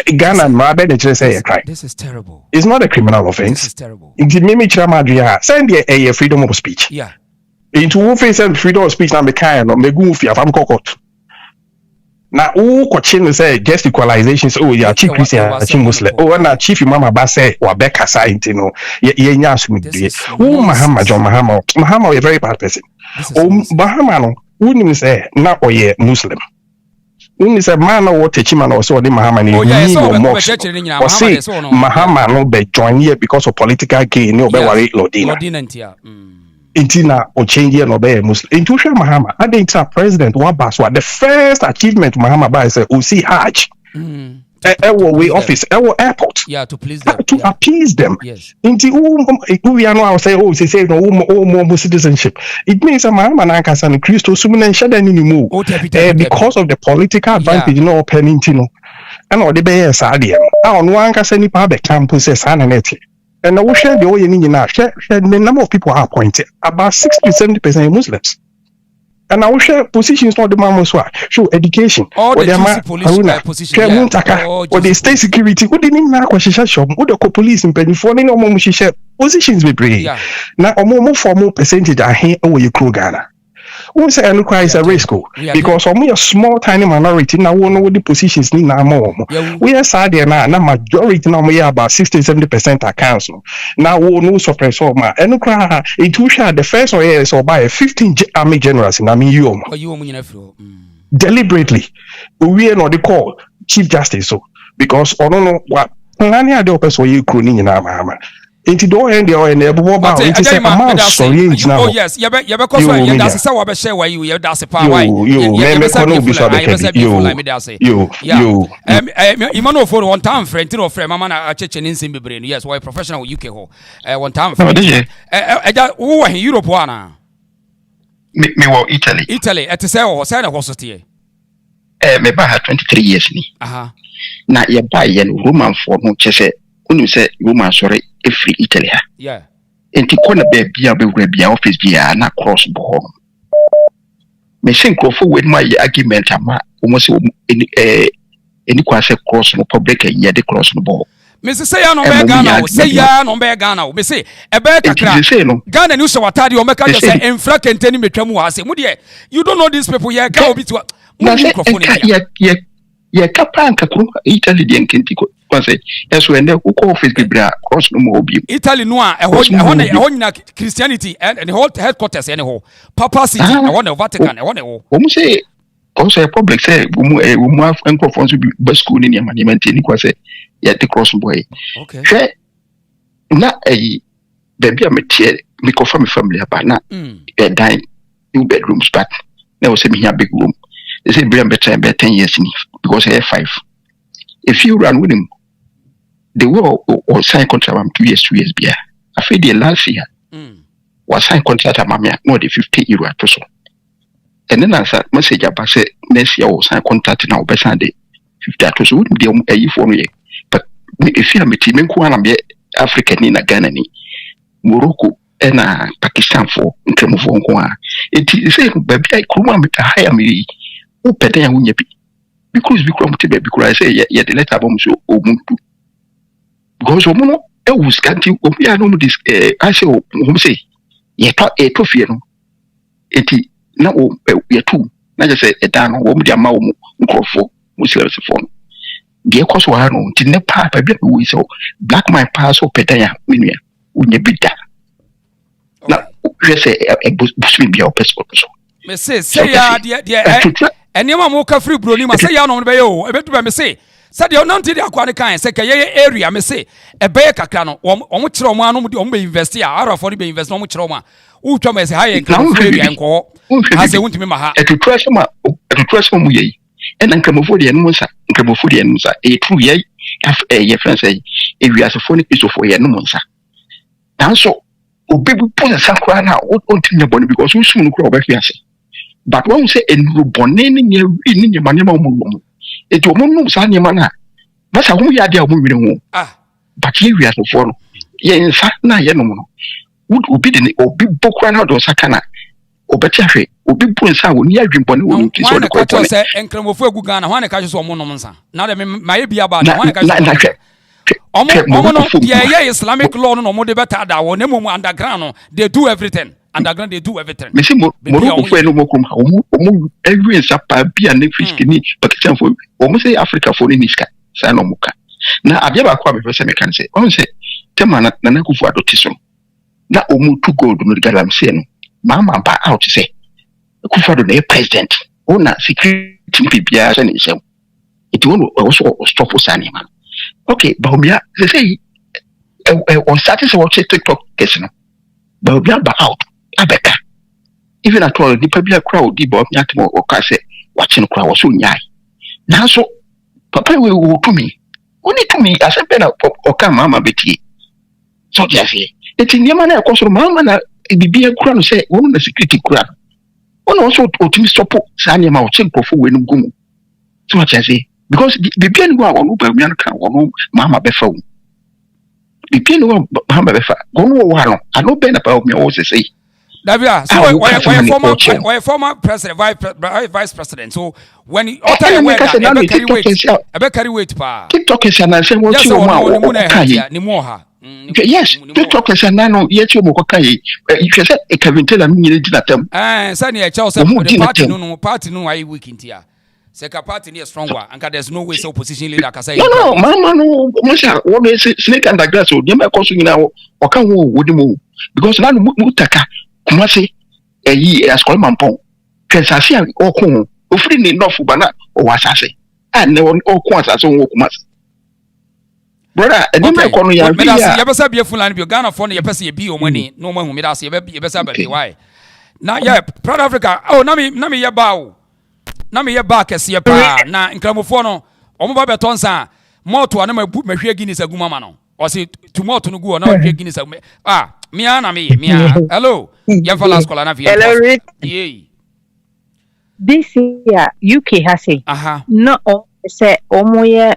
Ghana and just say a crime. This is terrible. It's not a criminal offense. This is terrible. It's mimi chama send a freedom of speech. Yeah. Into who face freedom of speech na me kind no me go fi afam kokot. Na who question say just equalization so you are chief Christian chief Muslim. Oh na chief Imam ba say wa be kasa into no ye nya asumdie. Who Muhammad John Muhammad a very bad person. Muhammad no who nim say na oye Muslim. When is a man or teach man or so the Mahamani or say Mahama no be join here because of political gain no be worry Lodina. Intina or change here no be Muslim. Intuition Mahama, I think president Wabaswa, the first achievement Mahama by say Usi Hajj. Way office, airport. Yeah, to please them. To appease them. Yes. Into we are now say, say no more citizenship. It means a man and Christo Suman shed any move because of the political advantage, no penintino. And all the bear sadia. On one can send public campus and I will share the way in the number of people are appointed, about 60 to 70% Muslims. And I will share positions not the Mamoswa, show education, all the police positions, or the state security, who didn't know what she shop, who the police in Penny for no more share positions we bring. Now, a more formal percentage are here over your crew Ghana. Who say and requires a risk because only a small tiny minority now won't know the positions need now more. We are sad there now, majority now we are about 60-70% accounts now we no suppress all my and cry into share the first or years or by 15 army generals in you deliberately we are not the call Chief Justice so because I don't know what nani ade person you crooning in our Inti do end there and about it say amount sorry now. Oh yes, you be cause you that's say we be share why you that's a power why. You me kono bi so be you. Imano for one time friend no friend mama na cheche ni nsim bebre yes why professional UK ho one time friend. Who in Europe wana? Me wo Italy. Italy et say o say na hosotie. Me ba ha 23 years ni. Aha. Na ye ba ye no Roman for no chese unu say Roman sorry free Italy ha. Yeah. Enti kona be bia be wura bia office bia na cross board. Me think of with my argument ama almost any kwase cross no public ya de cross no board. Me say ya no be Ghana, say ya no be Ghana. Me say e be kakra. Ghana ni so watade o meka just say enfra kenteni metwa mu ase. Mu de you don't know these people here ka obi to. Ya kapanka kru Italy de nkenti ko. Say yes when the office bibra cross no more bi Italy no a ehon Christianity and the whole headquarters anyhow Papa City I want the Vatican I want the we say also a public say we have encourage be school ni ma maintain ko say ya the cross boy okay na baby am tie me ko family aba na dine 2 bedrooms but na we say me here big room they say be better 10 years ni because I have 5 if you run with him the war or sign contract 2 years bia I feel the last year was sign contract amamia no the 50 euro at so and then answer message about say next year will sign contract now be send the 50 at so the for me but if you am team ko na be Africa ni na Ghana ni Morocco and Pakistan for nkremo for nko a it say baby I kuma me hire me who pede ya hunye bi because we come to baby because I say yeah the letter bomb so omuntu because omuno e was can't obi a no this I say o say ye to fear no enti na o ye tu na just say edan no wo mu dia ma wo mu nkrofo Muslims for de ekoso ha no ti ne papa bia we so black my pass o pedanya menua unye bida na we say e busumi bia o peso me say ya de enema mo ka free broni ma say ya no be yo e betu be me say said you not did akwa ne kan say keye area me say e be kakra no omo kire omo anu omo be invest ya arafo be invest omo kire omo u twa me say high income area nko ha say wuntimi ma ha etutrasma mu yei en nkramofo de no nsa nkramofo de no nsa e true yei ye friends say e wi asofo ne isofo ye no nsa nanso obi bu pose sakra na o tinye boni because we soon kro oba fiase but when we say enru boni ne ni manema mu eto mo no sa nyema na masa hu ya dia mo nwire hu but ye wi asofo no ye nsa na ye no no obi de obi bokra na do saka na obeti ahwe obi bu nsa woni adwembone woni ti so de ko ko se enkramofo egu Ghana hwan ka so mo nom nsa na de ma ye bia ba hwan ka so omo no ye Islamic law no mo de beta da wo na mo underground no they do everything underground they do everything me say mo no ko no mo kum ha omo every nsa pa bia na fiskini Pakistan fo omo say Africa fo ni niska sa no muka na abia ba kwa be se me kan say on say tema na kufu adotiso na omo to gold no galam say no mama ba out say Akufo-Addo na president ona security pipia say ni say it won also stop usani man okay baumia they say on starting say watch TikTok case no baumia ba out abeka even at all the pabia crowd di baumia timo o ka say watch no crowd so nyai na so papa we wo to me oni to me asempe na o ka mama beti so dia say etinyema na ekoso mama na bibia kura no say wonu na security kura ono also otimi stop sanya ma o chenkofo we no gumu so what I say because bibia no wa wonu ba mi an kan wonu mama be fa wo bibia no wa mama be fa wonu wo no ano be na pa mi o say Davia so we former president vice president so when he carry weight pa TikTok is an say what you want ni mo ha yes TikTok is an no yet you mo kai you say e Kevin Taylor mi ni dinatam sani e chaw say the party no why week intia say ka party ni stronger and there's no way so opposition leader ka say no mama no mo sha wo be snake and grass o dem e ko so nyina o kan wo wodi mo because na no mutaka kuma say eyi askol mampon kwensase a okun ofiri ni nofu bana o wasase and okun asase wo kuma brother eni me ko no ya bi ya besa bia fulani bi Ghana for no ya pese bi o mani no mahu me da se ya besa ba bi why na yeah proud Africa oh na me ya ba o na me ya ba kese ya pa na nkramofo no o mo ba betonsa moto na mahwe Guinness aguma ma no o se tomato no gu na mahwe Guinness mia hello ya fala skola na via hello Rick this year UK has it no say omoya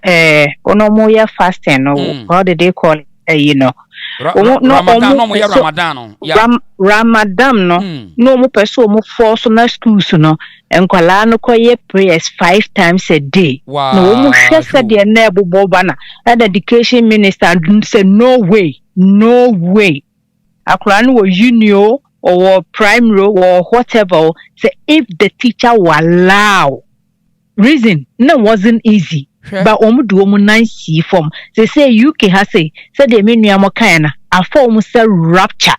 fasting no how did they call it you know Ramadan no mo ya Ramadan no Ramadan no mo person mo force na schools no enkwala no koye prayers 5 times a day no mo hwe say de na ebobo bana that education minister say no way akura no union or primary or whatever say if the teacher will allow reason no wasn't easy but do nice form say UK has say the menu amokana afa say rapture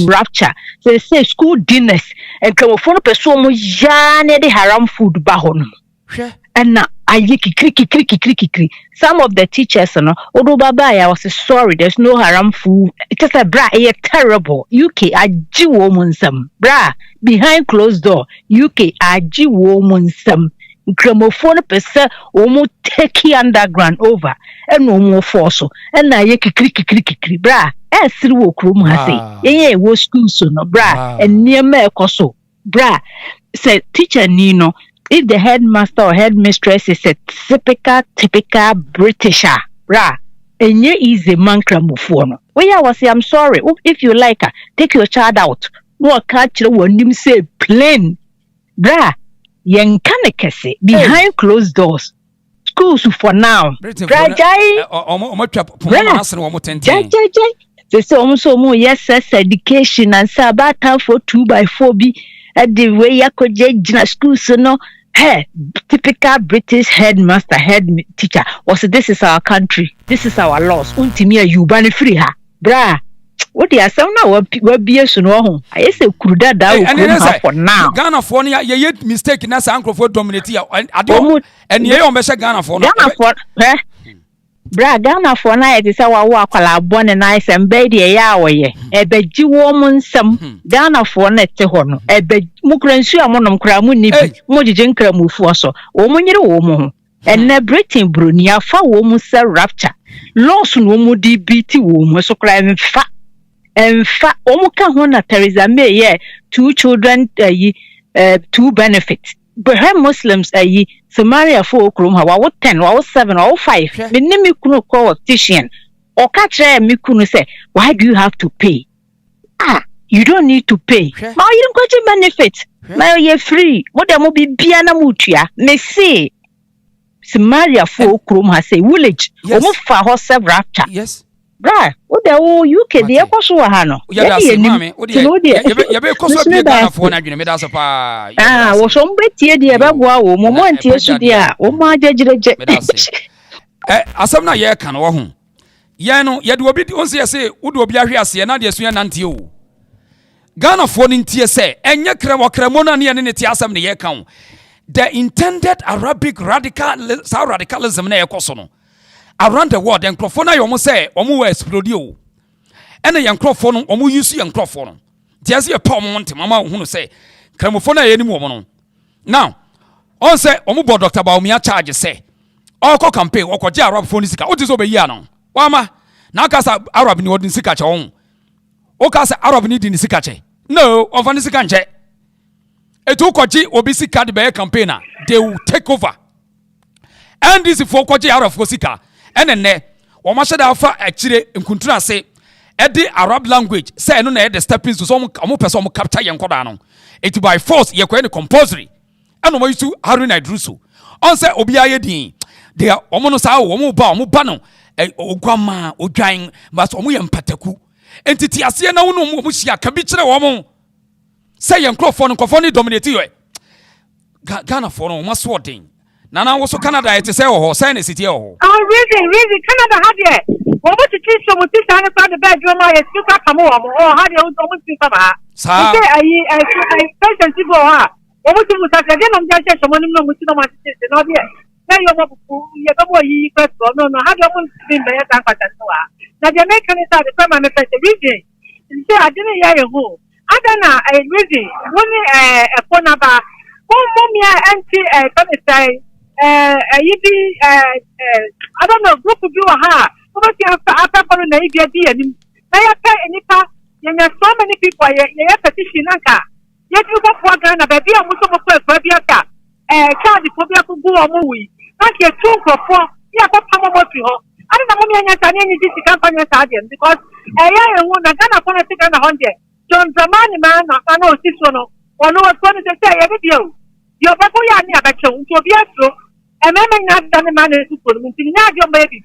rapture say school dinners and come for person ya ne the haram food ba hono and na ayi kikri some of the teachers no odo baba ya was sorry there's no haram food it is a bra terrible UK aji wo munsam bra behind closed door UK aji wo munsam gramophone pese omo take underground over and omo force and na ye kikri bra e siri wo krom ha say ye wo school so no bra eniema ekoso bra say teacher ni no if the headmaster or headmistress is a typical Britisher, bra, and you is a man cramophone. Well, I was say, I'm sorry. If you like her, take your child out. No catch you when you say plain, bra. Yen can't behind closed doors. Schools for now. Bra, they say almost yes, education and sabata for 2x4 be. the way yakoje school so no hey typical British headmaster head teacher was this is our country, this is our laws untimi you ban free ha bra what they are saying now we be so no ho I say kuruda da o for now Ghana for no ye mistake na sa for dominate ade and ye on be Ghana for no Ghana for bra Ghana for na it say wa akwala born nice and be de ya woye ebeji wo mu nsam Ghana for na te ho no ebe mukransu amonom kra mu ni bi mo jije nkra mu fu so wo mu nyire wo mu ho enne Britain Broni afa wo mu se rapture laws no mu di biti wo mu so kra mfa wo mu ka ho na Theresa May ye 2 children 2 benefits but her Muslims Samaria for okrum ha wa 10 wa 7 wa 5 me nimi kunu ko optician o ka try me kunu say why do you have to pay you don't need to pay ma you go to benefit ma you free mo dem mo bibia na mutua me say Samaria for okrum ha say village o mo fa ho rapture yes bra o de o UK de ekoso wa ha no ye mame o de ye be koso bi Ghana for na dwene me da so pa wo so mbetie de e be boa wo mo antie su de a wo ma ajejereje asam na ye kan wo ho ye no ye de obi on say wo de obi ahwe ase na de asu ya nante o Ghana for ni ntie say enye kremo na ne ne tie asam ne ye kan the intended Arabic radicalism na ye koso no around the world and crofona yomo say omo we explode o ene yan crofo no omo use yan crofo no dia se pa omo ntem mama hu no say kramofona ye ni mo no now on say omo bo Dr. Baumia charge say oko campaign oko je Arab phone sika o ti so be yi anon wama na aka sa Arab ni odin sika che won o ka sa Arab ni din sika che no on fan sika nche etu ko ji obi sika de be campaigner they will take over and this for ko je Arab sika enene wo ma sheda afa akire nkuntura se edi Arab language say no na e the stepping so some person mo capture yen koda no it by force ye ko any compulsory eno mo yisu Haruna Idrisu on say obi aye din they omo no sa wo mo ba no ogwama odwan but omo ye mpataku entity ase na wo no mo hia ka bi kire wo mo say yen crofo no dominate yo Ghana for no mo so den Nana was so Canada it say oh say na city oh really Canada had here what to teach so what this and the bedroom I speak up come oh had you almost speak up sa say I person to go ha what to say again I'm just someone no much no much no there now you you go yi first no had you almost been by that pattern no na the American is the permanent reason say I didn't hear you go adana reason only a phone number mommy anti say I don't know, group of you are after following the idea. I pay any part, you have so many people, you have petition. Yet you go for Ghana, baby, I'm also a first baby. Child, the phobia could go on movie. Not your 2 for 4, you have come over to her. I don't know any this company because I want a Ghana for a second 100. John Zamani man, I know this one, or no one's going to say every deal. Your papa, you are near to be a and I may not done the man to put him into your baby.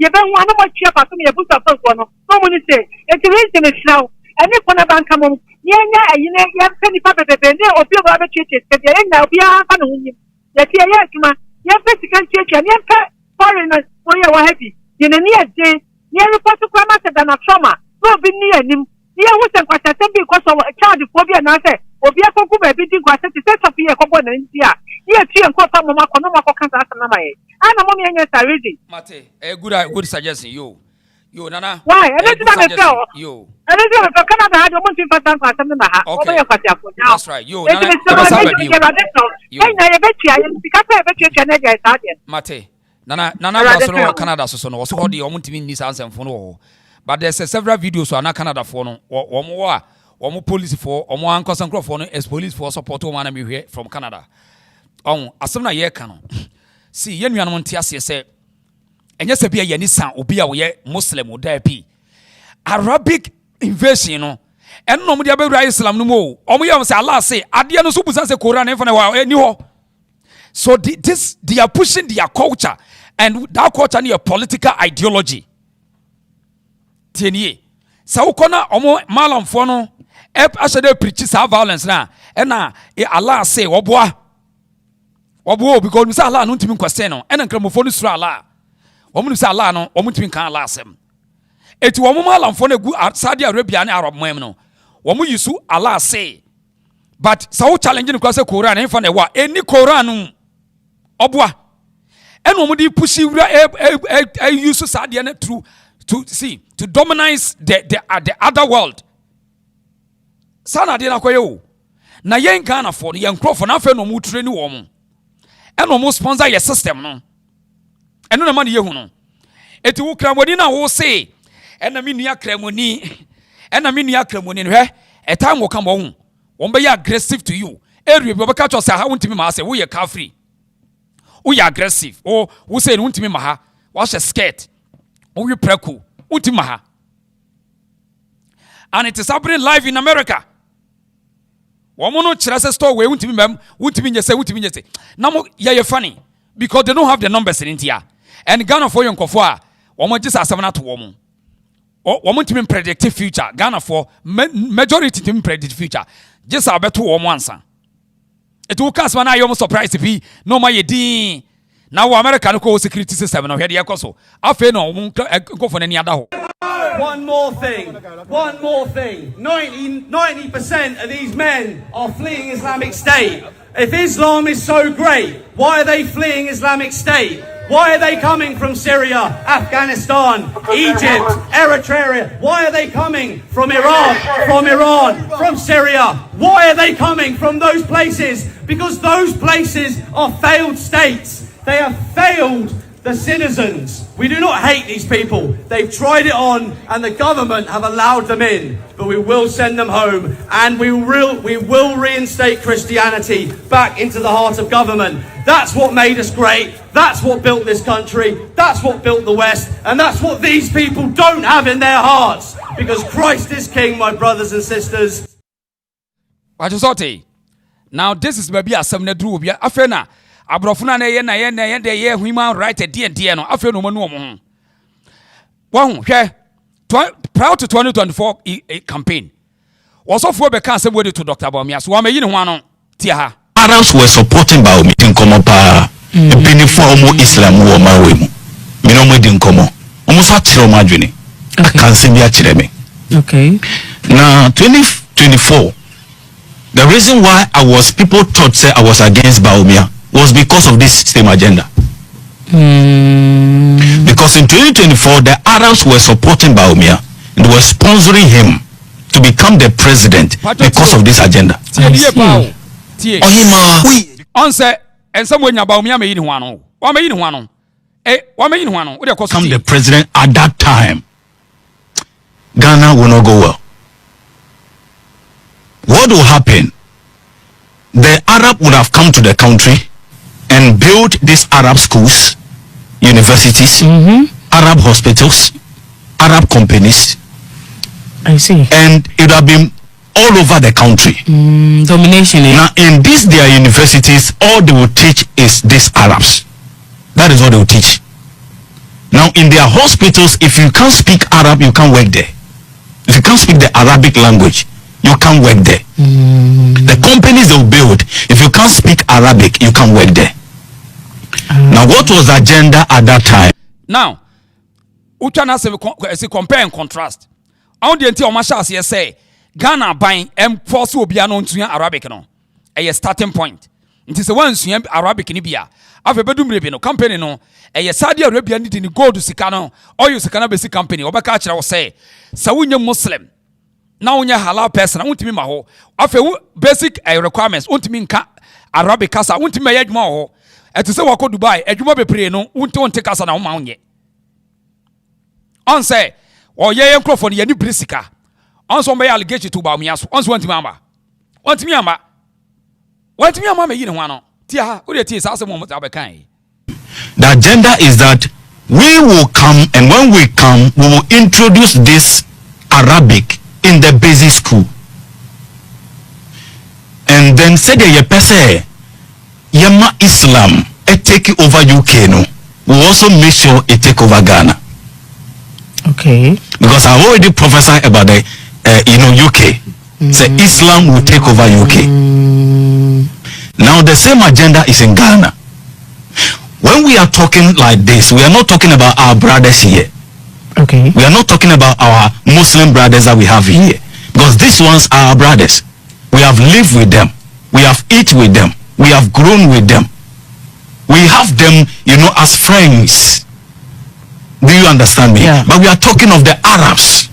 You don't want to watch your papa, you put up one. No one is saying it's a reason it's now. And if one of them come on, you have penny papa, or few other churches, but they ain't now be a honey. That you have physical church and you have foreigners for your happy. In a near day, near the person than a trauma. Go be near him. Near what I'm because of a child phobia and I say, or be a cocoa baby, was set to set up here, Cobo and India. Yes, you and Copa Mama, no more cancer. I'm a mommy and yes, ready. Mate, a good suggestion. You, Nana. Why? I don't know. You. I don't know if Canada had almost been for something. Okay. That's right. You, Mate, Nana was no Canada, so no, so the Omuntimi Nissan and Fono. But there's several videos on Canada for no, or more police for, or more uncles and for as police for support to one here from Canada. Asana ye kano see ye nuanom ntiase se enye se bia ye ni san obi a wo ye Muslim oda bi Arabic invasion no enno mo dia bewura Islam no mo omo ye say Allah say ade no so busa say Quran en fa na wa ni ho so they are pushing their culture and that culture ni a political ideology tienie sa wo kona omo malamfo no asade preach sa violence na ena Allah say oboa because say Allah no ntimi question no ena nkramofo no sura Allah omu say Allah no omu ntimi kan Allah asem eti omu malamfo na gu Saudi Arabia ne Arab man no omu yisu Allah say but so challenge no kwase Quran en fa na wa eni Quran oboa ena omu di pushi wura use Saudi na through to dominate the other world. Sana de na koyo na yen Ghana for yen crop for na fe no mu training wo mo e no mo sponsor your system no eno na man ye hu no eti wo kramoni na wo say e na me nua kramoni no hwe e time wo come wo won be aggressive to you area bi obeka cho say ha wontimi ma say wo ye car free wo ye aggressive wo say wontimi ma ha wo she skirt wo ye preku wontimi ma ha. And it is happening live in America. Womono chirase store we untimi nyese. Now yeah funny because they don't have the numbers in India. And Ghana for yonkofo a womo just asem to womo. Womo ntimi predict future. Ghana for majority ntimi predict future. Just abeto womo ansa. It will cast man I surprised to be no my din. Now America no ko security system no hwe de yakoso. Afa no womo nkofo na ni ada ho. One more thing. 90% of these men are fleeing Islamic State. If Islam is so great, why are they fleeing Islamic State? Why are they coming from Syria, Afghanistan, Egypt, Eritrea? Why are they coming from Iraq, from Iran, from Syria? Why are they coming from those places? Because those places are failed states. They have failed the citizens. We do not hate these people. They've tried it on and the government have allowed them in. But we will send them home and we will reinstate Christianity back into the heart of government. That's what made us great. That's what built this country. That's what built the West. And that's what these people don't have in their hearts. Because Christ is King, my brothers and sisters. Now this is maybe a seminar drew. Afena. Abrofuna na ye human right die no afi no mo no mo ho hwe prior to 2024 campaign also for be can say we to Dr. Bawumia so wa me yi ne ho ano tie ha. Arabs were supporting Bawumia in komo pa epini for omo Islam wo ma we mu me no mo di nkomo omo sa kire o ma dwene aka se bi a kire me. Okay, now 2024 the reason why people thought say I was against Bawumia was because of this same agenda. Because in 2024, the Arabs were supporting Bawumia and were sponsoring him to become the president because of this agenda. Become the president at that time, Ghana will not go well. What will happen? The Arab would have come to the country and build these Arab schools, universities, Arab hospitals, Arab companies. I see. And it would have been all over the country. Domination. Now, in these their universities, all they will teach is these Arabs. That is what they will teach. Now, in their hospitals, if you can't speak Arab, you can't work there. If you can't speak the Arabic language, you can't work there. The companies they will build, if you can't speak Arabic, you can't work there. Now, what was the agenda at that time? Now, Uchana say compare and contrast. I want the entire Omasha say Ghana buying force will be an Arabic no. A starting point. It is the one Arabic in Ibia. I've a bedroom no company no. A Saudi Arabian need to go to Sikano or you Sikana basic company. Obakacha will say, Sawunya Muslim. Now when you halal person, I want to be my whole. After basic requirements, want to mean Arabic casa, want to me edge more. And to say what could Dubai, and you might be praying, no, won't take us on our mount yet. On say, or ye microphone, ye new Brisica. On some may allegation to Bawumia, on one to Mama. Want me, Mama. Want me, Mama, you know, one. Tia, who it is, as a moment of a kind. The agenda is that we will come, and when we come, we will introduce this Arabic in the basic school. And then say that ye Yama Islam take over UK no. We also make sure it take over Ghana. Okay. Because I've already prophesied about the UK. Say Islam will take over UK. Now the same agenda is in Ghana. When we are talking like this, we are not talking about our brothers here. Okay. We are not talking about our Muslim brothers that we have here. Because these ones are our brothers. We have lived with them. We have eaten with them. We have grown with them. We have them, as friends. Do you understand me? Yeah. But we are talking of the Arabs.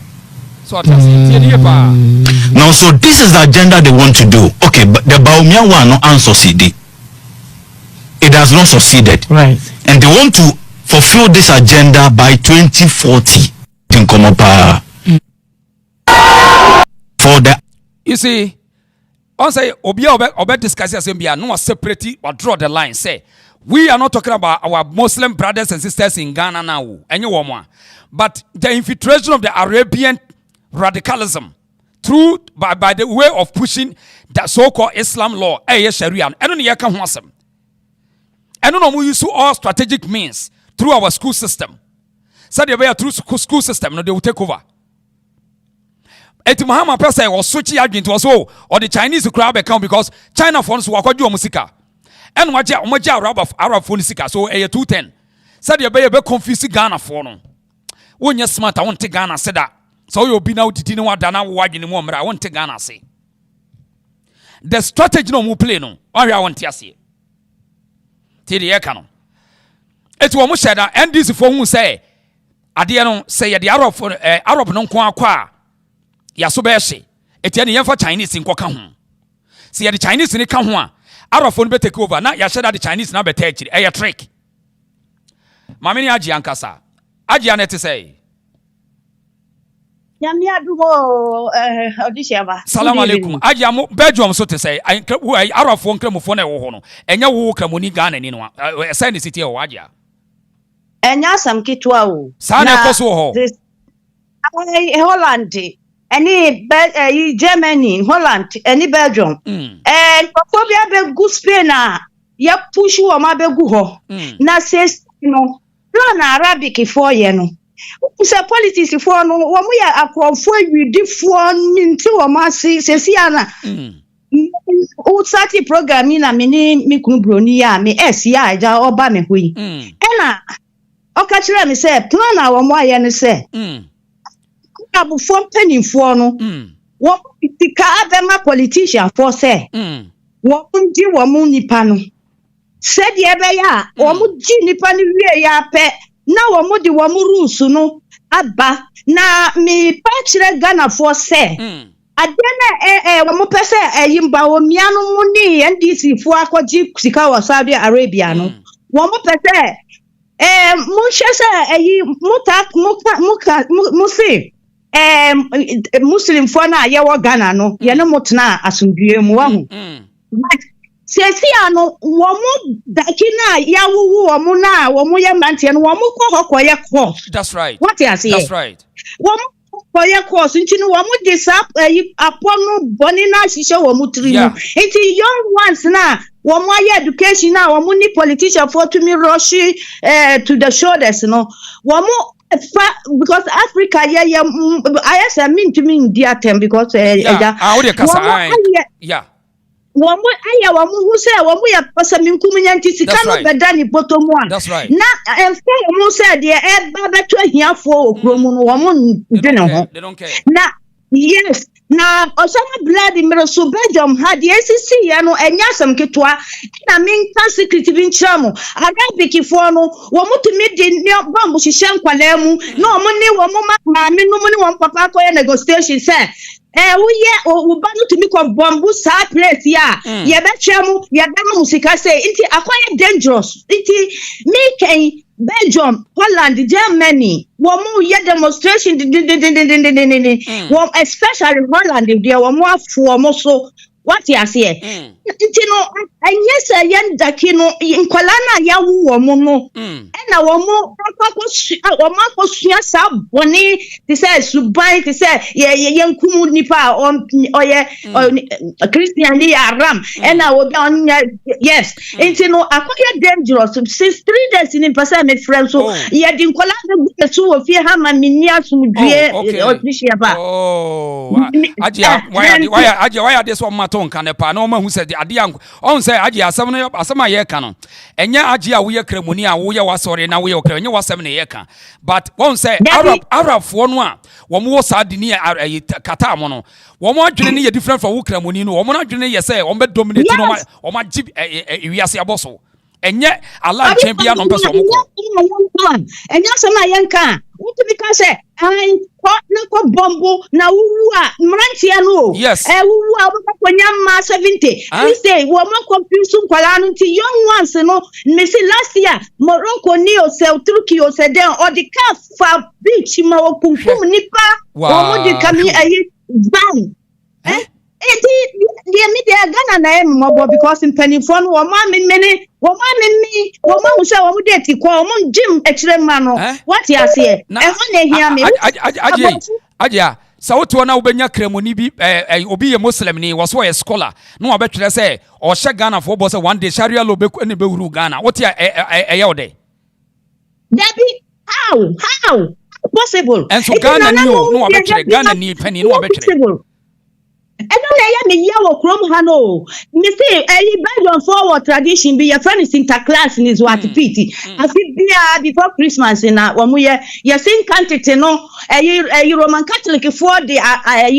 Now, so this is the agenda they want to do. Okay, but the Baumia one no unsucceeded. It has not succeeded. Right. And they want to fulfill this agenda by 2040. For the You see, on say Obi discuss as no separate or draw the line. Say we are not talking about our Muslim brothers and sisters in Ghana now, but the infiltration of the Arabian radicalism through by the way of pushing that so-called Islam law, Sharia, and only you can want them. And no we use all strategic means through our school system. So they were through school system, no, they will take over. Eti Muhammad Pesa was switching agent was or the Chinese crowd account because China phones were quite musika. And Arab phone sika, so a 210. Said you be confused Ghana phone. When you're smart, I want to Ghana said that. So you'll be now to know what Dana wag in one, but I want to Ghana say. The strategy no mu play no, or I want to see. Tidi Ekano. It's what said that, and this phone who say, Adiano say the Arab non qua. Yasobeshi. Etienne Yanfa Chinese in Kwakahu. See the Chinese in the Kahua. Arab phone be take over. Now Yashada the Chinese now be take a trick. Mamini Aji Ankasa. Aji Anete say. Salam alaikum. Aji Amu Belgium so to say. I Arab phone claim phone hono. Enya wo kramoni Ghana ni no. Send the city o Aja. Enya sam kitwa o. Sana koso ho. Holland. Any Germany, Holland, any Belgium. And Phobia be good Spain ya push you ma be go. Na says no plan Arabic for no. Say politics for no wo ya akwofo widi for nti wo ma se ana. Sati program na me kunu Broni ya me ya aja oba me hoyi. Ena o ka kire me say plan a wo mo aye ne say. Abu form penny for no. What the car politician for say? What do you want nipa no? Said ye be ya, or mu ji nipa ni wie ya pe. Na wo mu di wo mu rules no aba na me pa kire Ghana for say. Adena wo mu pese yimba wo mianu mu ni NDC fo akwaji sika wa Saudi Arabia no. Wo mu pese mu hye say musi Muslim for na ye wo Ghana no ye ne motena asundue mu wa hu sesi ano wo mu dakina ya wuwu wo mu na wo mu ye mante no wo mu ko ye course. That's right. What you say? That's right. Wo mu ko ye course nti no wo mu disap apono boni na hihye wo mu tri mu nti young ones na wo mu ye education na wo mu ni politician for to me rush to the shoulders no wo mu because Africa, I mean to me in dear term because yeah. One more who say one way of some community cannot be done in bottom one. That's right. Now, and for said, yeah, Baba to here for woman, they don't care. Now, yes. Now, Osama blood in Merosu Belgium had the SEC, and Yasam Kitwa, I mean, consecutive in Chamo, Arabic for no, one more to meet the bamboo, she shank Palemu, no money, one more, no money, one papa, negotiation, sir. We battle to make of bamboo side place, yeah. Yabachamu, Yadamusika say, it's quite dangerous. It's making Belgium, Holland, Germany, one more year demonstration, especially Holland, if there were more for so What you say? Ntino anyesa yenda kino nkwala na ya wo mo no na wo mo akosua sa boni ti say suban ti say ye nkumu nipa oye Christian ni aram na wo bi on yes ntino akoye dangerous since 3 days in person me friend so ye di nkwala de so wo fie ha ma mini asumdue official ba ajia why this one maton kan pa na o ma hu se ade an on say ajia asem no asem aye ka no enya ajia wo ye kremoni a wo ye wasore na wo ye okra enya wasem na ye ka but on say arab fo no a wo mo sa de ni kata mo no wo mo adwene ne ye different from wo kremoni no wo mo adwene ye say wo be dominate no wo ma gi wiase aboso enye ala champion no person mo ko enya sama yenka uti ka say ai ko bombo na wuwa mrantia no wuwa ko nyama 70 we say wo mo confuse kwala no ti young ones no me say last year Morocco ni o se Turkey o se den o di ka fa beach ma wo kunkum nipa wo mo di kami ayi ban the media Ghana na em mobo because in penifon wo ma me say wo mo date ko wo mo gym ekire ma no what you say e ho na hia me ajia sa woto na wobenya kremoni bi obi ye muslim ni wo so ye scholar no wa betwere say o hye Ghana for bo say one day Sharia law be wuru Ghana what ya ye ode Debbie how possible and so Ghana ni no wa betwere Ghana ni pani no wa betwere I don't know me yawo krom ha no me say based forward tradition be your friend is interclass in his what pity as it before Christmas na wo mo ye sing country no Roman Catholic for the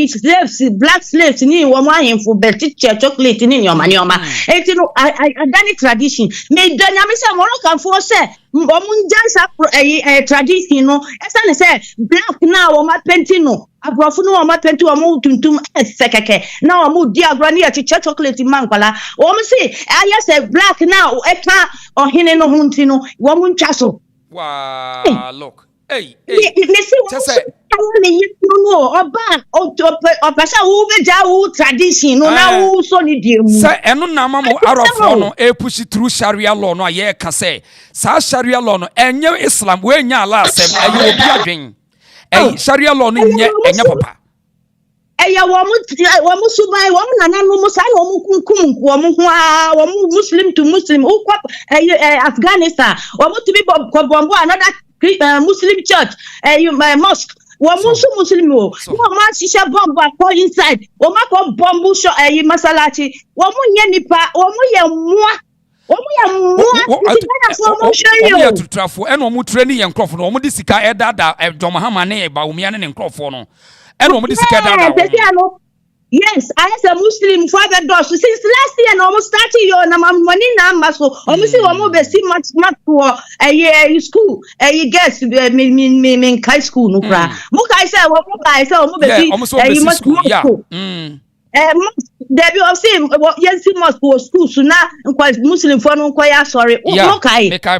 slaves black slaves ni wo mo ahemfo British chocolate ni nyoma et no organic tradition me donya me say Moroccan for say wo mo njansa tradition no esa ne say black na wo ma painting no abrofo no ma painting wo mo tuntum sekeke na wo mo di agrani ya chocolate mankwala wo mo say aye say black now e ka ohene no hunti no wo mo ntwa so wow look hey say no opasa wo be ja wo tradition no na wo so ni diemu say eno na mamo arafo no e push through Sharia law no aye ka say sa Sharia law no enye Islam we nya ala asem aye obi adwen Sharia law no enye papa eya wo mu subai wo nana no mu sai wo mu kunkum wo mu ho a wo mu muslim to muslim ukwa Afghanistan wo mu to be bombo another Muslim church mosque wo mu su muslim wo ma shisha bombo ko inside wo ma ko bombo sho masalachi wo mu nye nipa wo mu ye mua ya tutrafo eno mu training ye nkrofo no mo di sika edada Jomahama ne ba umia ne nkrofo no eno mo di sika edada yes I as a Muslim father does since last year no mo start yo na money na maso o mo si wo mo be si much for school guest me high school no kra mo kai say wo mo kai say o mo be si school yeah Debbie of same yes must go school so na Muslim for no kwaya sorry mo kai me kai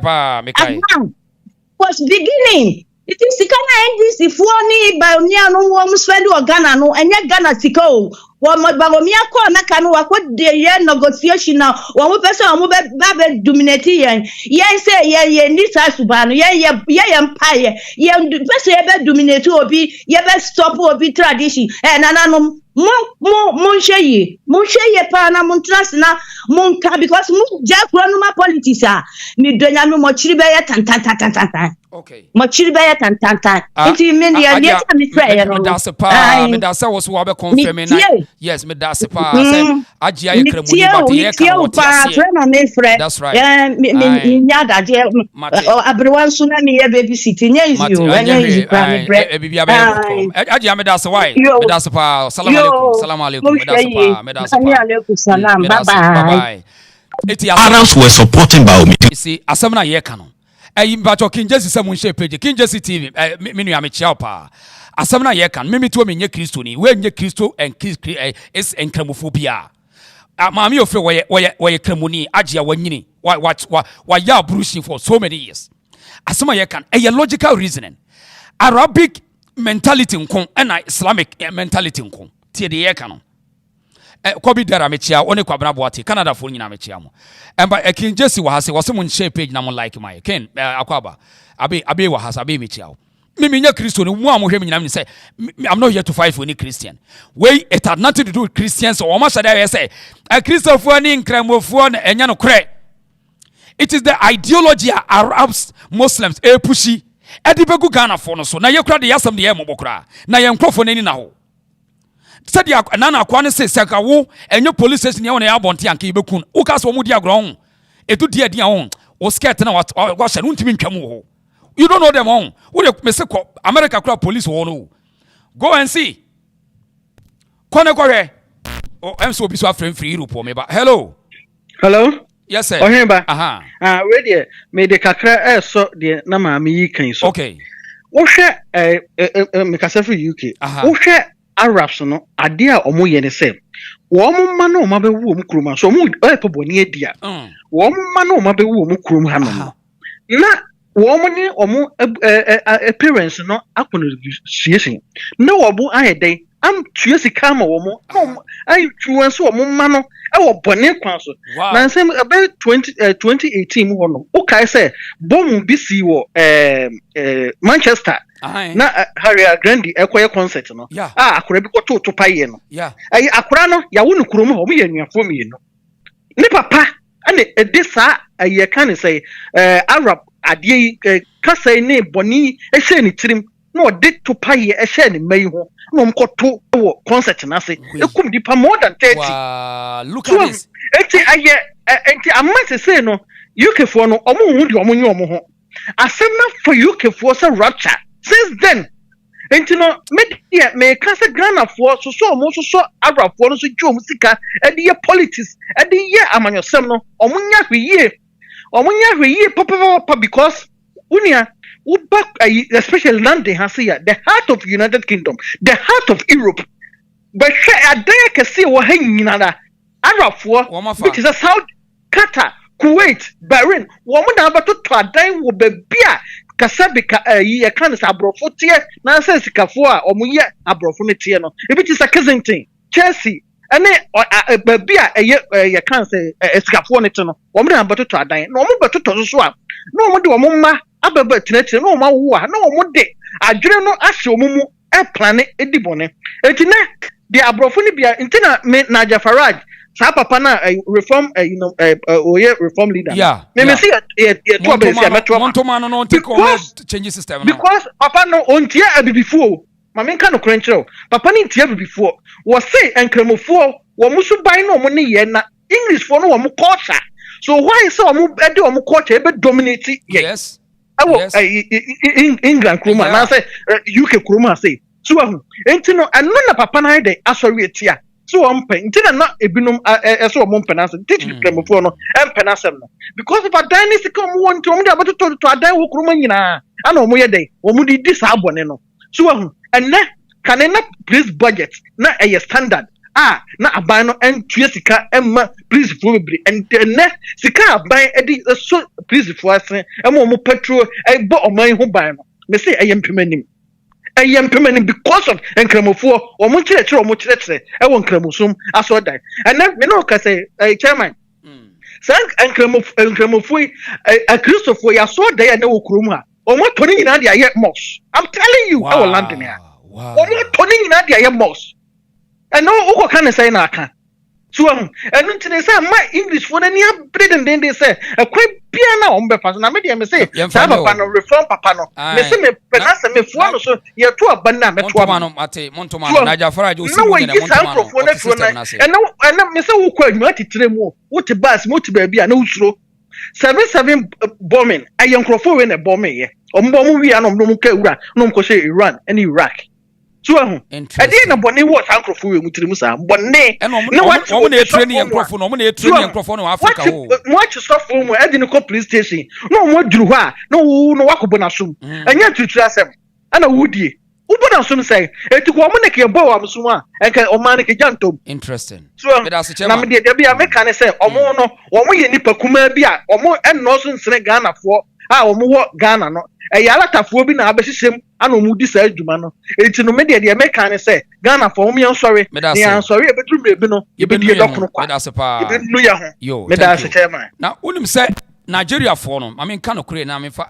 was beginning it is sikana NDC for ni ba nia no wo mo spend o Ghana no enya Ghana sika o wo mo ba mi akọ na ka no wa ko de ye negotiation na wo mo pese wo mo be dominate yen say ye ni sa suba no ye empire ye pese ye be dominate obi ye be stop obi tradition nana no mon sheye pa na mon trust na mon ka because mo ja kro no ma politics mi donya no mo chiri be ye tan okay mo chiri be ye tan enti me ne ye ta mi prayer no me da se wo so be confirm na yes me da se pa say agia ye kremuni but ye ka what you that's right me nyada je abrewan so na me ye baby city nya easy o nya easy kwa me bread bibia be agia me da se why me da se pa salam alaikum me da se salam bye bye Arabs were supporting Baumi. You see asamna ye ka no but King Jesse say mun share page King Jesse TV me nua me chia pa asamna ye ka me to me nye Kristo ni we nye Kristo and is enkramophobia maami ofe woye kremoni agia wanyini wa ya brushing for so many years asama ye kan a logical reasoning Arabic mentality nkon and Islamic mentality nkon tie de ye kan no Kobi dara mechia one kwabna boate Canada fo nyina mechia mo emba King Jesse wa hase wose mo share page na mo like my Ken akwaba abe wa hase abe mechia me nya Christian mu amohwe me nyina me say I'm not here to fight for any Christian we it had nothing to do with Christians or ma shada we say a Christian fo ni nkramofo na enya no kre. It is the ideology of Arabs Muslims pushi edibegu Ghana fo no so na yekura de yasam de yemobokura na yenkrofo nani na ho said ya nana akwane se seka wo enyo police station ye wona ya bonte anka ibekun wo ka so mo di agron etu dia dia on o skirt na wa hye no ntimi ntwam wo. You don't know them on wo de me se ko America kura police wo no go and see kone kware o em so obi so afrem free Europe me ba. Hello yes sir ohemba we de me de kakra so de na ma me yi kan so okay wo hwe me kasa free UK wo hwe Arabs no ade a omo ye ne se wo mo ma no ma be wo mo kuruma so mo peboni adia wo mo ma no ma be wo mo kurum ha no na wo mo ni omo appearance no akono suyesin na wo bu ayede am tuyesi kama wo mo ay tuwan so wo ma no e wo bone kwan so na nsem about 2018 ho no o kai say bom bi si wo Manchester na Sharia Grandi ekoye concert no akora bi ko to paye no ay akora no ya wonu kurom ho mo ye nuafo mienu ne papa ane edisa aye kan say Arab adie kasa ne boni ehye ne tirim no de to paye ehye ne mai ho no mkoto wo concert na say ekum dipa more than 30 wow look at this enti amase say no UK for no omo hu di omo nyi omo ho asem na for UK for say rapture since then enti no media me kasa Ghana for so Arab for no so jom sika e de politics e de ye amanyosem no omo nya hwe papa because unia uba especially London has here the heart of United Kingdom the heart of Europe but adaya kase wo hanyina Arab for which is a South Qatar Kuwait Bahrain wo mo na abato to adan wo babia kasabika ye kan sa abrofo tie na say sikafo a omuye abrofo ne tie no e bit is a Kensington Chelsea ene babia ye kan say sikafo ne tie no wo mo na abato to adan no mo bato to so a no mo de wo mo ma ababa tinatire no ma wo a no mo de adwere no ahye omumu e plan edibone enti na de abrofo ne bia ntina me na Jafaraj sa papa na reform reform leader me see to be see metro montoma no take on change system now because papa no ontia abibifo ma me nka no krenchero papa ni ntia abibifo wo say enkramofo wo musu ban no mo ne ye na English for no wo mo culture so why so mo e de wo mo culture be dominate yes England kroma na say UK kroma say so enti no eno na papa na de asori etia so ntina na ebinum so mo mpenase teach kremofo no empenasem no because of a dynasty come won to de abato to adan wo kroma nyina ana omo ye dey omo di sa abone no so enne kanena please budget na standard na aban no entue sika emma please for bebre enne sika aban edi so please for asen emma mo petrol bo oman ho ban no me say empemanim because of enkramofo o mo kire e won nkramosum aso dan and me no ka say chairman san enkramofo a Christopher ya so dan na wo krom ha o mo toni nyina de aye mos I'm telling you I will land in here o mo toni nyina de aye mos and no uko kan say na aka so and ntine say my English for na nia breden den dey say akwa bia na o mbe pass na me dey me say sa papa no reform papa no me say me penasa me fo no so ye to aban na me to aban no ate montoma no na Jafaraj o si mo ne montoma no and me say wo kwa adwuma titire mu wo te bus mo te ba bia na usuro 77 bombing ayenkrofo we na bombing ye o mbo mo wi anom no mo ka ura no mo ko say Iran and Iraq so ade na bone wo sankrofo we mutiri musa bone na what wo na training enkrofo no mo na training enkrofo no Africa wo what stuff wo mo ade no ko police station no mo duru ho a no wakobo na som anya tutu asem ana wudie ubo na som say etuko mo na ke bo wa msum a enka o man ke jantom interesting so na me de bia me kan say omo no wo mo ye nipa kuma bia omo enno so nsere Ghana fo a omo wo Ghana no alatafuo bi na abehyehyem ana omo di sa adwuma no enti no me de meka ne say Ghana for omo sorry ne yan sorry ebetru mebi no ebedi edokno kwa ebenu ya ho me da se chairman na unim say Nigeria for no I mean kan okure na me fa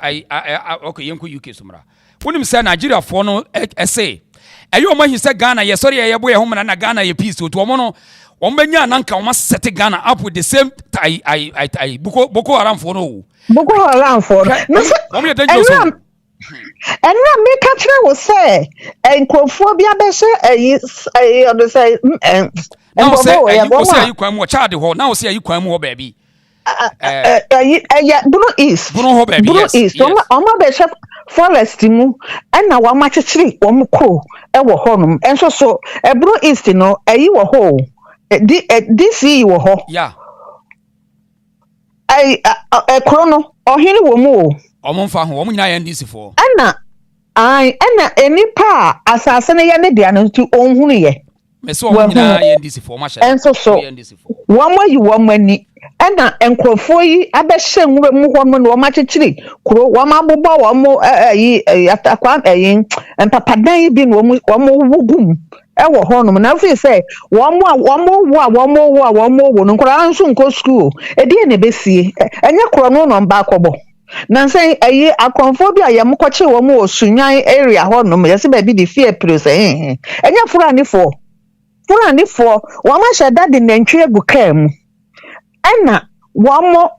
okay yenko UK sumra unim say Nigeria for no say ayo omo hi say Ghana ye sorry ye bo ye ho na Ghana ye peace to omo no ombenya nanka omo set Ghana up with the same I Boko Haram for no Boko Haram for no omo ye dangerous and na me catch was say enkrofo bia be say on say now say you kwan mo child ho now say you kwan mo baby Bruno East East omo be chef forest mu na wa ma chichiri omo ko e wo honum enso so Bruno East no ayi wo ho DC wo ho yeah krono ohini wo mu o omo mfa ho omo nyina ya NDC for ana enipa asase ne ye ne dia no tu onhunu ye me so omo nyina ya NDC for ma sha enso so wo mayi wo mani ana enkrofo yi abehye nwure mu ho no wo ma chichiri kuro wo ma bobba wo mo atakwa empapadan bi no wo mo wugum ewo ho no na fi say wo mo no nkora anso nko school edi ne besie enye kuro no no mba akobo na say akonfo bi ayem koche wo mo osunyan area ho no me yesi ba bi the fear place enye Fulani for wo ma sheda de nantwi egukam ena wo mo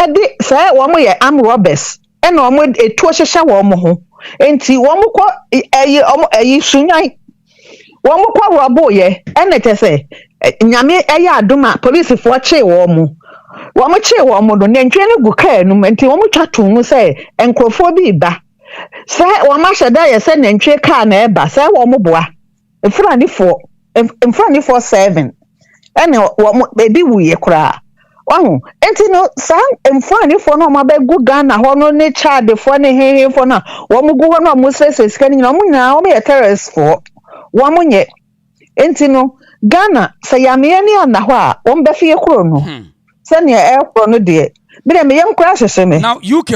edi say wo mo ye am robbers ena wo mo etu ohyehyɛ wo mo ho enti wo mo kɔ sunyan wo mo kɔ robo ye ena te say nyame adoma police for che wo mo che wo mo do nantwi ne gukam no enti wo mo twato mu say enkrofo bi ba say wo ma hyɛda ye say nantwi car na eba say wo mo boa Fulani for 7 ene wo mo baby wuye kra wahu enti no san Fulani for no ma be gu Ghana ho no ne child for ne hehe for na wo mo gu ho no mo sese sika ni no mo nyina wo me terrorist for wo mo nye enti no Ghana say ya me ani ana ho a wo mbe fie kro no se ne kro no de bi de me yem kra hwehwe me now UK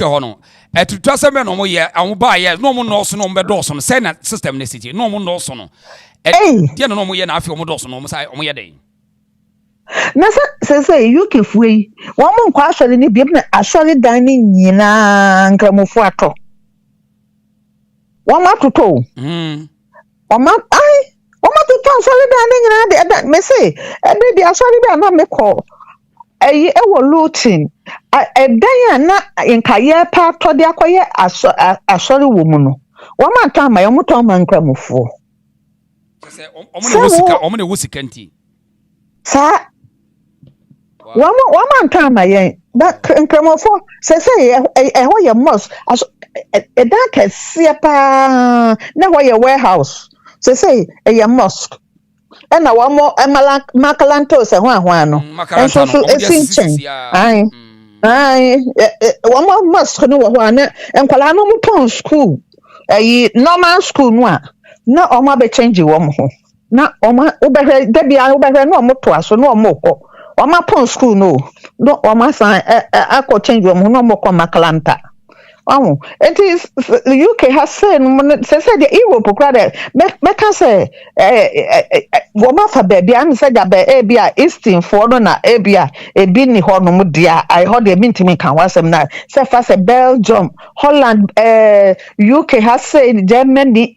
ho no etutwa se me no mo ye awu ba ye no mo no so no mbe do so no say na system ne city no mo no so no dia no mo ye na afi mo do so no mo sai mo ye den na say UK fuei wo mo nkwa asori ni biem na asori dan ni nyina nkramofo ato wo ma toto wo ma toto asori dan ni nyina de me say e de asori bi na me call ewo looting edan na nkaye pa to de akoye asori wo mu no wo ma ta ma yo muto ma nkramofo say omo ne wosika nti sa wo ma ta ma yen but nkramofo say ho ye mosque edan kese pa na ho ye warehouse say ye mosque ena wo mo makalanto se ho no enso so esinchen wo mo mosque no wo ho na enkwala no mo ton school normal school no a na o ma be change wo mo ho na o ma ubehwe debia ubehwe no mo to aso no mo ko o ma pon school no o ma san akọ change wo mo no mo ko makalanta it is UK has said the Europe crowd make say wo ma fa baby am say da be bia eastin for no na bia ebi ni ho no dia I heard the mintimi kan wasem na say fa say Belgium Holland UK has said Germany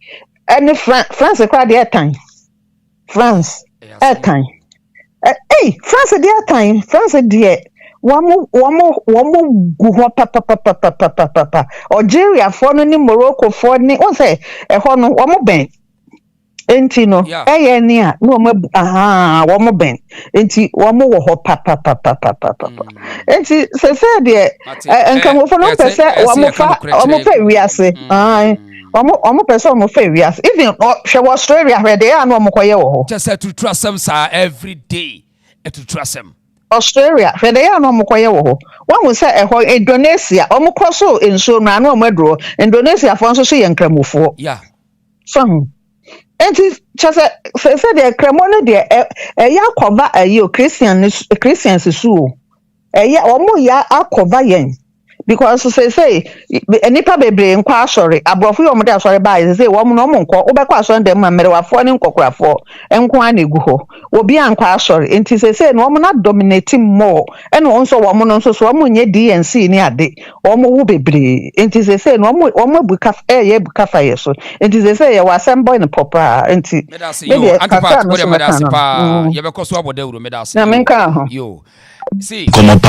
and France crowd there time France time France there time France there Wamo gu ho papa Algeria for no ni Morocco for ni o say e ho no wamo ben enti no eye ni a no wamo ben enti wamo wo ho papa enti se de enkan for no pese wamo fa wiase wamo pese wamo fa wiase even she was Australia where they are no wamo koye wo ho just to trust them sir every day to trust them Australia where they are no mokoye wo ho one will say Indonesia omo crosso enso na no omedro Indonesia for nso so ye nkramofo so enti chese say the kramo no de ya cover Christians su omo ya akova yen because say nipa bebre nkwa asori abrofo yo mo de asori ba say wo mo no mo nkọ obekọ asori dem ma merewafo ne nkọkorafo enko an egu ho obi ankwa asori enti say no mo na dominating more ene won so wo mo no so wo mo nye DNC ni ade wo mo wo bebre enti say no wo mo buka ye buka fa yeso enti say ye wa assemble in proper enti yo antipat wo de medasi pa ye be koso aboda wuro medasi na menka ho yo see come up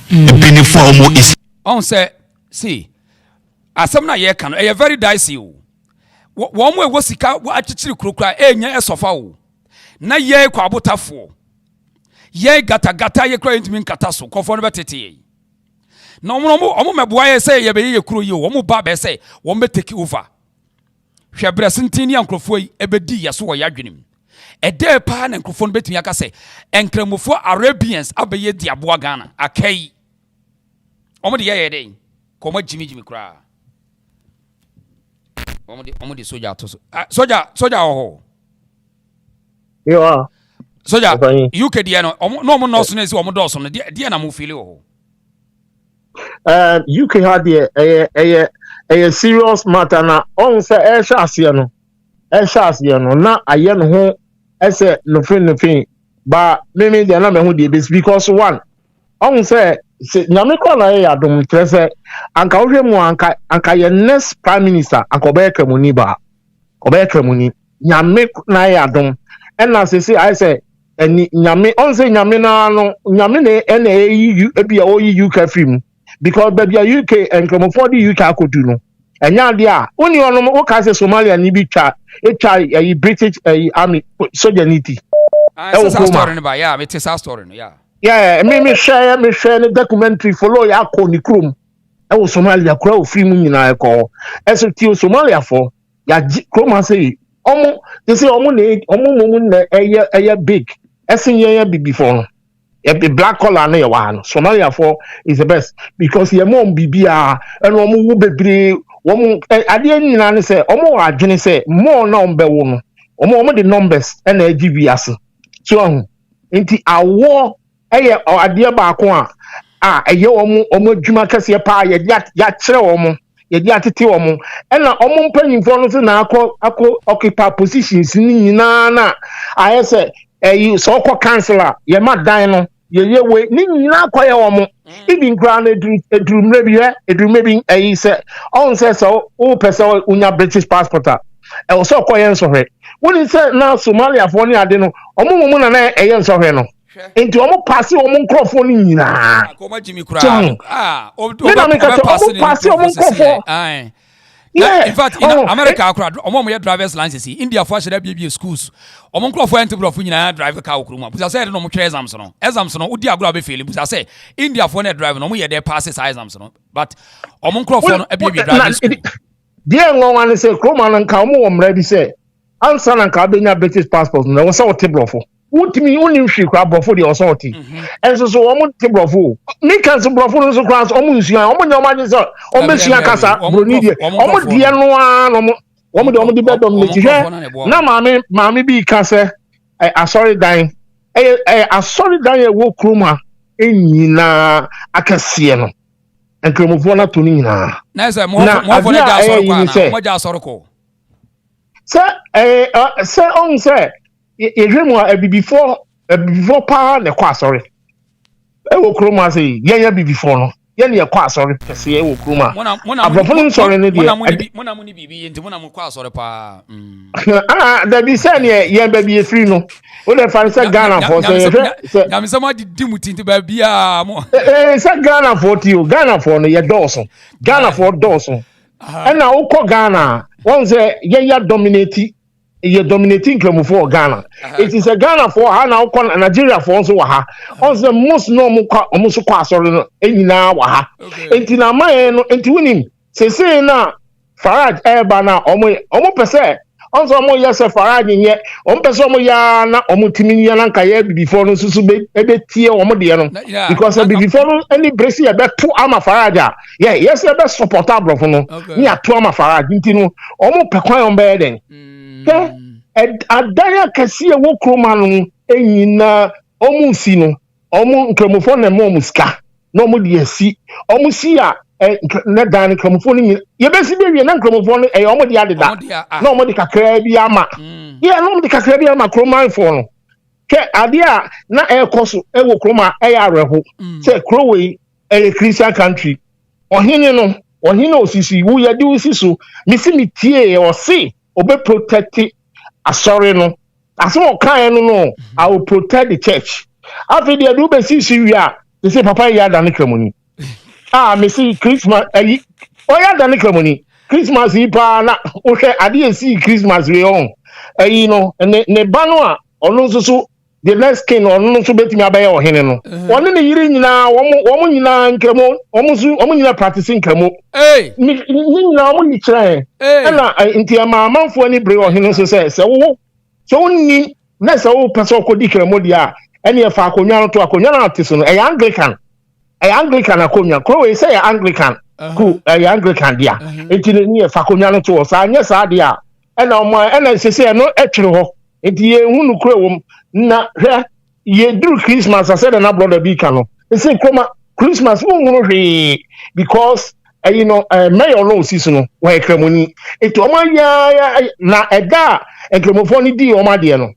penny for almost is on say see asem na ye kan e very dicey o wo mo e wo sika achichiri kurokura enya esofa o na ye kwa abotafo ye gata ye kura ntimi nkata so kofo no betete ye na omo meboa ye say ye be ye kuro ye o omo ba be say wo me take over hwe bresentini ankrofo yi ebedi ye so wo yadwenim ede pa na ankrofo no betumi aka say enkramofo Arabians abeye diaboa Ghana akai omo de ye dey komo jimi kura omo de soja to soja ho yo soja UK de no omo no so na si omo do so no de na mo feel ho UK had a serious matter na on say e hase no na aye no ho ese no fin ba me de na me ho de because one on say nyame kwa na ya dom trese anka ohwe mu anka ye next prime minister anka obeka muni ba obeka muni nyame na ya dom ena sese I say eni nyame on say nyame na no nyame na eyi ebia oyi UK film because baby UK and for the UK akodu no enya de a oni ono wo ka say Somalia ni bi twa British army soldier niti e story no ba yeah me tell story no yeah yeah me share the documentary follow ya ko ni krom e wo Somalia kura o film nyina e ko eso ti o Somalia for ya krom say omo they say omo na eye big esin ye big for no a black collar na one Somalia for is the best because ye mom bibia and omo wo bebre omo ade nyina ne say omo adwene say more na ombe wo no omo the numbers and AGB ase so enti awo eye ade ba ko a eye omo adwuma kase pa ye ya kire omo ye di atete omo na omo mpanyimfo no so na akọ occupy positions ni nyina na ayese so ko councillor ye ma dan no ye we ni nyina akoye omo even ground edrum bi say on say so o person unya British passport e o so koye nso hwe woni say na Somalia for ni ade no omo na eye nso hwe no enti omo pass omo nkrofo ni nyina ko ma jimi kura o pass omo nkrofo yeah, in fact, in America, omo mo driver's license. India for should be schools. Omo nkrofo ente brofo nyina drive car okruma. Busa say no mo twa exams no. Exams no odi agro be fail. Busa say India for na drive no mo ye dey pass exams no. But omo nkrofo no be driving school. Dear no one say kroma na nka omo omra bi say answer na nka benya British passport no wo say o te brofo. Utimi uni hwi kwa brofo de o say o te. Enso so omo te brofo. Me kan so brofo no so class omo nsuan omo nyoma je say omo nsuan kasa Broni de omo die no an omo de bedom ne tihwe na maame bi ka say asori dan asori dan e wo kroma enyina akase no enkromofo na to ni nyina na say mo for na ja asori kwa na mo ja asori ko say on say ye before pa na kwa asori e wo kroma say ye before no ye na kwa asori pese e wo kroma abrofo no sorry ne de mona muni bibi enti mona mu kwa asori pa da bi say ne ye ba bi free no o le fan say Ghana for say na me say ma di mutinti ba bia mo say Ghana for ti o Ghana for no ye doso Ghana for doso and na o ko Ghana one say ye dominate ye dominating claim for Ghana. It is a Ghana for ha na ukon Nigeria for also wa ha. On the most no mo so kwa sorry no enyina wa ha. Enti na man no enti winim. Say na Farage eba na omo pese. On so omo yes Farage nye. Omo pese omo ya na omo timi ya na nka ye before no susu be tie omo de no. Because before no any brace ye be to ama Farage. Yeah, yes ye be supportable for no. Ni ato ama Farage nti no omo pe kwan on be den. Adaya kesi e wo kroma no enyina omu si no omu nkromofo na mo muska no mo de si omu si a na dan nkramofo no ye besi be wie na nkramofo no omo de adeda na omo de kakra bi ama yeah no omo de kakra bi ama kromanfo no ke ade a na ekoso ewo kroma areho se krowei Christian country ohine osisi wu ye de usiso misi mitie o se obe protect asori no aso kan no I will protect the church after the do be sisi wi a they say papa ya da nkramoni me see Christmas oya da nkramoni Christmas yi pa na o hwe ade si Christmas we on no ne ba no a ono so the next king ono so betimi abaye ohene no one ne yiri nyina wo nyina nkramo wo nyina practicing nkramo nyina wo ni kire na nti amanfo ni bre ohene so se wo ni na se wo pese okodi nkramo dia ene e fa akonwa no to akonwa na ate so no Anglican akonwa kro we say Anglican ku Anglican dia nti ni e fa akonwa no to so anya sa dia ena omo ena sese no etwere ho nti ye hunu kro wo na ye do Christmas I said na brother bi kan no say koma Christmas wo hunu hwe because mayor no sisi no wa ekramoni eto omo ya na eda ekramofo ni di omo ade no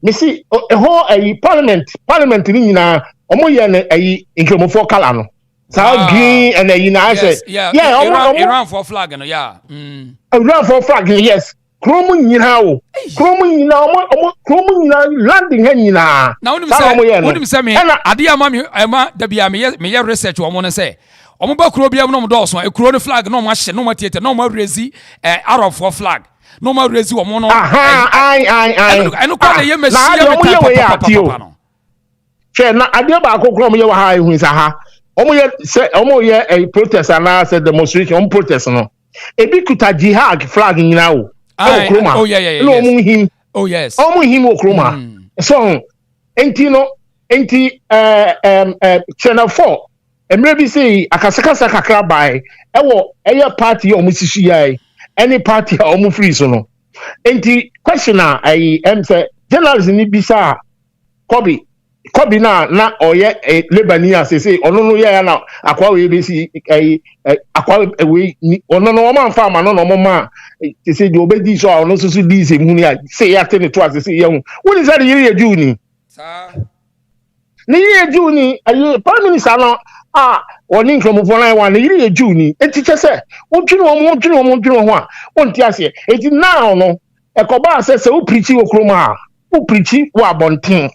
me see ho parliament ni nyina omo ye na ekramofo kala no sa green and na say Iran for flag no Iran for flag yes kromu nyina o kromu nyina landing ha nyina na wonim se me ade ama da bia me research wo mo no se omo ba kro bia no mo do so kro no flag no mo ahye no mo tiete no mo rezi Arab for flag no mo rezi wo mo no eno kwa na ye machine papa no che na ade ba akokro mo ye wa ha ehun sa ha omo ye protest and say demonstration protest no ebi kuta jihad flag nyina o oh yeah no omo him oh yes omo him okroma so enti channel 4 emre bi say akasakasa kakra bai ewo eye party omo sisi yai any party omo free so no enti questioner say journalism ni bisa Kobi na oye Lebanese say ono no ya na akwa we be si akwa we ono no ma fa ma no mo ma say the obedi so ono so di se mu ni say ya tene to as say ya hu woni say yiri eju ni ni yiri eju ni prime minister no oni nkromofo na wa ni yiri eju ni enti say wodwene wo ho a wonti ase enti now no ekoba say u preach wo kroma u preach wo abonten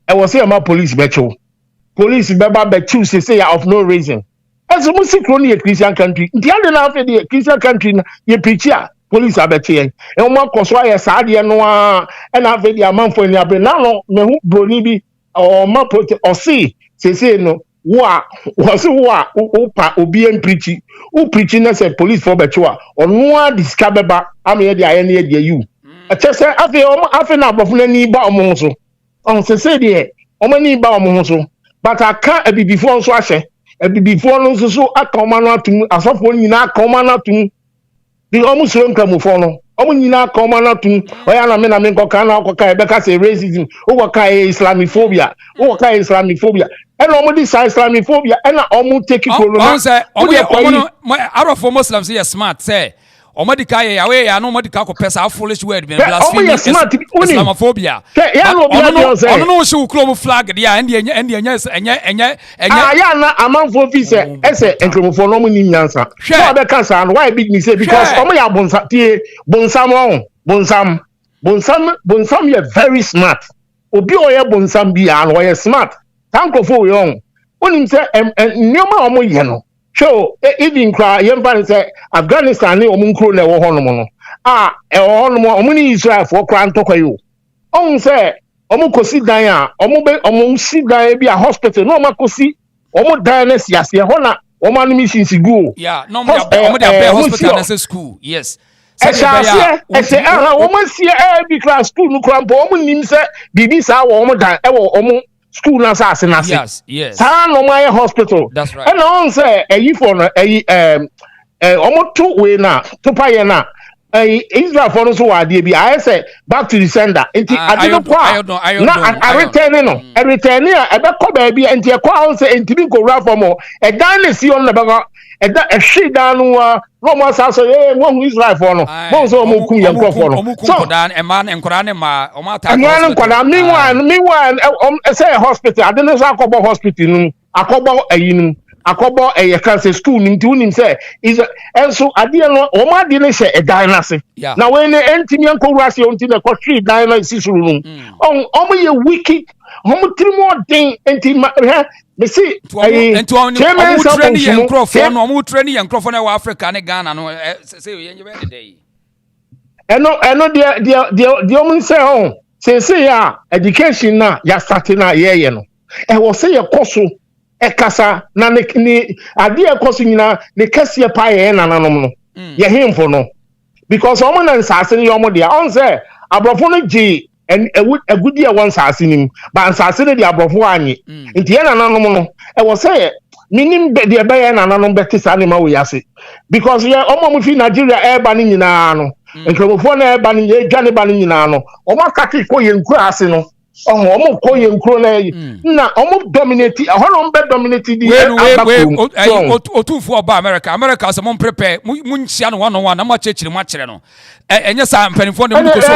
I was saying about police becho. Police beba bechu say of no reason. As a music only a Christian country. The other half of the Christian country ye preacher police abeche. And one conswa ya sadia no and have the amount for any now no Broni bi or ma or say no was opa obi preaching who preaching as a police for becho or no discover am here the you. I just say afi na abofuna ni ba omonso. On se de omani ba omo so but aka abibifo nso ahye abibifo no nso so akoma no atum asofo nyina akoma no atum di omo suro nkramufo no omo nyina akoma no atum oya na me nkoka na akoka ebe ka say racism o ka islamophobia and omo di islamophobia and omo take it on say omo no arofo muslims say smart say Omodika ya we ya no modika ko pesa foolish word be blasphemy Islamophobia ono no shi ukro flag dia enye ya na amanfo fi se ese enkromofo no ni nyansa so be kan sa no why big me say because omo ya bonsam you very smart obi oye bonsam bi an oye smart tankofo we on onim se nyoma omo ye no so even cry yemfa say Afghanistan ni omunkro na wo hono no omo ni Israel for kra ntokwa yo on say omo kosi dan a omo si dan bi a hospital no makosi omo dan na siase ho na omo animi sinsigu no omo dey hospital na school yes omo si bi class school no kra mpo omo nim say bibi sa wo omo dan omo school na sa yes sa no my hospital that's right and on say for no omo to we na to paye na Israel for no so ade bi I say back to the sender enti ade no kwa na return no return e be ko ba bi enti e kwa on say enti bi go ra for mo e dan na si on na be a she down no more so one Israel for no. Most of them kum for. So a man and Koran ma meanwhile say hospital I didn't say Akobo hospital Akobo ayinum Akobo a cancer school nti unim say is enso ade no o ma de ne say e dan na se na we ne entimi ankowrase onti na ko tree dan na sisuru no on ye wicked hom trimo den enti me see enti on training yen crofo no on training yen crofo na Africa ne Ghana no say yen ye be dey eno de om say say ya education na ya start na ye no e wo say ye koso ekasa na ni ade ekoso nyina ne kase pa ye nananom no ye hemfo no because omo na nsase ne omo de on say abrofo no gi and agudi e won sase nim ba nsase ne de abrofo anyi nti ye nananom no e wo say minim de be ye nananom betisa ne ma wo yase because ye omo mo fi Nigeria eba ne nyina no nkromofo na eba ne ye dwane ba ne nyina no omo akati ko ye nkura ase no omo ko ye nkuro na omo dominate hono be dominate di otufu oba America so mo prepare mu nchia no one na mo chechire mo akere no enye sa mpanifo ne mu ko so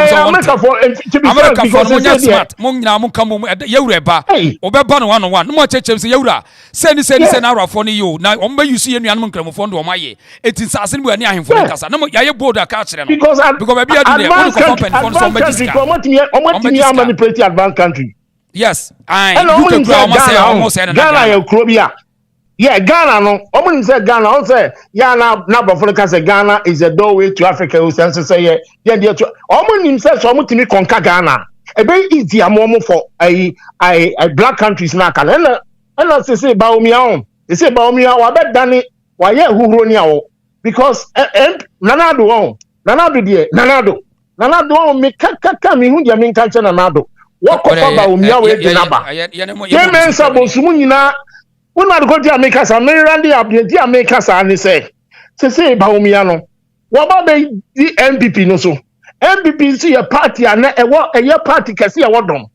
America for mo nya smart mo nyina mo kam mo yewura ba obeba no one mo chechire se yewura seni na arafo ne yo na omo be use ye nuan mo nkramofo ndo omo aye etin sase ne bu ani ahemfo ne kasa na mo yaye bold aka akere no because be adu ne mo ko mpanifo so mo diska omo ti manipulate advanced country. Yes, you can say Ghana you Krobia. Yeah, Ghana no. Omo say Ghana, on say ya na Bafrika say Ghana is a doorway to Africa. We say yeah dey to. Omo nim say so omo timi conquer Ghana. E be easy am for a black countries na kan. And say ba omi ahun. They say ba omi ahun wa be dani wa ye huhuro ni awo because Nanado on me kaka mi hu dia mi nka che Nanado. What about Umiawe Dinaba? Yemen Sabosumu nyina. When I go to America, Randy Abdi America and say Baumiano. What about the MPP no so? MPP see a party and a year party can see a wadom.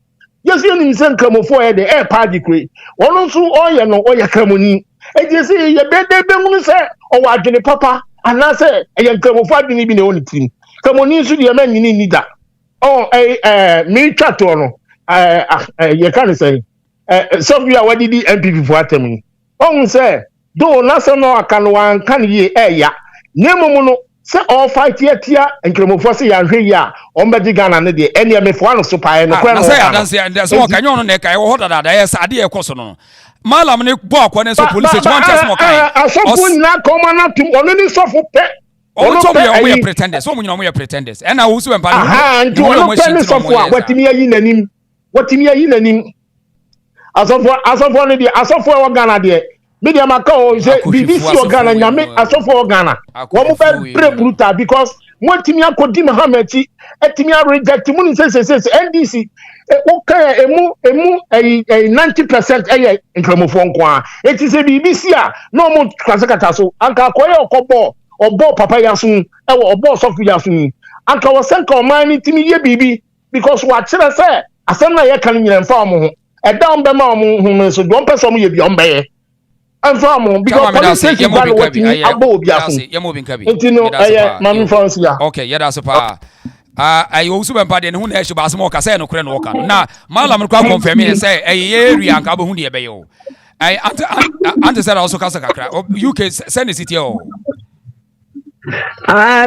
Yes, you need to come for the air party create. One also oil no oil camoni. And you see your bed they say, oh, I get papa, and I say, I am come for the even the only team. Come on, you should be a man you need that. Oh, me chat on you can't say so we are what did the MPP for atemi on say do national can ye ya nemono say all fight here and kremofo say ya hwe ya on be Ghana ne de ene me fo an so pae no kwa no say adanse so kan yon no kai wo hoda da yes ade e koso no malam ne bo akwa ne so police one test mo kai asofo nyina koma na tum ono ni sofo pe ono so we pretenders so mo nyina mo ye pretenders and na wo so empa no ono pe sofo a watimi ayi nanim watimi ayi nanim asofo ne de asofo e Ghana de media maka o say BBC o Ghana nyame asofo o Ghana wo mo be pre brutal because watimi akodi Mahameti etimi reject mu ni say NDC o kan emu 90% eye nkramofo nko a eti say BBC a no mo kwasekata so anka koye okobo obo papa yasun e wo obo sofu yasun anka wo senka o man ni timi ye bibi because wa kire say asem na ye kan nyina mfa omo ho e da on be ma omo hu so do person ye bi on be ye amfa omo because police say ba no watimi abo obi asun enti no mami France ya okay yeah that's pa ayo so be pa de ne hu na e hye ba asem o ka say no kure no ka na malam ko confirm me say area anka bo hu de be ye o ante said also kasa kakra UK send the city o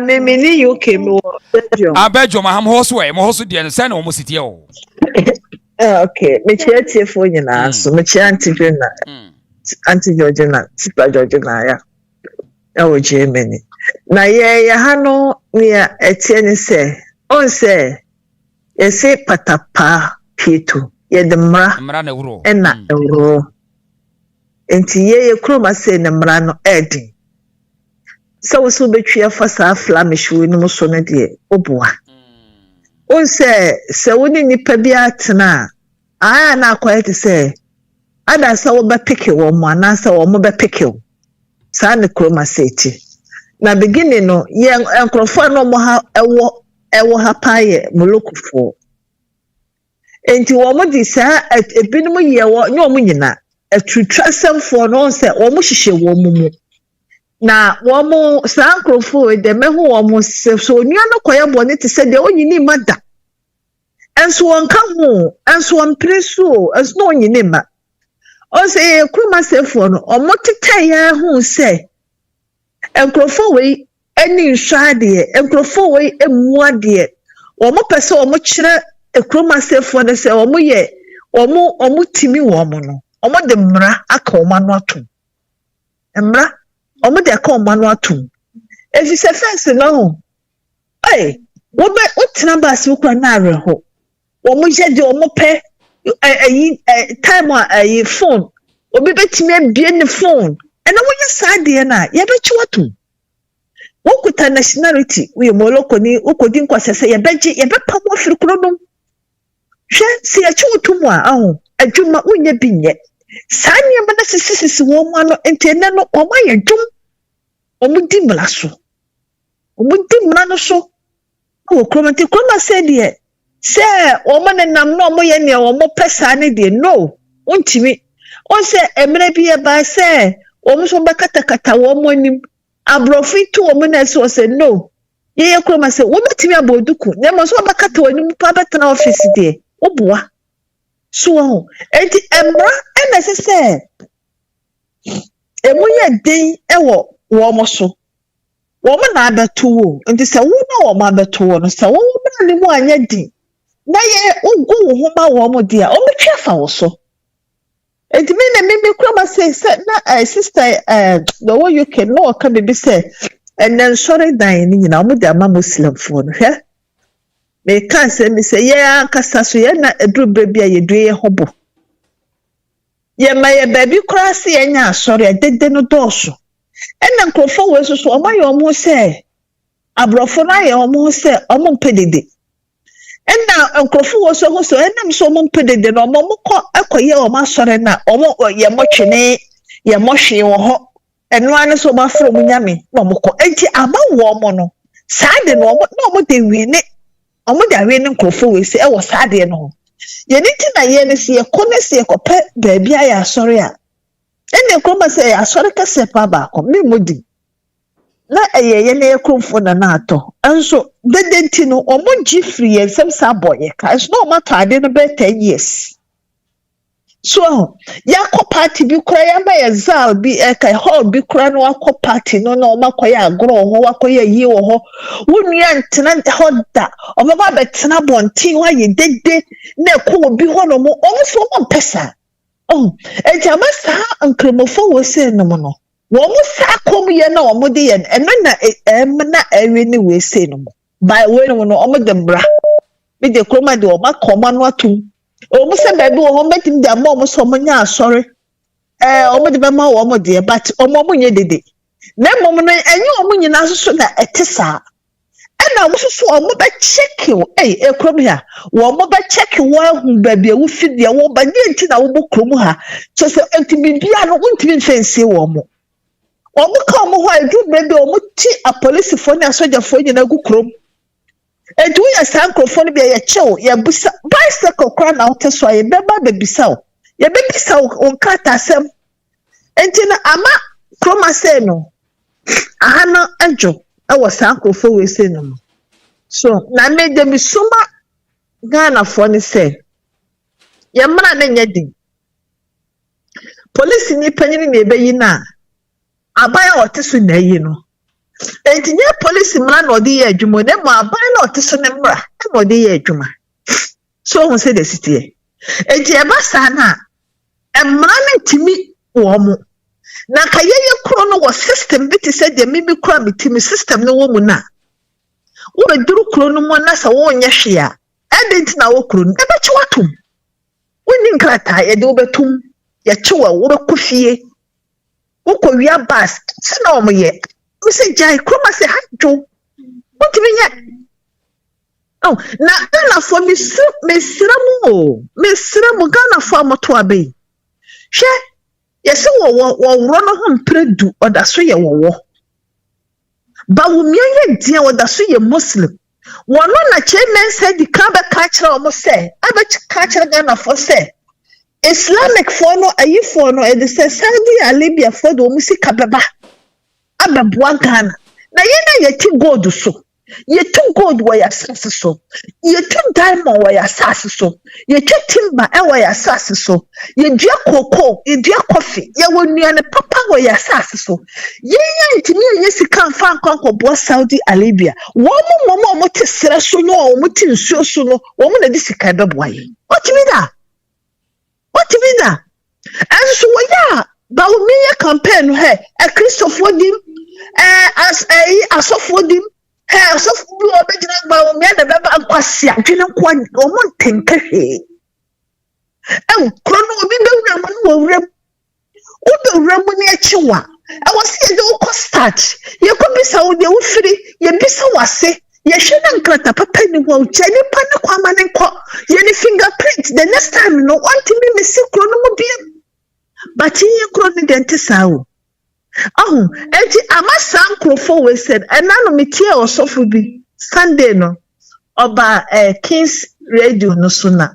me ni UK mo Belgium Belgium am hoso e mo hoso de send o mo city o okay me chiatie fo nyina so me chianti na anti Georgina Sister Georgina ya o Germany na ye ya ha no ne etie ni se on se ye se patapa pieto ye de mra na euro na euro enti ye kroma se na mra no edi so so betwia fa sa flamish we no so no de oboa on se woni nipa bi atena na quiet say ada sa wo be pick wo mo na sa wo mo be pick wo sa ne kroma seti na beginning no ye enkrofo no mo ha ewo ha paye molokufo enti wo mo di sa ebinum ye wo nyo mo nyina atutwa semfo no se wo mo hihye wo mo na womo sankrofo de me ho womo so nua no koye bone te se de onyini mada enso wonka ho enso wonpreso enso no onyini ma o se kuma sefo no omo tete ya ho se enkrofo we ani nhwade enkrofo we emuade womo pese womo kire ekroma sefo ne se womo ye womo timi womo no womo de mra aka womo no ato mra omo de aka womo no ato efi se fence no wo be utina ba se ukwa na areho womo je de womo pe time phone obi betimi abie ne phone ena wo ye sade na ye be chiwato wokuta nationality we moloko ni ukodi nkwasese ye be pamo afiri kronom hwe se ye chiwato mu a aho adwuma unye binye sanye mana sisisi wo mu ano entene no omo ye dwum omo di mla so omo di mla no so wo kromati kroma se de se omo ne nam no omo ye ne omo pesa ne de no untimi on se emre bi e ba se omo so ba katakata wo mo nim abrofi to omo na se o se no ye kroma se wo betimi aboduku ne mo so ba kata wonim pa betena office de oboa so enti emra ena se emu ye den ewo wo mo so wo mo na abeto wo enti se wo na wo ma abeto wo no se wo mo na mu anya din na ye ugu wo ho ma wo mo dia o betwa fa wo so enti me na me kroma se na sister the way you can know ka be say and then sorry dan ni na mo dia ma muslim fo no hwe me kan se me se ye ankasa so ye na edru bebia ye due ye hobo ye ma ye baby cross ye nya sorry dede no doso ena nkrofo we so o ma ye omo se abrofo na ye omo se omo mpedede ena nkrofo we so ena so omo mpedede no omo ko akoye omo sorry na omo ye motwene ye mohwe wo ho eno ane so ma fro mu nyame na omo ko enti ama wo omo no saade no omo de wi ne omo da we ne nkrofo we se e wo saade no ye niti na ye ne se kone se kope baabi aya sorry a ene kroma se ya sorry ka se pa ba ko me modi na ye ne kromfo na na ato enso dedenti no omo gifri ye sem sa boye ka it's no matter ade no be 10 years so ya ko party bi kura ya ba ya zal bi ka hall bi kura no akọ party no na omo akoye agro ho akoye yi wo ho wonua ntena hoda omo ba betena bonti wa ye dede na ko bi ho no mo omo so mo pesa ejama sa ankremofo wo se no mo no wo mo sa kom ye na omo de ye eno na ewe ni we se no mo by we no no omo de bra me de kroma de omo akoma no atum omo se baby wo ho metim de ama omo so mo nya sorry omo de be ma wo omo de but omo nye dede na mom no enye omo nyina so na etesa ena wo so omo be check you ekrom ya wo omo be check wo hu baby wo fidie wo ba nye nti na wo bokrom ha so se enti bibia no untimi fensie wo omo ka omo ho edu baby omo ti a police fo na soja fo nyina gu krom edu ya sankrofo no bia ye chew ye busa bicycle kra na oteso ye beba bebisa o ye bebisa o nkata asem enti na ama kroma se no ahana ejo ewo sankrofo we se no so na me de mi suma Ghana fo ni se ye mra na nya din police ni panyini na ebe yi na abaya oteso na yi no enti nya police mra na odi ye adwuma ne mo abaya na oteso ne mra na odi ye adwuma so won say the city enti e ba sa na emra na timi wo mo na kayeye kro no wo system bi te say de mi bi kro mi timi system no wo mu na wo be duru kro no mo na sa wo nya hwe a edent na wo kro no e be chiwatum woni nkrata ye de wo betum ye chiwa wo be kofie wo ko wia bus se na o mo ye we say jai kroma se hajo wo timi nya na Ghana for me siramu Ghana for amoto abe hwe yesi wo wro no ho mpredu odaso ye wo ba wo miye dia odaso ye muslim wono na chairman said the ka be ka kire o mo se abe ka kire Ghana for se Islamic for no ayi for no e de se Saudi Arabia for do musika beba abɛboa Ghana na yɛn na yɛti gold so yɛtu gold wɔ yɛ asase so yɛtu diamond wɔ yɛ asase so yɛtwa timber wɔ yɛ asase so yɛdua cocoa yɛdua coffee yɛwɔ nnuane papa wɔ yɛ asase so yɛn ntumi yɛ sika mfa nkɔnkɔboa Saudi Arabia wɔn te srɛ so no wɔn te nsuo so no wɔn na de sika bɛboa yɛn wɔtumi da ɛnso wɔyɛ ba wɔn yɛ campaign no hɛ Christopher dim asɔfoɔ dim asɔfoɔ bi wɔ bɛgyina ba wɔn yɛ na bɛba nkwasi adwene nkwa wɔn ntenka hwee kuro no obi bɛwura mu no wɔ wura mu wobɛwura mu ne akyi wa ɛwɔ sɛ yɛde wokɔ start yɛkɔ bisa wo deɛ wofiri yɛbisa wase yɛhwɛ na nkrata papa ni hɔ kyɛ nipa ne kwama ne nkɔ yɛne fingerprint the next time no wɔntumi mesi kuro no mu biem but yɛ kuro no deɛ nte saa o enti ama saa nkurɔfoɔ wei sɛ ɛna no metie ɔsɔfo bi Sunday no ɔba Kings radio no so na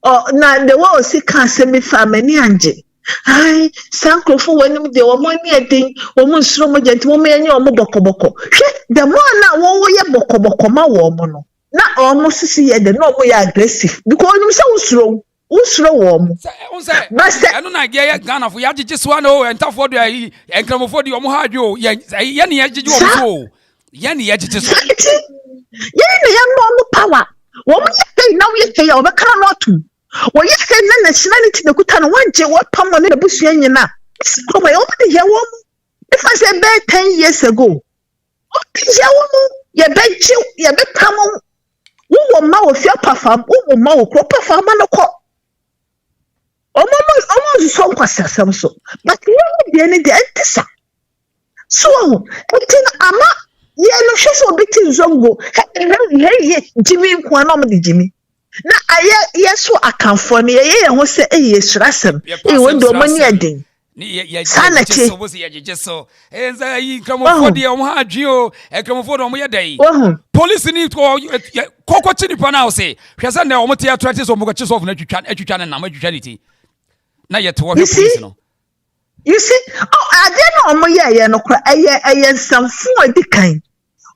the way osi ka asɛm fa m'ani angye ai saa nkurɔfoɔ w'anim deɛ wɔn ani ɛden wɔn nsoro mo gyenti wɔn yɛnyɛ wɔn bɔkɔbɔkɔ hwɛ the more na wɔn yɛ bɔkɔbɔkɔ ma wɔn no na wɔn sisi yɛ de na wɔn yɛ aggressive because wɔn sɛ wosoro wɔn basta ɛno na yɛ Ghana fo yɛagyegye so na o entafoɔ do ayi enkramofoɔ de wɔn ha adwo yɛ ne yɛgyegye wɔn so yɛ ne yɛgyegye so yɛ ne yɛ no wɔn power wɔn yɛ fɛ na wɔyɛ fɛ yɛ wɔbɛka no atum wɔyɛ fɛ na nationality na kuta no wɔngye wɔpam wɔn ne busua nyina so wɔn de yɛ wɔn if I say bɛɛ 10 years ago wɔn de yɛ wɔn yɛbɛgye yɛbɛpam wɔn ma wɔ fia pafam wɔn ma wɔ kuro pafam ma no kɔ almost so kwasasam so but wɔn de ne de ɛtesa so ɛtin ama yɛ no hwɛ sɛ obi ti zongo hɛ Jimmy nkwa na ɔmo de Jimmy na ayɛ yɛ so akamfo no yɛ ho sɛ ɛyɛ surasem wɔn de ɔmo ne ɛden sanate so was yɛgyegye so ɛnza yi nkramofo de ɔmo ha adwe o nkramofo de ɔmo yɛ dai police ni kɔkɔ kyi nipa na wo se hwɛ sɛ na ɔmo te atrate so ɔmo kɔ kyi so ɔmo atwitwa ne nam atwitwa ne ti na yɛ te wɔ hwɛ police no you see ade na ɔmo yɛ no kora ɛyɛ nsamfo adi kan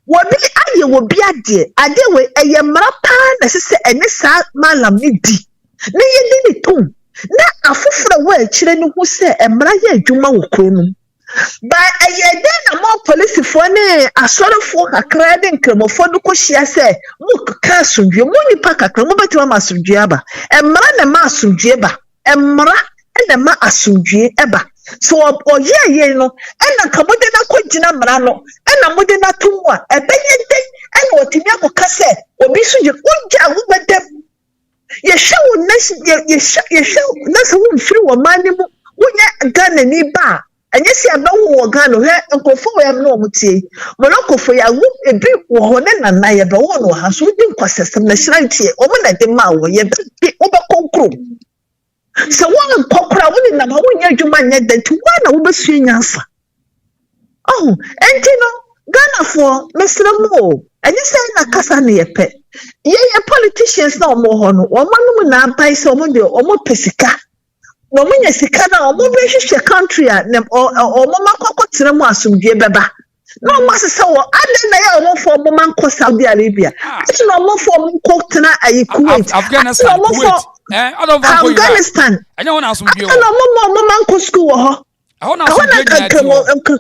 wobi aye wobi ade we eye mara pa na sese ene saa malam ni di na ye di ni tom na afoforo wa akire ni hu se emra ye adwuma wo kronum ba eye de na mo police fo ne asorefo kakra de nkremofo do kohia se mo ka asundwe mo nipa kakra mo betima ma asundwe aba emra na ma asundwe ba emra na ma asundwe eba so oye no ena kabode na kogina mra no ena mode na tumwa ebenye den ena otimi akoka se obi so je unja wo bedem ye hwe ye hwe na se wo mfiri wo mane mu wonya Ghana ni ba enye se aba wo Ghana he nkofo wo yam no omutie molokofo ya wo ebi wo ho ne nana ye be wo no ha so di nkwasesem na hyirantie omo na de ma wo ye be wo be konkro so one kokra woni na ma wonya adwuma nya danti wa na wo besu nyansa entino Ghana for mesremo enye say na kasa na yepe ye politicians na omo ho no omo no na ampai se omo de omo pesika no munya sika na omo be hwehwe country a omo makokotere mu asomdwe beba no masesa wo ade na ye omo for omo manko Saudi Arabia ati no omo for omo kokotena ayi Kuwait Afghanistan Afghanistan I don't want to assume you no manko school ho I want to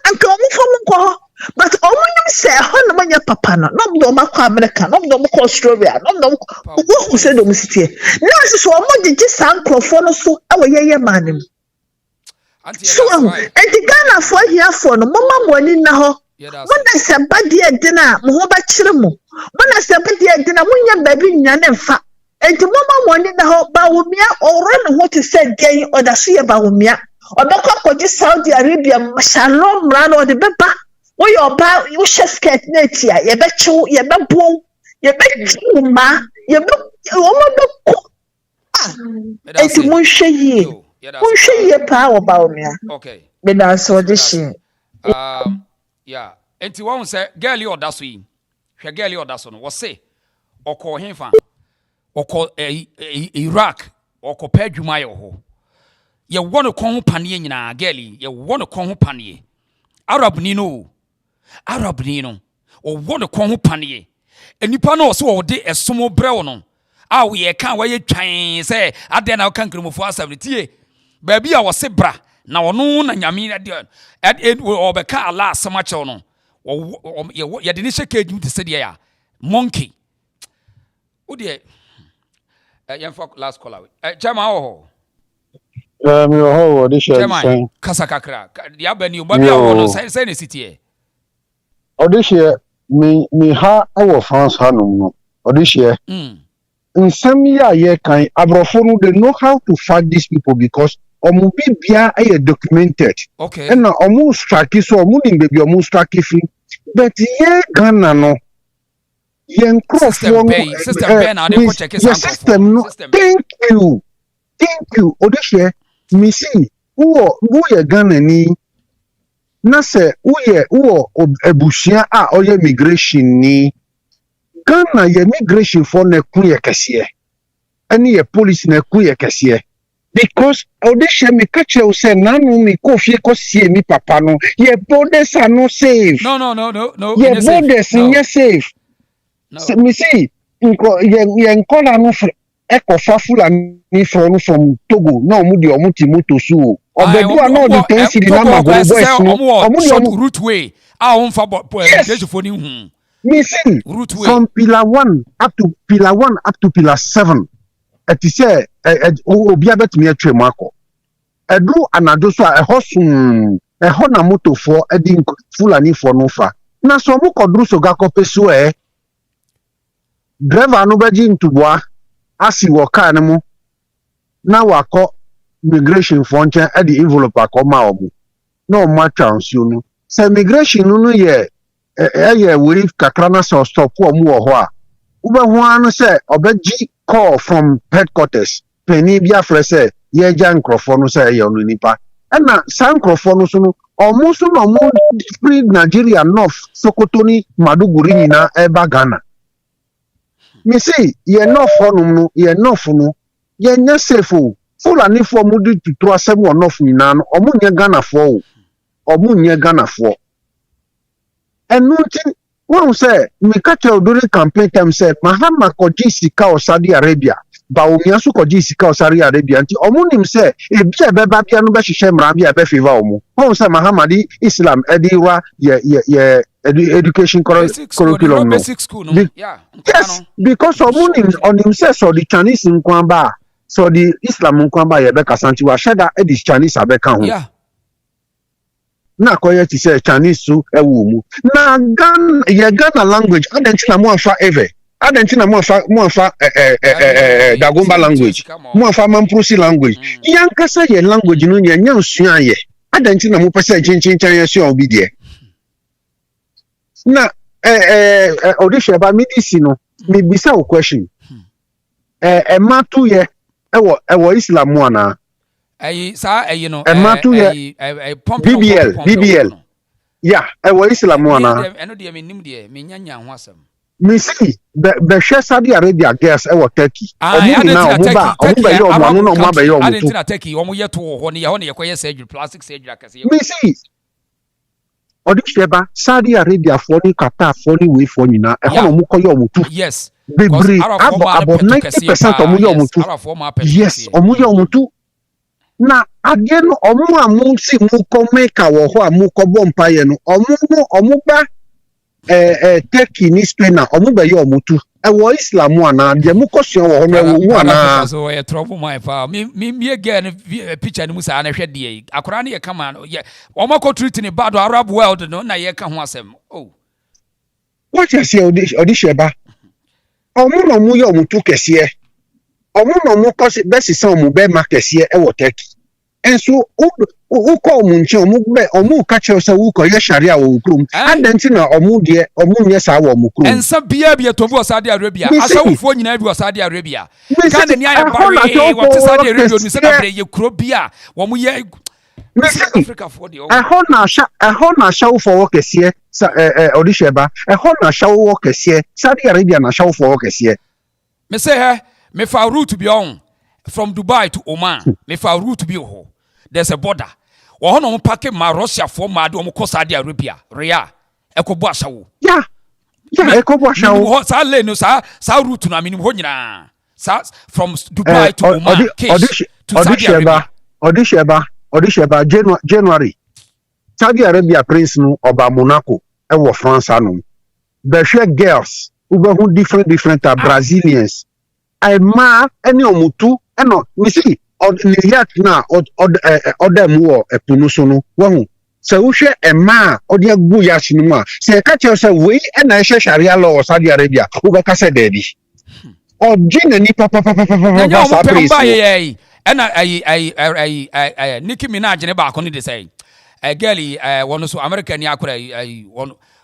anka omo for omo but omo nim se ho na manya papa no do makọ America no do makọ Australia no do wo se do msitie na so omo gigi sankrofo no so awo yeye manim so enti Ghana for here for no mama moni na ho mona se bade ede na mo ho ba kire mo mona se bade ede na munya baby nya ne mfa enti mama moni na ho ba wo mia ore ne ho te se gen oda so ye ba wo mia obekọ koji Saudi Arabia shalom rano de beba wo yo ba wo skirt na tia ye be chew ye be bo ye be ma ye be wo mo be ko enti mo hwe ye pa wo ba wo mia okay be da so de shi yeah enti won say girl you oda so yi hwe girl you oda so no wo say okọ henfa okọ Iraq okọ pa adwuma ye ho ye wono kon ho panie nyina girl ye wono kon ho panie Arab Nino. Or what a con panye. And Nipano so de a sumo brewno. Ah, we can't wait Chinese say, I then I'll can't remove for 70. Baby, I was sebra. Now, no, and Yamina at it will all be car last so much on. Or you didn't shake you to say, monkey. Oh, dear. Young folk last call out. Jamao. This year. Kasakakra. Yabenu, but you want to city. Oh, this year, me ha our France hanum. Oh, this year. In some year, kind Abrofonu, they know how to fight these people because omubi bia are documented. Okay. And now almost strike so omuning baby almost strike free. But yeah, Ghana no. Yen System no. Thank you. Odisha, me see who ye Ghana ni na se uye ebusia a oye migration ni Ghana ye migration for ne ku ye kese ani ye police ne ku ye kese because Odisha me catch you say nanu mi ko fie ko sie mi papa no ye borders are no safe. No. Ye borders are safe. So me see ye nkola no Ekofafula ni from Togo no mu de omuti moto so obedu ano de tensi di na magoro boys no omu route way a on fa stage for ni hu missing from pillar 1 up to pillar 7 it is obi abetumi atwem akọ edu anado so a ehosum eho na moto for edi fulani for no fa na so mu kodru so gakope so driver no beji ntubua asi waka na mu na wako migration for nchen e di envelope akoma omu no matter nsu no se migration no ye we kakra na so stop omu wo ho a ube ho anu se obeji call from headquarters peni bia fre se ye ja nkrofo no se ye onu nipa na san nkrofo no so no omu so no mu free Nigeria north Sokoto ni Maduguri ni na eba Ghana. Me say ye no fonum no ye no funu ye nya sefo fulani fo mu di tutro asem no funina no omu nya Ghana fo enu tin won say me catch during campaign time say Mahama koji sika o Saudi Arabia ba o mi aso koji sika o Saudi Arabia nti omu nim say e bia beba bia no be hwehwe mra bia be favor omu won say Mahama di Islam ediwa ye education curriculum no. Yes, because on himself so the Chinese nkwamba so the Islam nkwamba ye be kasanti wa sheda e the Chinese abeka ho. Yeah. Na koye ti say Chinese su ewu mu. Na Ghana language adentina mo afa eve. Adentina mo afa Dagomba language. Mo afa Mamprusi language. Yankasa ye language no nya nsua ye. Adentina mo pese chinchin ye so obi de. Na Odisha ba medicine no me bisa o question matu ye ewo Islam ana no matu ye BBL yeah ewo Islam ana eno de me nim de me nyanya ho asem me see be hwe Saudi Arabia girls ewo Turkey omu ni na omu ba omu be yo omu no omu ba yo omu tu Turkey omu ye to ho ne ye koye surgery plastic surgery akase me see Odisheba Saudi Arabia for ni Qatar for ni we for nyina e ho mu koyo omutu yes bebre about 90% omu yo omutu yes omu yo omutu na again omu amu si mu ko make wo ho amu ko bompa ye no omu ba Turkey ni Spain na omu be yo omutu e wo Islam ana de mu kosion wo ho na wo ana so e trouble my fa me again picture ni musa na hwede yi akora na ye kama ye omo ko treat ni bad Arab world no na ye ka ho asem oh what you say Odisheba omu no mu yo omutu kese omu no mu ko besi san omu be ma kese e wo Turkey enso u ko mu nche omu ka che so u ko ye Sharia wo krum adanti na omu de omu nye sa wo mu krum ensa bia bia to bu Saudi Arabia asawufo nyina bi Saudi Arabia kan ni aye bari what Saudi Arabia no se na bre ye kro bia wo mu ye Africa for the na shaw for work kese Odisheba na shaw work kese Saudi Arabia na shaw for work kese me say me fa route bi on from Dubai to Oman me fa route bi ho there's a border wo hono mo pake ma Russia for ma de mo ko Saudi Arabia ria ekobo ashawo yeah ekobo ashawo ho sa le no sa route no amini ho nyina sa from Dubai to Oman to Saudi Arabia Odisheba January Saudi Arabia prince no oba Monaco e wo France anu behwe girls who different Brazilians ma any omutu eno we see New York na odem wo epunu so no wahu se wo hwe ema ode agu ya sinu a se ka che se we na e Sharia law Saudi Arabia wo be ka se daddy ojina ni papa sa prince ena ay Nicki Minaj ne ba ko ni de say girl wono so American ya akura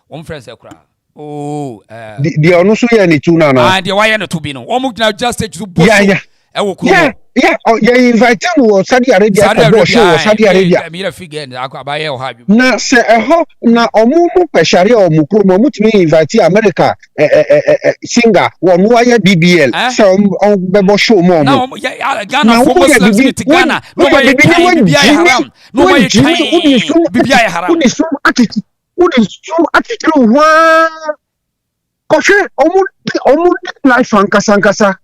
one friends akura oh the ono so ya ni tuna na the why na to be no omo gina just take to boss e wo kuro yeah invite you Saudi Arabia to show Saudi Arabia me figure akwa ba ye o ha na se na omo mu pe Sharia o mu kuro mo timi invite America singer wonu aye BBL se on bebo show mo na Ghana for Muslims in Ghana no ba ye bibia haram no ba ye bibia haram udi sum attitude wa koshe omu life ankasa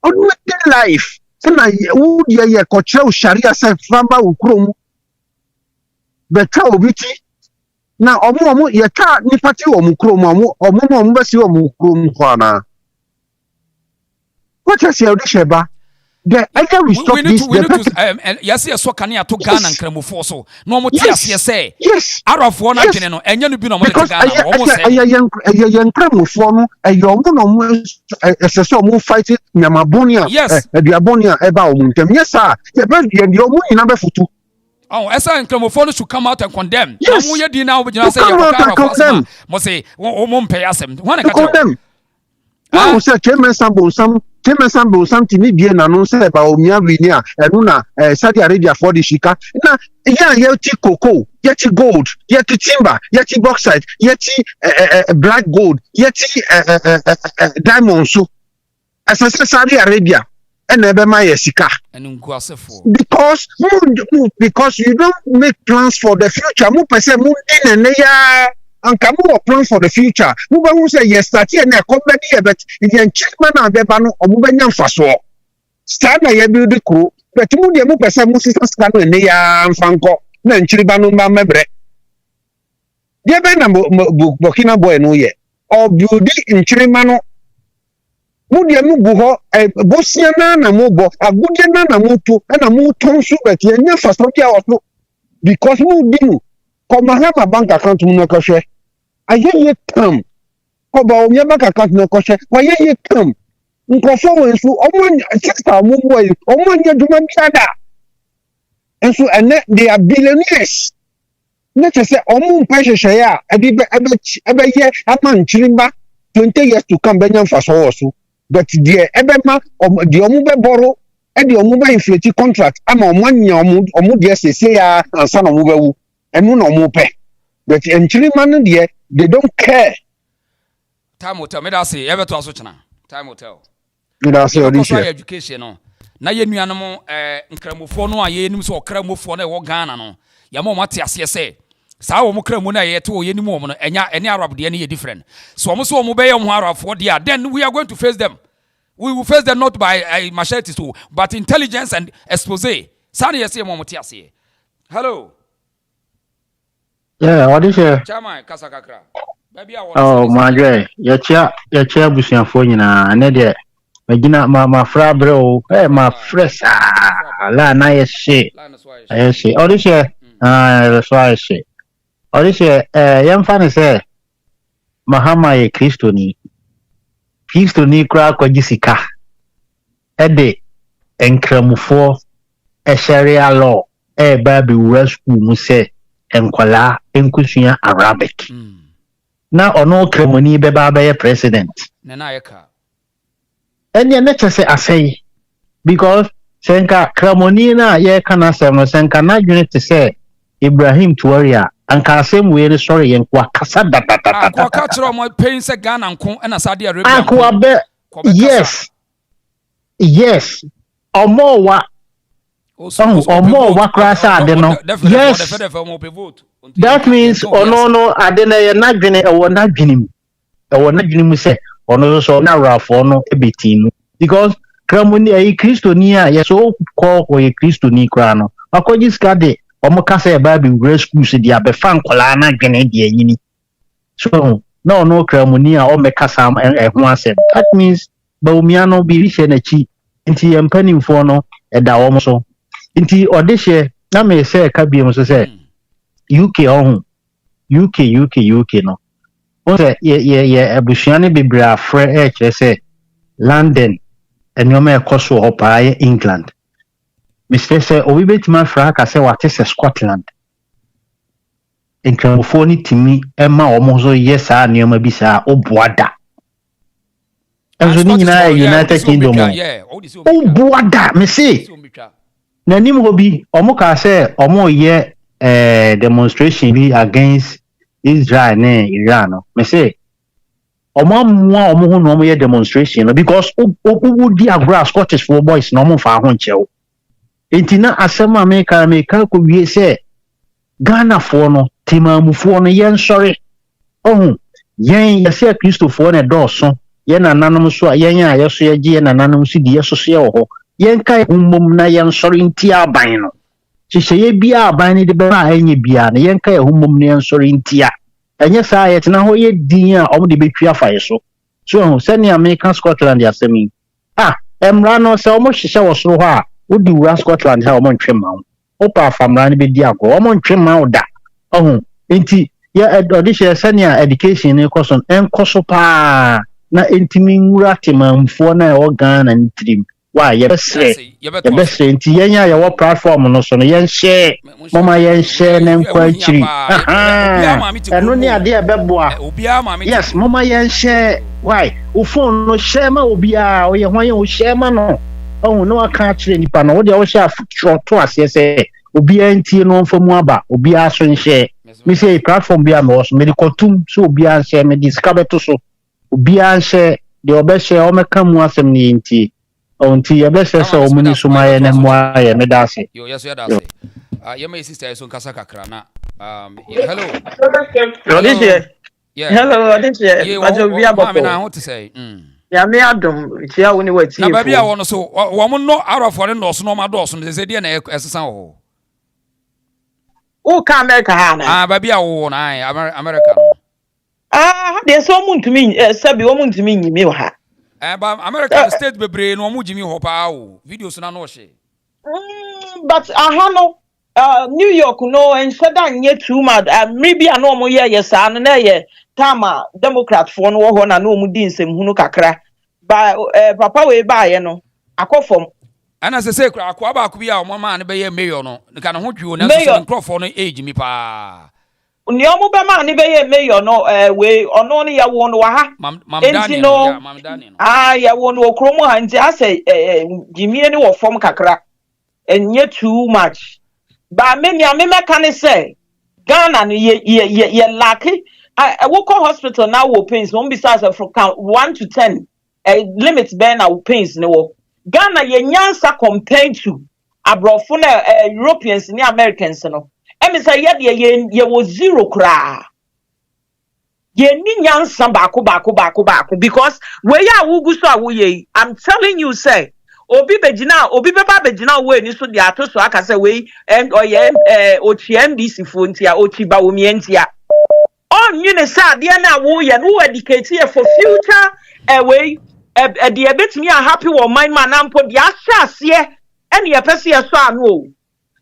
omu life na udi ye koche Sharia se famba ukrom beta obiti na omu ye ka ni party omu krom omu besi omu krom kwana what is your disheba either we stop this yes so can ya to Ghana nkramofo so no mo tia say arafo na dwene no enye no bi no mo te Ghana omo say ye nkramofo no eyomo no mo esese omo fight nyamabonia aduabonia eba omo ntem yes sir ye be ye omo nyina be futu oh esa nkramofo no should come out and condemn omo ye di na obigina say ye ko mo say omo mpe asem wana ka tell One say Chairman Sambo something ni bien annonce ba omia winia enu na Saudi Arabia for the shika na ya yeti cocoa yeti gold yeti timber yeti bauxite yeti black gold yeti diamond so as Saudi Arabia and ebe ma yesika because you don't make plans for the future mu pese mu dinene ya anka mu plan for the future mu ba hu say yes start here na come be here but the chairman na be ba no omu be nya mfaso start na ya build kro but mu de mu pese mu sisa no ne ya mfanko na nchiri ba no ma mebre de be na Burkina boy no ye o build nchiri ma no mu de mu bu ho bosia na mu bo agudie na mu to na mu tonsu but ye nya faso dia oso because mu di mu come have a bank account no koshe aye come oba o mi bank account no koshe why ye come nkofo we so omo sister mo boy omo nya duma biada and so and they are billionaires not to say omo mpehehwe ya ebe ye aman chirimba 20 years to come benyan faso so but the ebema the omo be borrow e the omo be inflate contract ama omo nya omo de sese ya ansa na omo be wu enu no mo pe but enchiri man de they don't care time will tell me that say ever to aso chana time will tell me that say audition education no na ye nuanom nkramofo no a ye nim so okramofo na e wo Ghana no ya mo mate ase se saa wo mo kramu na ye to ye nim wo no enya ene Arab de ne ye different so wo be ye ho Arabfo de a then we are going to face them. We will face them not by machetes too but intelligence and expose sani ye se mo mate ase. Hello. Yeah, what is it? Chama kasakakra. Oh, my God. Your chair busianfo nyina na de magina ma fra bro ma fresh la na yeshe ayeshe odishe that's why I say odishe yamfa ne say Mahama ye Kristo ni kra kwajisika ede enkramufo Sharia law ba be wura school mu say enkwala enkusua Arabic na ono kremoni beba be president na ayeka enya na chese asai because senka kremoni na ye kana sem no senka na dwene te say Ibrahim Tuwaria anka asem we ni sorry yen kwa kasa da kwa ka kiro mo pain se Ghana nko na Saudi Arabia akwa be yes omo wa or more wakra sa ade no. Yes. That means no ade na ye na dwene e wo na dwene mu. E wo na dwene mu se ono so na rafo no ebetimu because kramoni ayi kristoni a ye so call ko ye kristoni kra no. Akoji skade omo ka say Bible grade school se dia be fan kola na dwene de anyini. So no kramoni a o meka sam ho asem. That means baumia no bi ri na chi nti ye mpanimfo no e da wo so. Nti odehye na me say ka biem so say UK on UK no. Once ye abusuane bebre afre say London enyoma ekoso hopa ye England. Mr. say obi betima fra ka say what is Scotland. Enkramofo ni timi ema omo so yes a nyoma bi sa obuada. Enzo ni nyina United Kingdom. Obuada me say. Nanim hobi omo ka say omo ye demonstration be against Israel and Iran. Me say omo ho no ye demonstration because who di agra Scottish for boys no mo fa ho nchew. Entina asema America ko wie say Ghana for no timamufo no yen sori. Yen yese Christopher na doso yen nananom so yen a yeso ye ye nananom si di yeso so ye ho. Yen kai ummom na yen sori ntia ban no. Chisheye bia aban ni de ba enye bia na yen kai humom ne yen sori ntia. Enye saa yet na ho ye din a omo de betwa fae so. So sani American Scotland ya semi. Emra no se omo hihye wo soro ho a odi wura Scotland ha omo ntwe ma wo. Opa famra ni be di ago omo ntwe ma wo da. Enti ya odishe sani education ni koson enkoso pa na entimi nwura temamfo na e Ghana ntrim. Why ye best nti yenya ye wo platform no so no yen share mama yen share na nkwa chiri eno ni ade e beboa yes mama yen share why o phone no share ma obia o ye hwan ye o share ma no no aka chiri nipa no wo de wo share to ase se obia ntie no mfamu aba obia so share me say platform bia me so me de kotum so obia share me discover to so obia share de obe share o meka mu asem ni nti onti ye best say o muni sumaye na moa ye me dase yo yes ya dase ye my sister so nkasa kakra na hello hello this year bajo bia boko ma me na ho te say ya me adom tia woni wati na ba bia wo no so wo mo no arafo ne no so no ma do so no se de na esesa ho o ka America ha na ba bia wo na America de so muntumi sabi wo muntumi nyime wo ha but American state bebre no mu jimi ho pa o videos na no hye but no New York no and sadan ye too mad maybe no mo ye yesa no na ye tama Democrat for no ho na no mu di nsem hunu kakra ba papa we ba ye no akofom ana se kra akwa ba akwa bi a mo ma ne be ye mayor no ka no ho twi o na so crofo no age mi pa ni omo be ma ni be ye mayor no we ono ne ya wo no wa ha enti no ya wo no okromo ha nti ase jimie ni wo fom kakra enye too much ba me ka ne say Ghana no ye lucky wo ko hospital now wo pains mo bisa say from count 1 to 10 limit be na wo pains ne wo Ghana ye nyansa compared to abrofo na Europeans ni Americans no emi say ye was zero kra ye ni nyansa baako because we ya wugu so awo ye I'm telling you say obi beba begina we ni so de ato so aka say we oye ochi MDC fo ntia ochi ba wo mientia on you ne say de na wo ye no educate ye for future we de ebetimi a happy wo mind man ampo de ahase ene ye pese ye so anu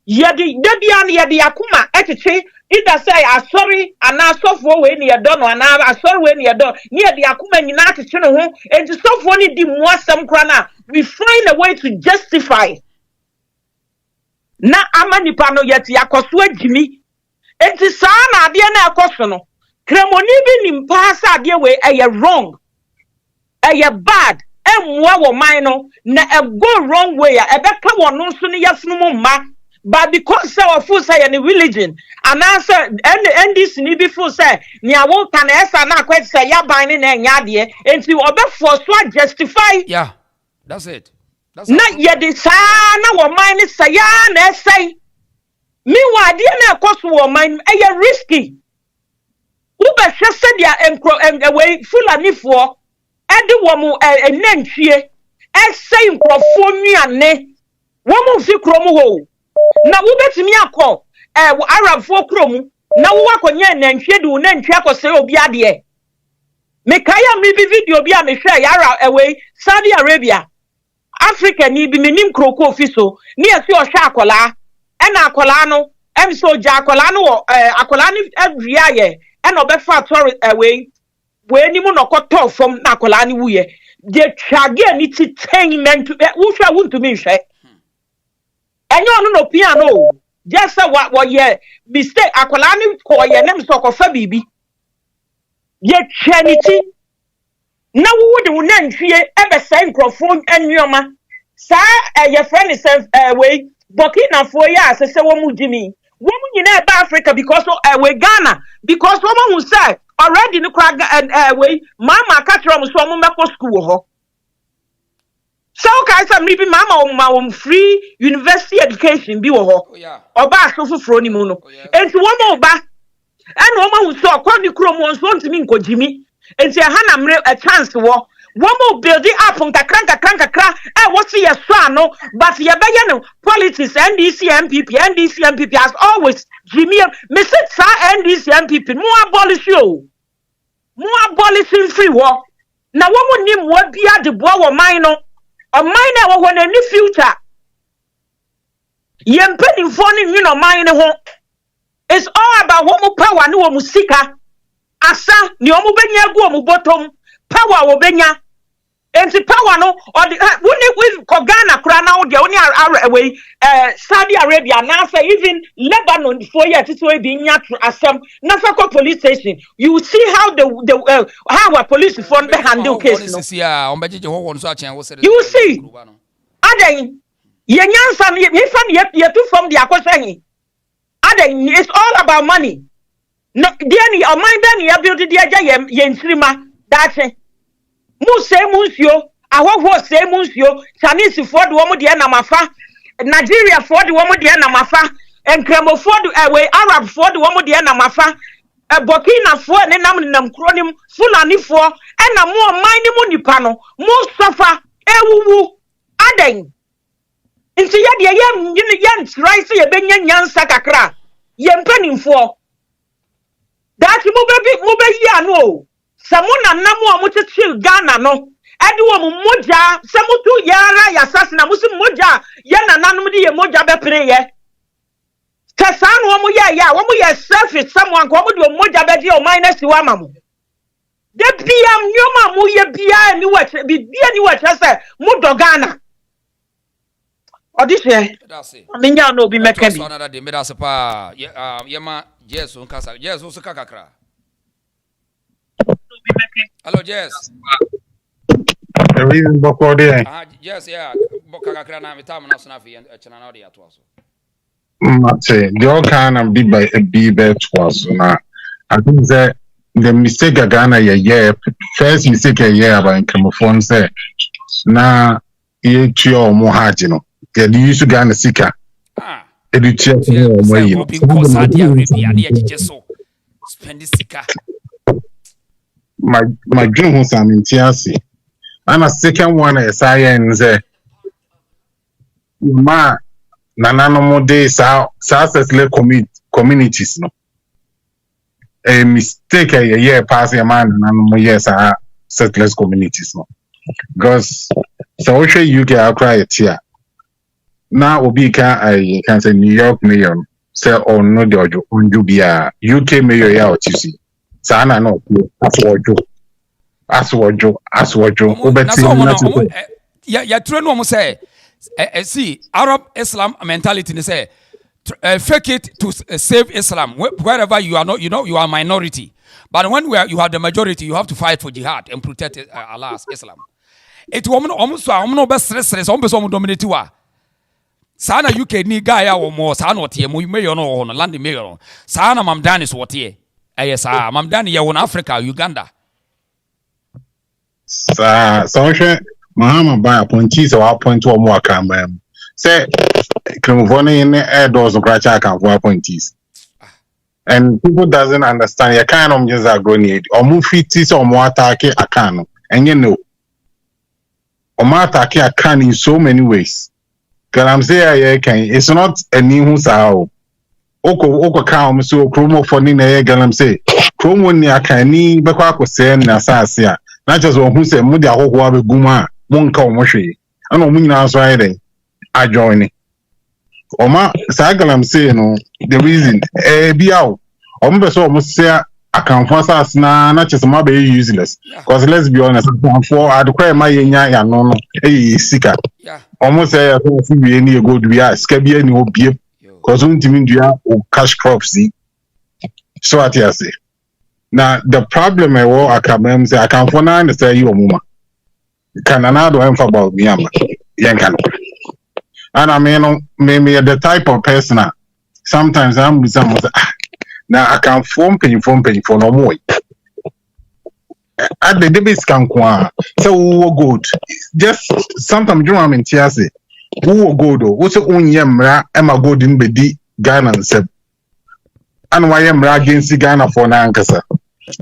yedi debia ne yedi akuma etete ida say asori ana sofo we ne yedo no ana asori we ne yedo ne yedi akuma nyina atete no ho enti sofo ne di muasem kra na we find a way to justify na amanipa no yeti yakoso agimi enti saa na ade na akoso no kremoni bi nimpa sa ade we wrong bad emwa wo man no na go wrong way ebeka wo no so ne yasno mu ma but because our food say any religion and answer and this ni be full say ni awo kan esa na kwet say ya ban ni na nya de enti obe for so justify yeah that's it na yɛde saa na wɔ man ne sɛ ya na ɛsɛn meanwhile adeɛ na ɛkɔ so wɔ man ɛyɛ risky wobɛhwɛ sɛdeɛ wei fulanifoɔ ɛde wɔ mo ɛnantwie ɛsɛn nkurɔfoɔ nnuane wɔn mo fi kurom hɔ na wobɛtumi akɔ arabfoɔ kurom na wo akɔnyɛ nantwie de wo nantwie akɔsɛ obi adeɛ mekaya mi bi video bi a mehwɛ yara away Saudi Arabia Africa ni bi menim kroko ofi so ni esi ɔhwɛ akola ɛna akola no em so ja akola no wɔ akola ni awia yɛ ɛna ɔbɛfa tori away we ni mu no kɔtɔ fam na akola ni wuye de twage ni titenment wo hwɛ wontumi hwɛ enyo no no piano just what ye mistake akola ni ko ye nem so kɔfa bibi ye twaniti na wo de wo nantwie ebe sai nkrofo anwoma sa ye friend is we Burkina Faso ya asese wo mu jimi wo mu nyina eba Africa because we Ghana because wo mu say already no kra we mama ka tro mo so mo meko school ho so ka say me bi mama wo free university education bi wo ho oba asofo fro ni mu no enti wo mo ba and wo ma so kwani krom won so ntimi nkojimi enti ha na mre a chance wo mo build it up nkakra what see so ano but ye be no politics NDC MPP as always Jimmy me sit sa NDC MPP mo abolish you mo abolishing free wo na wo mo nim wo bia de bo wo man no o man na wo na ni future ye mpanimfo ni nwi no man ho. It's all about what mo power ni wo mo sika asa ni o mo benya gu o mo bottom power wo benya enti power no or the we ko Ghana kura na wo de oni away Saudi Arabia now say even Lebanon for year tito e bi nya asem na fa ko police station you see how the how our police for be handle case no you see aden ye nyansa me fa ye tu from the akosahin aden it's all about money no there ni o mind then you build the aja ye ntrima that's it mu say munsio ahofo say munsio Chinese for the woman de na mafa Nigeria for the woman de na mafa enkramo for the Arab for the woman de na mafa Burkina for ne nam kronim Fulani for na mo mind mu nipa no mo suffer ewuwu aden nti ye de ye ntrai se ye benya nyansa kakra ye mpanimfo that mo be yi ano samuna namu amuti chill Ghana no edi wo mu moja samutu yara ya sasina musi moja ye nananum di ye moja be pere ye kasanu wo mu ye selfish someone ko mu di moja be di o minus wa mamu de bia nyoma mu ye bia ni we bia ni we say mu do Ghana odise minya no bi meka bi another day me da se pa ye ma Jesus nkasa Jesus so kakakra. Hello, Jess. The reason before there. Yes, yeah. Kakakra na mitam na sona fi chana na odi atwaso. Mate, the all kind of be by a be twas na. I think that the mistake Ghana ye first mistake about gramophone say na ye tio mo haji no. They used to Ghana sika. Edutia mo yi. Because Saudi Arabia na ye so spend sika. My dream was an intiacy. And a second one is science. Ma nanano mo de sa communities no. A mistake a year passing a man nanano yes are settlers communities no. Because so you get cry it here. Now obi I can say New York mayor say oh no the Jubia UK mayor ya otisi. Sana no aswojo ya true no say see Arab Islam mentality they say fake it to save Islam wherever you are not you are minority but when you have the majority you have to fight for jihad and protect Allah's Islam it woman almost no best stress almost dominate wa sana UK ni guy ya mo sana otie mo mayor no land mayor sana mamdan is otie yes mamdan ya won Africa Uganda so Mahama by appointees or appoint to a more camera. Say, Krumvoni in the air doors of Kracha can for appointees. And people doesn't understand. You can't just a Broni or move fitis or more attack a can. And you know, or more attack a can in so many ways. Because I'm saying, it's not a new sao. Oko kam so chromo for Nina Galam say, chromo ni a canny, Bakako say, Nasasia. Not just one who said, Mudia Howabe Guma, Monka Moshi. I don't mean I Friday. I join it. Oma Sagalam say no the reason be out. So almost say I can force us not just my be useless. Because let's be honest, for I declare my nya no sika. Almost say I don't see any good we are scabby any obie. Because ultimately cash crops. So what I say. Now the problem I can say I can for now say you mama. Can another one about me yankan. And I mean, maybe the type of person. Sometimes I'm with someone. Now I can form penny for no more. At the debate can go. So good. Just sometimes you in Tiasi. Who go do? What's the only yamra? Emma good in Bedi Ghana and Seb. And why am against Ghana for Nankasa?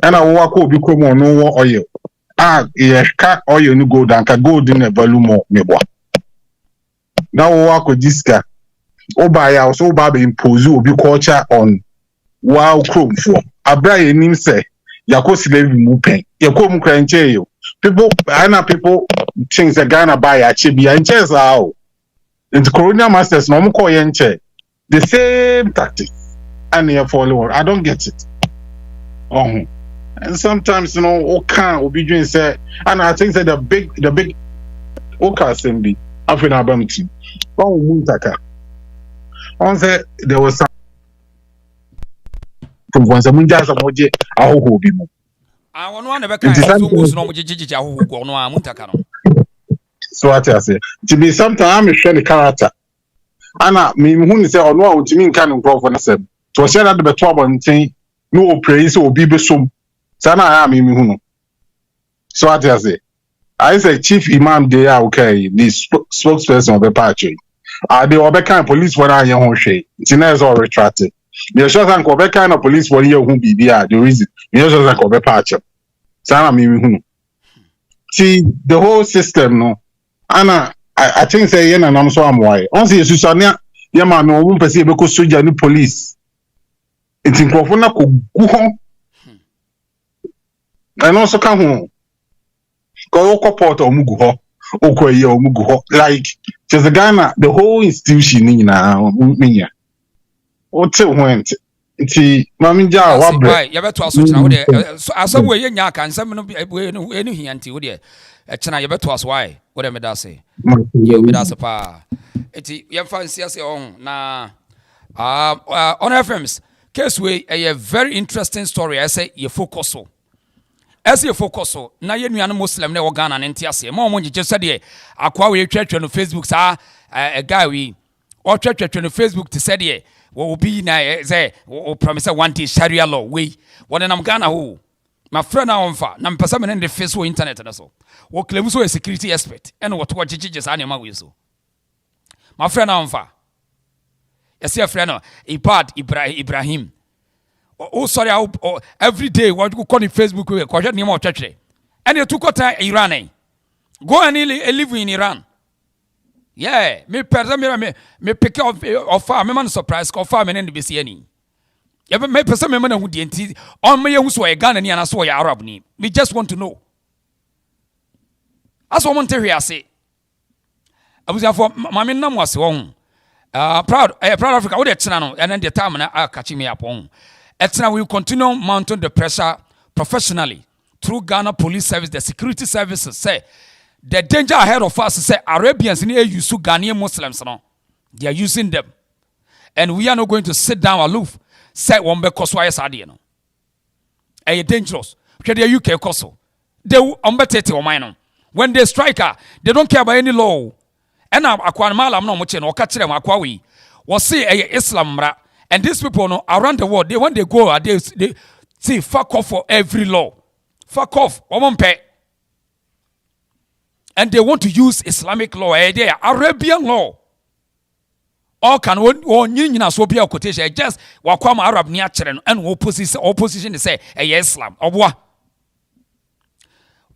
And I walk over become no oil. Yeah, cat oil no go down. Can go in a volume more. Now work with this guy. Oba ya so ba be impose obi culture on wow chrome for. Abra nim say yako slave mu pen. Yako mu kranche yo. People things that Ghana buy achibi and chess how. In the colonial masters no call yenche. The same tactic. And they follow. I don't get it. And sometimes Okan obi say, and I think that the big Oka assembly African Abam team. Oh, Muntaka. On said there was some from once a Munjas of Moji, I hope will be more. I want one of a kind of no Jiji who go no Muntaka. So what I say, to be sometime I'm a character. Anna, me who say, or no, to mean can grow for myself. To share that the trouble and say, no praise or be besum. Sana I am in Mihuno. So what I say, Chief Imam they are okay, the spokesperson of the party. The other kind of police when I am shade. It's all retracted. The short and cover kind of police for you who be the reason. You just like cover patch. Sana me. See the whole system, no. Anna, I think say and I'm so am why. Once you Susania, Yama no one perceive because soldier new police. It's in Crofona go home. And also come home. Go port or mugu like just Ghana, the whole institution in Minya. What's it went? It's Maminja, why? You better also now there. So as a way, you can some any here until there. China, you better ask why. What am I say? You be that's a pa. It's you fancy as your own na. On FM's case way a very interesting story. I say you focus so. As you focus so, na ye nuanu Muslim ne Ghana ne ntiase. Mo mo je said ye akwa we twetwe no Facebook sa a guy we or twetwe no Facebook to said ye will be na say o promise one day Sharia law we one am Ghana ho. My friend na onfa na mpesa me ne Facebook internet na so. Wo claim so a security expert and what jijije sa na ma we so. My friend na onfa. Yes your friend no Ibrahim. Oh sorry, every day what you call in Facebook we call name of church. And you took out Iran. Go and live in Iran. Yeah, me person me pick up of farm man surprise call farm and be see any. You me person me man who the on me who so a Ghana ni and so Arab ni. We just want to know. As one here say. I was for my name was wrong. Proud Africa what it's now and then the time na catch me up on. Etna will continue mounting the pressure professionally through Ghana Police Service, the security services say the danger ahead of us say Arabians in here use Ghanaian Muslims now. They are using them. And we are not going to sit down aloof. Say one because why is no. A dangerous. Because they are UK koso. They umbetete o mine. When they strike her, they don't care about any law. And akwan malam no muche no kachire makwa we. Was say a Islam ra. And these people no around the world, when they go, they see fuck off for every law. Fuck off. and they want to use Islamic law, Arabian law. All can one so be a quotation just wakam Arab near children and opposition say Islam or what?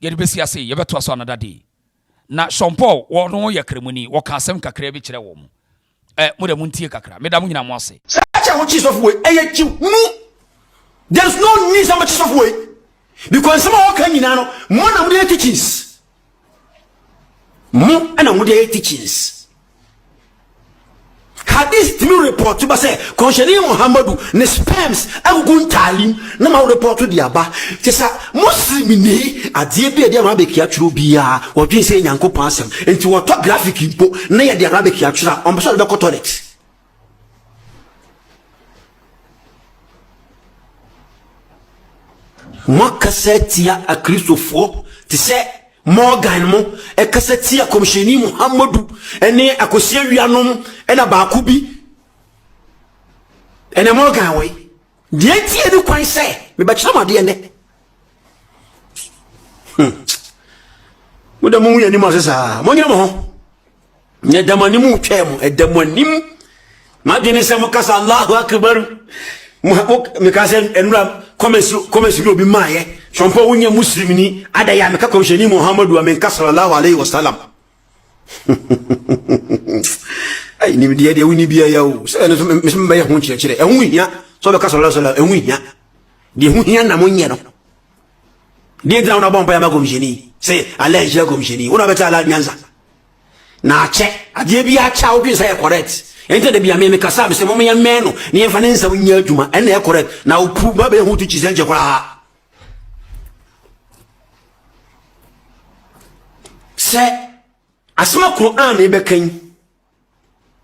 Get busy, I say, you better to another day. Na Shampoo, or no ya cremoni, or Casem Cacrebi Chilawom. Mudamunti Cacra, Madame Yamasi. Such a much of way, there's no need so much of way. Because some of can you know, one of their teachings. More and their teachings. Hadith me report to say Konshani Muhammadu ne spams agun talim na ma report to diaba tesa muslim ni adie bi de arabic ya tru bia wo dwen say nyankopon asem enti wo to graphic impo na ye de arabic ya tru on be so be ko toilet mo kasetia a Christopher ti say Morgan mo e kasetia Konshani Muhammadu ene akosia wianom ena ba bi ena Morgan we de tie du kwan say me ba kira made ene mo da mo yani mo sesa mo nyina mo ho nya damani mu twem e damanim ma de ne se mo kasa Allahu akbar me kasa enura commence bi maye chompo wunya muslimini ada ya me ka Konshani Muhammadu wa men sallallahu alaihi wasallam ay ni dia dia wini bia ya o se no me ho chire ehun hia so be ka sallallahu alaihi wasallam ehun hia de hu hia na mo nye no de dra na bompa ya ma Konshani se ala je Konshani una beta ala nyanza na che ade bia cha o bi say correct ente de bia me ka sa me se mo ya me no ne fa ne nsa wunya aduma ene e correct na o pu ba be hu tu chi se nje kwara se asma Quran e be kan